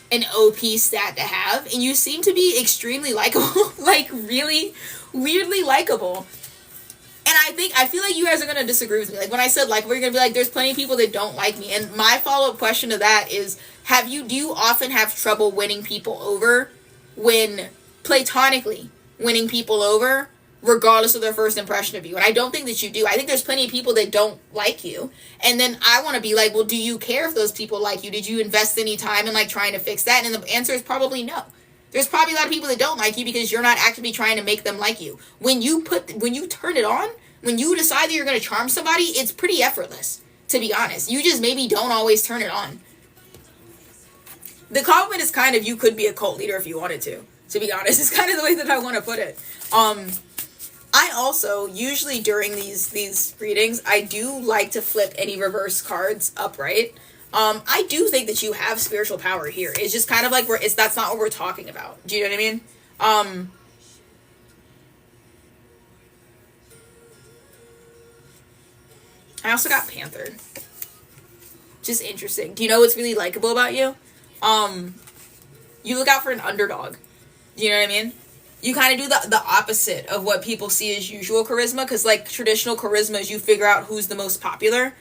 an OP stat to have. And you seem to be extremely likable, like really weirdly likable. And I feel like you guys are going to disagree with me. Like, when I said likable, you're going to be like, there's plenty of people that don't like me. And my follow-up question to that is, do you often have trouble winning people over platonically winning people over, regardless of their first impression of you? And I don't think that you do. I think there's plenty of people that don't like you. And then I want to be like, well, do you care if those people like you? Did you invest any time in like trying to fix that? And the answer is probably no. There's probably a lot of people that don't like you because you're not actively trying to make them like you. When you turn it on, when you decide that you're going to charm somebody, it's pretty effortless, to be honest. You just maybe don't always turn it on. The compliment is kind of, you could be a cult leader if you wanted to be honest. It's kind of the way that I want to put it. I also, usually during these readings, I do like to flip any reverse cards upright. I do think that you have spiritual power here. It's just kind of like that's not what we're talking about. Do you know what I mean? I also got Panther. Just interesting. Do you know what's really likable about you? You look out for an underdog. Do you know what I mean? You kind of do the opposite of what people see as usual charisma, because like traditional charisma is you figure out who's the most popular.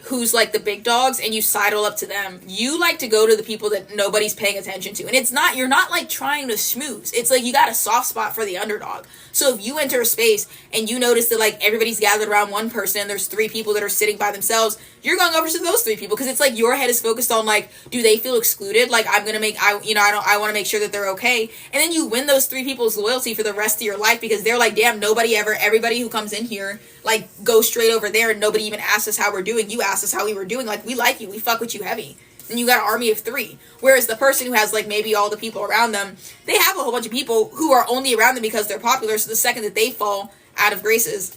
Who's like the big dogs, and you sidle up to them. You like to go to the people that nobody's paying attention to. And you're not like trying to schmooze. It's like you got a soft spot for the underdog. So if you enter a space and you notice that like everybody's gathered around one person and there's 3 people that are sitting by themselves, you're going over to those 3 people because it's like your head is focused on like, do they feel excluded? Like, I want to make sure that they're okay. And then you win those 3 people's loyalty for the rest of your life because they're like, damn, everybody who comes in here like goes straight over there and nobody even asks us how we're doing. You asked us how we were doing. Like, we like you. We fuck with you heavy. And you got an army of 3. Whereas the person who has like maybe all the people around them, they have a whole bunch of people who are only around them because they're popular. So the second that they fall out of graces,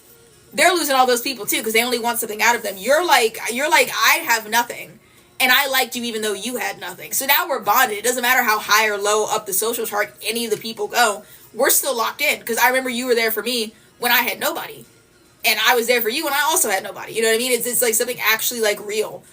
they're losing all those people too because they only want something out of them. You're like, I have nothing. And I liked you even though you had nothing. So now we're bonded. It doesn't matter how high or low up the social chart any of the people go. We're still locked in. Because I remember you were there for me when I had nobody. And I was there for you when I also had nobody. You know what I mean? It's like something actually like real.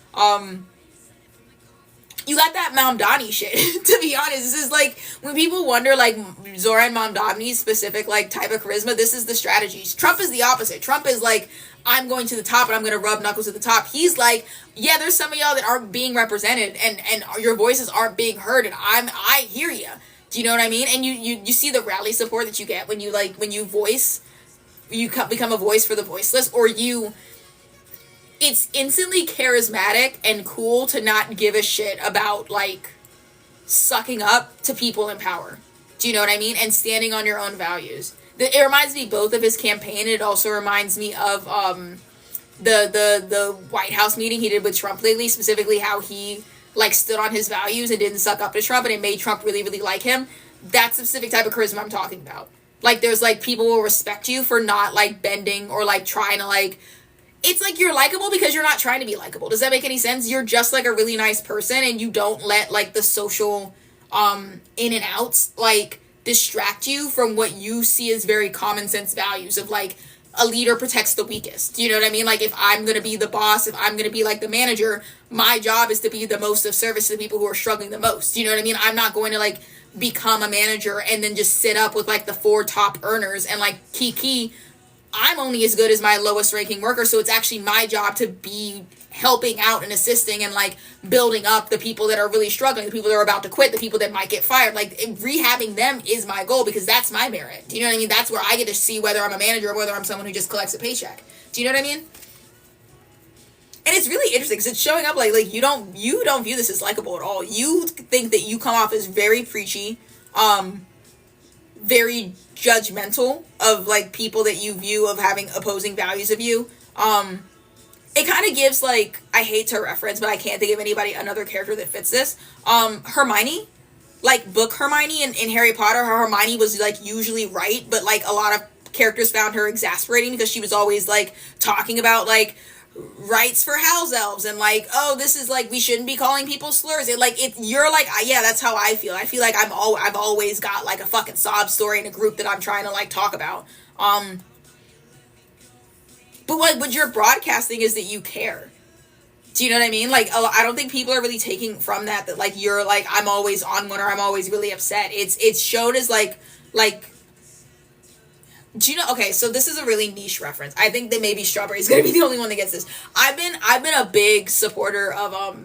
You got that Mamdani shit, to be honest. This is like, when people wonder, like, Zoran Mamdani's specific, like, type of charisma, this is the strategies. Trump is the opposite. Trump is like, I'm going to the top and I'm going to rub knuckles at the top. He's like, yeah, there's some of y'all that aren't being represented and your voices aren't being heard and I hear you. Do you know what I mean? And you see the rally support that you get when you become a voice for the voiceless, or it's instantly charismatic and cool to not give a shit about, like, sucking up to people in power. Do you know what I mean? And standing on your own values. It reminds me both of his campaign. It also reminds me of the White House meeting he did with Trump lately, specifically how he, like, stood on his values and didn't suck up to Trump, and it made Trump really, really like him. That's the specific type of charisma I'm talking about. Like, there's, like, people will respect you for not, like, bending or, like, trying to, like... It's like you're likable because you're not trying to be likable. Does that make any sense? You're just, like, a really nice person, and you don't let, like, the social in and outs, like, distract you from what you see as very common sense values of, like, a leader protects the weakest. You know what I mean? Like, if I'm going to be the boss, if I'm going to be, like, the manager, my job is to be the most of service to the people who are struggling the most. You know what I mean? I'm not going to, like, become a manager and then just sit up with, like, the 4 top earners and, like, kiki I'm only as good as my lowest ranking worker, so it's actually my job to be helping out and assisting and like building up the people that are really struggling, the people that are about to quit, the people that might get fired. Like rehabbing them is my goal because that's my merit. Do you know what I mean? That's where I get to see whether I'm a manager or whether I'm someone who just collects a paycheck. Do you know what I mean? And it's really interesting because it's showing up like you don't view this as likable at all. You think that you come off as very preachy, very judgmental of like people that you view of having opposing values of you. It kind of gives like, I hate to reference, but I can't think of another character that fits this. Hermione, like book Hermione in Harry Potter, her Hermione was like usually right, but like a lot of characters found her exasperating because she was always like talking about like rights for house elves and like, oh, this is like, we shouldn't be calling people slurs. You're like, yeah, that's how I feel. I feel like I've always got like a fucking sob story in a group that I'm trying to like talk about. But what you're broadcasting is that you care. Do you know what I mean? Like, I don't think people are really taking from that like you're like, I'm always on one or I'm always really upset. It's shown as like, do you know? Okay, so this is a really niche reference. I think that maybe Strawberry is gonna be the only one that gets this. I've been a big supporter of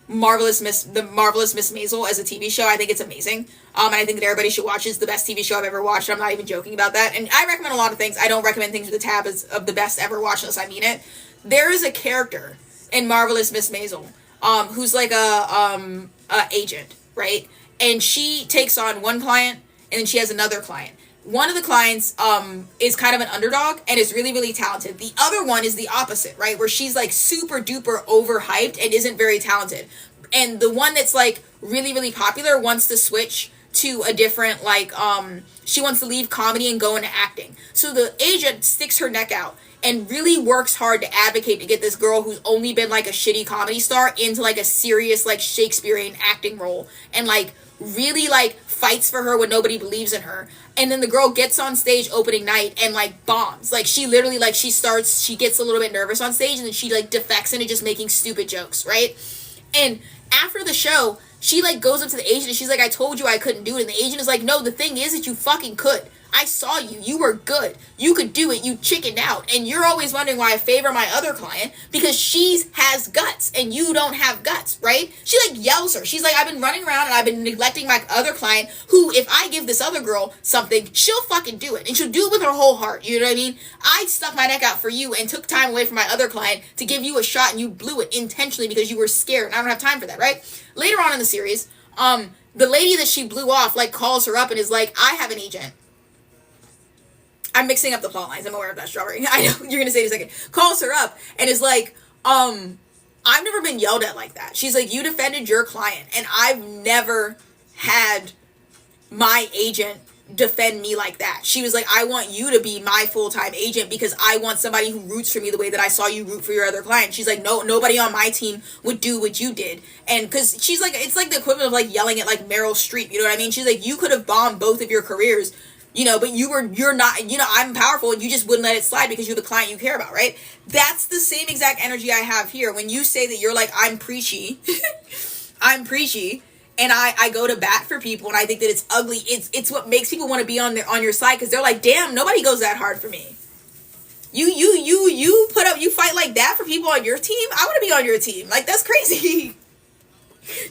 Marvelous Miss Maisel as a TV show. I think it's amazing. And I think that everybody should watch it. It's the best TV show I've ever watched. I'm not even joking about that. And I recommend a lot of things. I don't recommend things with a tab as of the best ever watched unless I mean it. There is a character in Marvelous Miss Maisel, who's like a agent, right? And she takes on one client and then she has another client. One of the clients is kind of an underdog and is really, really talented. The other one is the opposite, right? Where she's like super duper overhyped and isn't very talented. And the one that's like really, really popular wants to switch to a different like, she wants to leave comedy and go into acting. So the agent sticks her neck out and really works hard to advocate to get this girl who's only been like a shitty comedy star into like a serious like Shakespearean acting role and like really like fights for her when nobody believes in her. And then the girl gets on stage opening night and like bombs. Like she literally like she gets a little bit nervous on stage and then she like defects into just making stupid jokes, right? And after the show, she like goes up to the agent and she's like, I told you I couldn't do it. And the agent is like, no, the thing is that you fucking could. I saw you. You were good. You could do it. You chickened out. And you're always wondering why I favor my other client because she has guts and you don't have guts, right? She like yells her. She's like, I've been running around and I've been neglecting my other client who, if I give this other girl something, she'll fucking do it. And she'll do it with her whole heart. You know what I mean? I stuck my neck out for you and took time away from my other client to give you a shot and you blew it intentionally because you were scared. And I don't have time for that, right? Later on in the series, the lady that she blew off like calls her up and is like, I have an agent. I'm mixing up the plot lines. I'm aware of that, Strawberry. I know you're going to say it in a second. Calls her up and is like, I've never been yelled at like that. She's like, you defended your client and I've never had my agent defend me like that. She was like, I want you to be my full-time agent because I want somebody who roots for me the way that I saw you root for your other client. She's like, no, nobody on my team would do what you did. And because she's like, it's like the equivalent of like yelling at like Meryl Streep. You know what I mean? She's like, you could have bombed both of your careers, you know, but you're not, you know, I'm powerful and you just wouldn't let it slide because you're the client you care about, right? That's the same exact energy I have here. When you say that you're like, I'm preachy, I'm preachy, and I go to bat for people and I think that it's ugly. It's what makes people want to be on your side because they're like, damn, nobody goes that hard for me. You fight like that for people on your team? I want to be on your team. Like, that's crazy.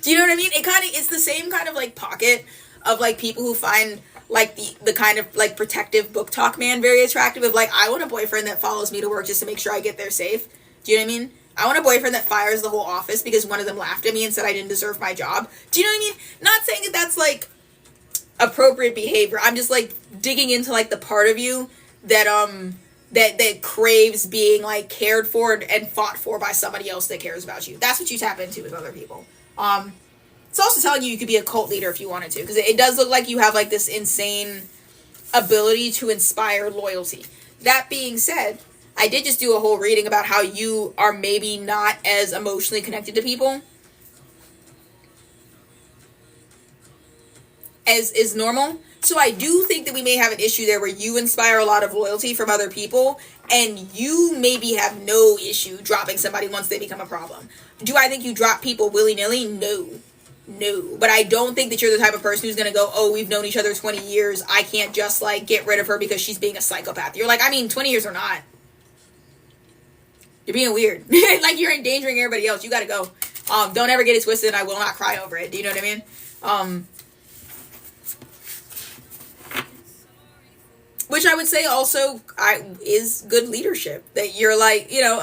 Do you know what I mean? It's the same kind of like pocket of like people who find like the kind of like protective book talk man very attractive of like, I want a boyfriend that follows me to work just to make sure I get there safe. Do you know what I mean? I want a boyfriend that fires the whole office because one of them laughed at me and said I didn't deserve my job. Do you know what I mean? Not saying that that's like appropriate behavior. I'm just like digging into like the part of you that that craves being like cared for and fought for by somebody else that cares about you. That's what you tap into with other people. It's also telling you could be a cult leader if you wanted to, because it does look like you have like this insane ability to inspire loyalty. That being said, I did just do a whole reading about how you are maybe not as emotionally connected to people as is normal. So I do think that we may have an issue there where you inspire a lot of loyalty from other people and you maybe have no issue dropping somebody once they become a problem. Do I think you drop people willy-nilly? No. No. But I don't think that you're the type of person who's going to go, oh, we've known each other 20 years. I can't just, like, get rid of her because she's being a psychopath. You're like, I mean, 20 years or not. You're being weird. Like, you're endangering everybody else. You got to go. Don't ever get it twisted. I will not cry over it. Do you know what I mean? Which I would say also is good leadership. That you're like, you know,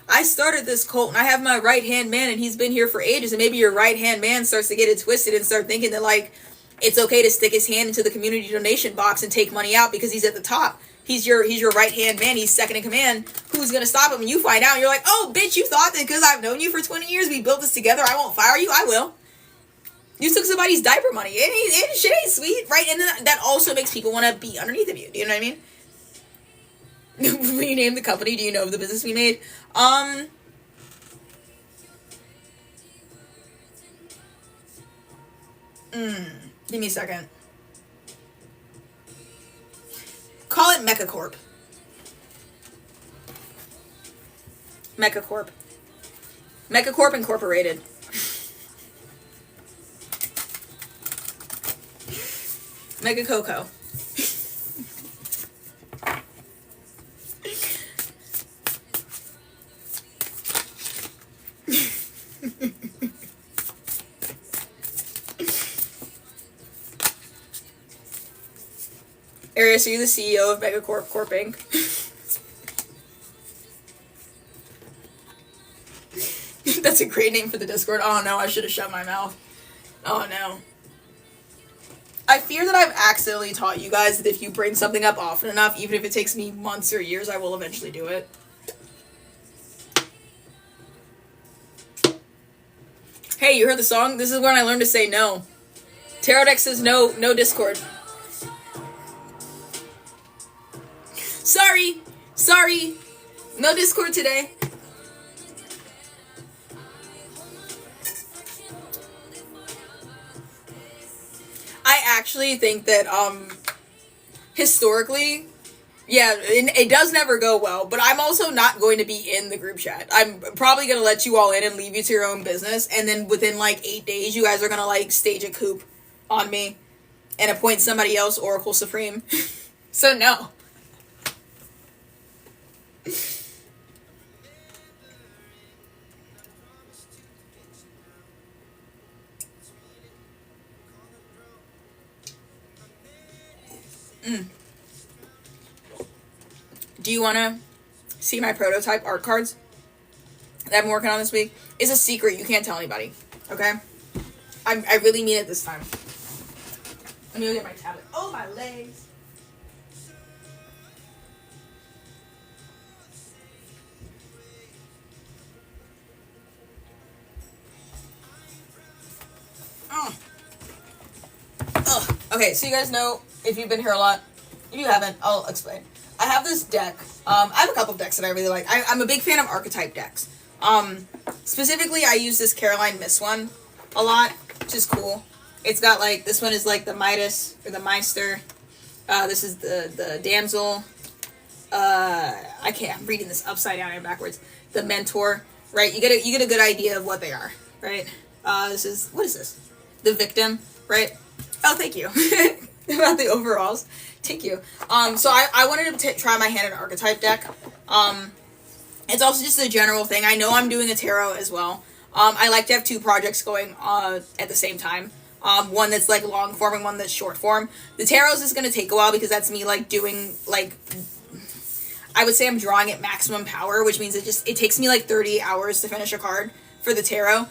I started this cult and I have my right-hand man and he's been here for ages, and maybe your right-hand man starts to get it twisted and start thinking that, like, it's okay to stick his hand into the community donation box and take money out because he's at the top. He's your right-hand man. He's second in command. Who's going to stop him? And you find out and you're like, oh, bitch, you thought that because I've known you for 20 years, we built this together, I won't fire you? I will. You took somebody's diaper money. It shit ain't sweet, right? And then that also makes people want to be underneath of you. Do you know what I mean? When you name the company, do you know of the business we made? Give me a second. Call it Mechacorp. Mechacorp. Mechacorp Incorporated. Mega Coco. Arius, are you the CEO of Megacorp Corp Inc? That's a great name for the Discord. Oh no, I should have shut my mouth. Oh no. I fear that I've accidentally taught you guys that if you bring something up often enough, even if it takes me months or years, I will eventually do it. Hey, you heard the song? This is when I learned to say no. Tarot deck says no Discord. Sorry. No Discord today. I actually think that, historically, yeah, it does never go well, but I'm also not going to be in the group chat. I'm probably going to let you all in and leave you to your own business, and then within, like, 8 days, you guys are going to, like, stage a coup on me and appoint somebody else Oracle Supreme. So, no. Do you want to see my prototype art cards that I'm working on this week? It's a secret. You can't tell anybody. Okay? I really mean it this time. Let me go get my tablet. Oh, my legs. Okay, so you guys know, if you've been here a lot, if you haven't, I'll explain. I have this deck. I have a couple of decks that I really like. I'm a big fan of archetype decks. Specifically, I use this Caroline Miss one a lot, which is cool. It's got, like, this one is, like, the Midas, or the Meister. This is the Damsel. I'm reading this upside down and backwards. The Mentor, right? You get a good idea of what they are, right? What is this? The Victim, right? Oh, thank you. About the overalls. Thank you. So I wanted to try my hand at an archetype deck. It's also just a general thing. I know I'm doing a tarot as well. I like to have two projects going at the same time. One that's, like, long form and one that's short form. The tarot's is going to take a while because that's me, like, doing, like, I would say I'm drawing at maximum power, which means it takes me, like, 30 hours to finish a card for the tarot.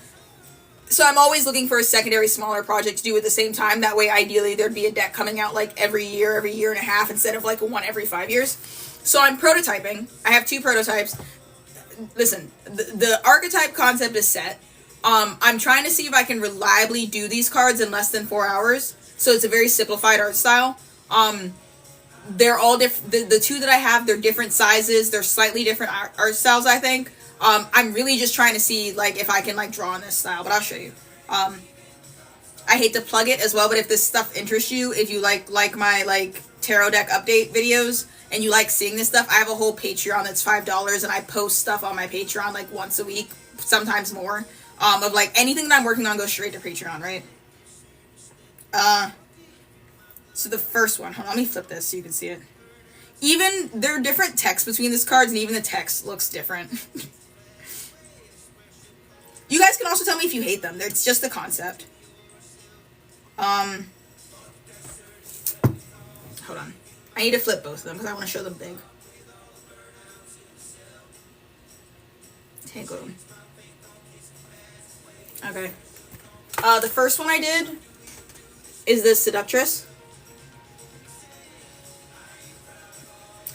So I'm always looking for a secondary, smaller project to do at the same time. That way, ideally, there'd be a deck coming out, like, every year and a half, instead of, like, one every 5 years. So I'm prototyping. I have two prototypes. Listen, the archetype concept is set. I'm trying to see if I can reliably do these cards in less than 4 hours. So it's a very simplified art style. They're all different. The two that I have, they're different sizes. They're slightly different art styles, I think. I'm really just trying to see, like, if I can, like, draw in this style, but I'll show you. I hate to plug it as well, but if this stuff interests you, if you like my, like, tarot deck update videos, and you like seeing this stuff, I have a whole Patreon that's $5, and I post stuff on my Patreon, like, once a week, sometimes more. of like anything that I'm working on goes straight to Patreon, right? So the first one, hold on, let me flip this so you can see it. Even, there are different text between these cards, and even the text looks different. You guys can also tell me if you hate them. It's just the concept. Hold on. I need to flip both of them because I want to show them big. Tangle them. Okay. The first one I did is the Seductress,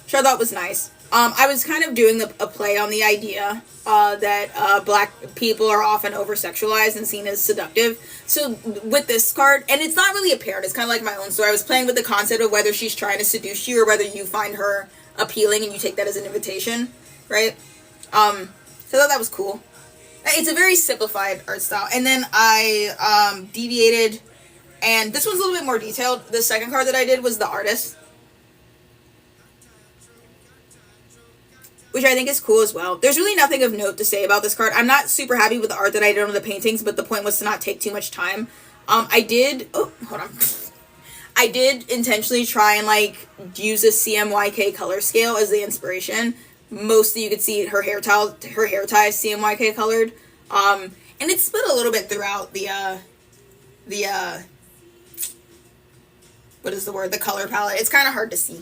which I thought was nice. I was kind of doing a play on the idea that black people are often over-sexualized and seen as seductive. So with this card, and it's not really apparent, it's kind of like my own story. I was playing with the concept of whether she's trying to seduce you or whether you find her appealing and you take that as an invitation, right? So I thought that was cool. It's a very simplified art style. And then I deviated, and this one's a little bit more detailed. The second card that I did was the Artist, which I think is cool as well. There's really nothing of note to say about this card. I'm not super happy with the art that I did on the paintings, but the point was to not take too much time. I did intentionally try and like use a CMYK color scale as the inspiration. Mostly you could see her hair tie is CMYK colored. And it's split a little bit throughout the what is the word? The color palette. It's kind of hard to see.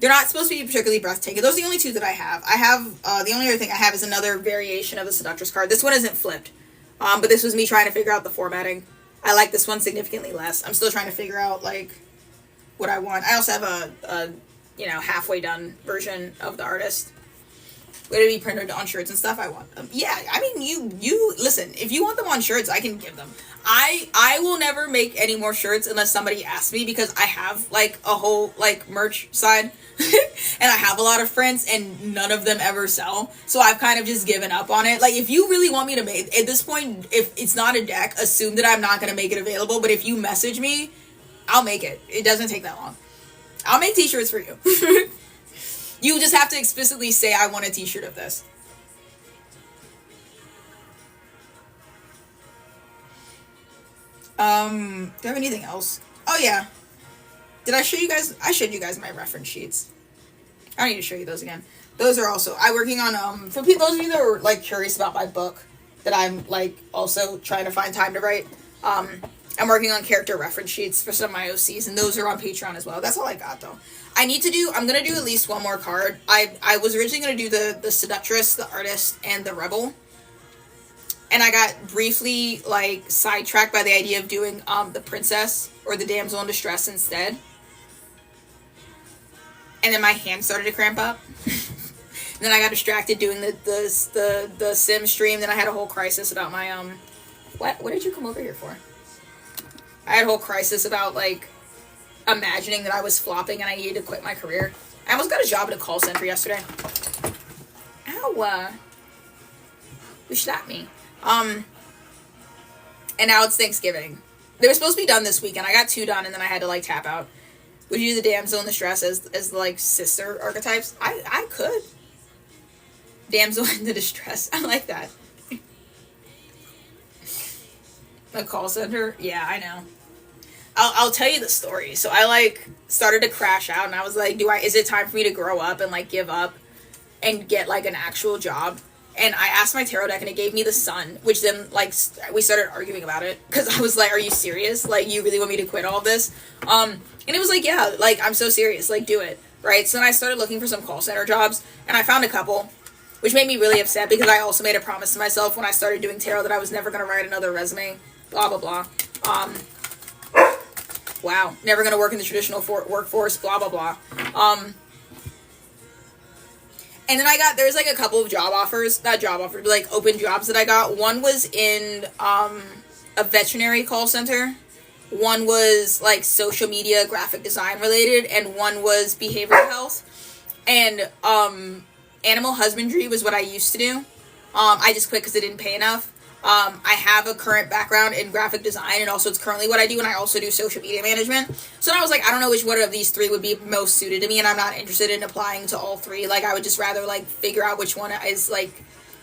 They're not supposed to be particularly breathtaking. Those are the only two that I have. I have, the only other thing I have is another variation of the Seductress card. This one isn't flipped. But this was me trying to figure out the formatting. I like this one significantly less. I'm still trying to figure out, like, what I want. I also have a halfway done version of the Artist. Would it be printed on shirts and stuff? I want them. Yeah, I mean, you listen, if you want them on shirts, I can give them. I will never make any more shirts unless somebody asks me, because I have, like, a whole, like, merch side. And I have a lot of prints, and none of them ever sell. So I've kind of just given up on it. Like, if you really want me to make, at this point, if it's not a deck, assume that I'm not going to make it available. But if you message me, I'll make it. It doesn't take that long. I'll make t-shirts for you. You just have to explicitly say, I want a t-shirt of this. Do I have anything else? Oh, yeah. Did I show you guys? I showed you guys my reference sheets. I don't need to show you those again. Those are also, I'm working on, for people, those of you that are, like, curious about my book, that I'm, like, also trying to find time to write, I'm working on character reference sheets for some of my OCs, and those are on Patreon as well. That's all I got, though. I'm going to do at least one more card. I was originally going to do the Seductress, the Artist, and the Rebel. And I got briefly, like, sidetracked by the idea of doing, the Princess, or the Damsel in Distress instead. And then my hand started to cramp up. And then I got distracted doing the sim stream. Then I had a whole crisis about my, what did you come over here for? I had a whole crisis about, like, imagining that I was flopping and I needed to quit my career. I almost got a job at a call center yesterday. Ow, who slapped me? And now it's Thanksgiving. They were supposed to be done this weekend. I got 2 done and then I had to, like, tap out. Would you do the Damsel in Distress as like, sister archetypes? I could. Damsel in the Distress. I like that. A call center? Yeah, I know. I'll tell you the story. So I, like, started to crash out and I was like, is it time for me to grow up and, like, give up and get, like, an actual job? And I asked my tarot deck and it gave me the Sun, which then, like, we started arguing about it. Because I was like, are you serious? Like, you really want me to quit all of this? And it was like, yeah, like, I'm so serious. Like, do it. Right? So then I started looking for some call center jobs. And I found a couple, which made me really upset because I also made a promise to myself when I started doing tarot that I was never going to write another resume. Blah, blah, blah. Wow. Never going to work in the traditional workforce. Blah, blah, blah. And then there's like a couple of job offers, not job offers, but like open jobs that I got. One was in a veterinary call center. One was like social media, graphic design related, and one was behavioral health. And animal husbandry was what I used to do. I just quit because it didn't pay enough. I have a current background in graphic design, and also it's currently what I do, and I also do social media management. So then I was like, I don't know which one of these 3 would be most suited to me, and I'm not interested in applying to all 3. Like, I would just rather, like, figure out which one is, like,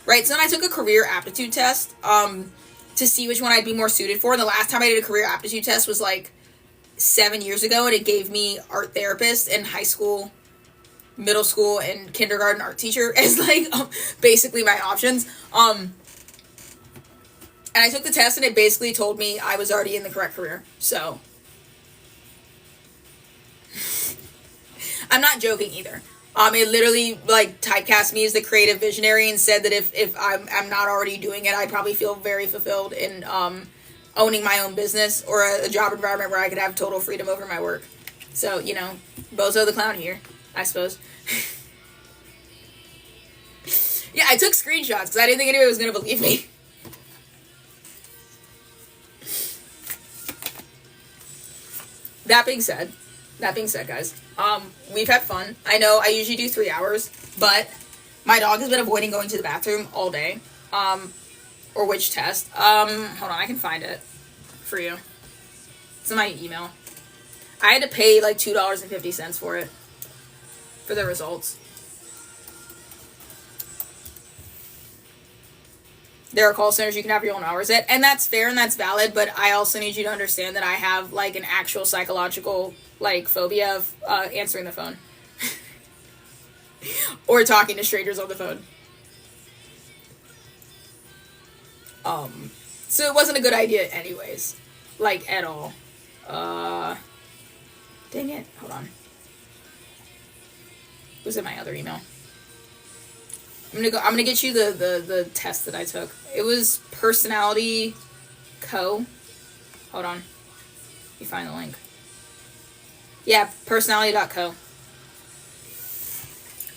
right? So then I took a career aptitude test to see which one I'd be more suited for. And the last time I did a career aptitude test was like 7 years ago, and it gave me art therapist and high school, middle school, and kindergarten art teacher as like basically my options. And I took the test, and it basically told me I was already in the correct career. So I'm not joking either. It literally like typecast me as the creative visionary and said that if I'm not already doing it, I'd probably feel very fulfilled in owning my own business or a job environment where I could have total freedom over my work. So, you know, Bozo the Clown here, I suppose. Yeah, I took screenshots because I didn't think anybody was going to believe me. That being said, guys, we've had fun. I know I usually do 3 hours, but my dog has been avoiding going to the bathroom all day. Or which test. Hold on, I can find it for you. It's in my email. I had to pay like $2.50 for it. For the results. There are call centers you can have your own hours at, and that's fair and that's valid, but I also need you to understand that I have like an actual psychological like phobia of answering the phone. Or talking to strangers on the phone. So it wasn't a good idea anyways. Like, at all. Dang it. Hold on. It was in my other email. I'm gonna get you the test that I took. It was Personality Co. Hold on. Let me find the link. Yeah, personality.co.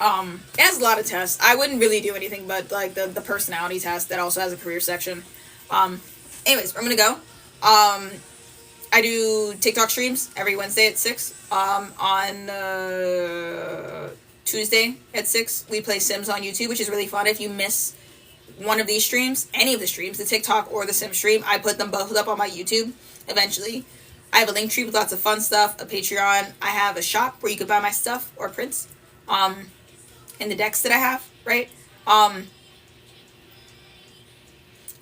It has a lot of tests. I wouldn't really do anything but like the personality test that also has a career section. Anyways, I'm gonna go. I do TikTok streams every Wednesday at 6. On Tuesday at 6, we play Sims on YouTube, which is really fun. If you miss one of these streams, any of the streams, the TikTok or the Sims stream, I put them both up on my YouTube eventually. I have a link tree with lots of fun stuff, a Patreon. I have a shop where you could buy my stuff or prints. In the decks that I have, right?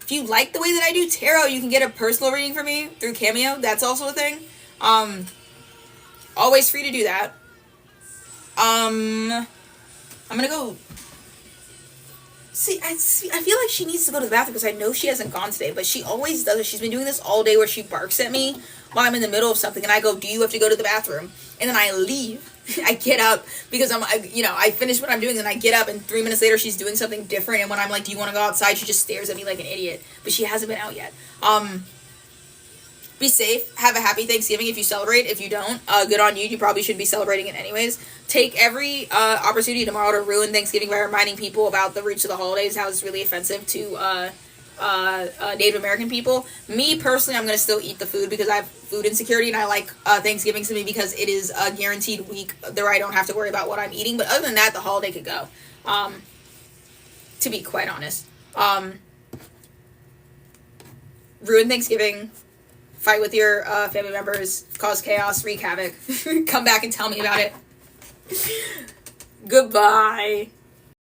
If you like the way that I do tarot, you can get a personal reading from me through Cameo. That's also a thing. Always free to do that. I'm gonna go. See, I feel like she needs to go to the bathroom because I know she hasn't gone today, but she always does it. She's been doing this all day where she barks at me while I'm in the middle of something, and I go, "Do you have to go to the bathroom?" And then I leave. I get up because I finish what I'm doing, and I get up, and 3 minutes later she's doing something different. And when I'm like, "Do you want to go outside?" she just stares at me like an idiot. But she hasn't been out yet. Be safe. Have a happy Thanksgiving if you celebrate. If you don't, good on you. You probably should be celebrating it anyways. Take every opportunity tomorrow to ruin Thanksgiving by reminding people about the roots of the holidays, how it's really offensive to Native American people. Me, personally, I'm going to still eat the food because I have food insecurity, and I like Thanksgiving to me because it is a guaranteed week where I don't have to worry about what I'm eating. But other than that, the holiday could go, to be quite honest. Ruin Thanksgiving. Fight with your family members, cause chaos, wreak havoc. Come back and tell me about it. Goodbye.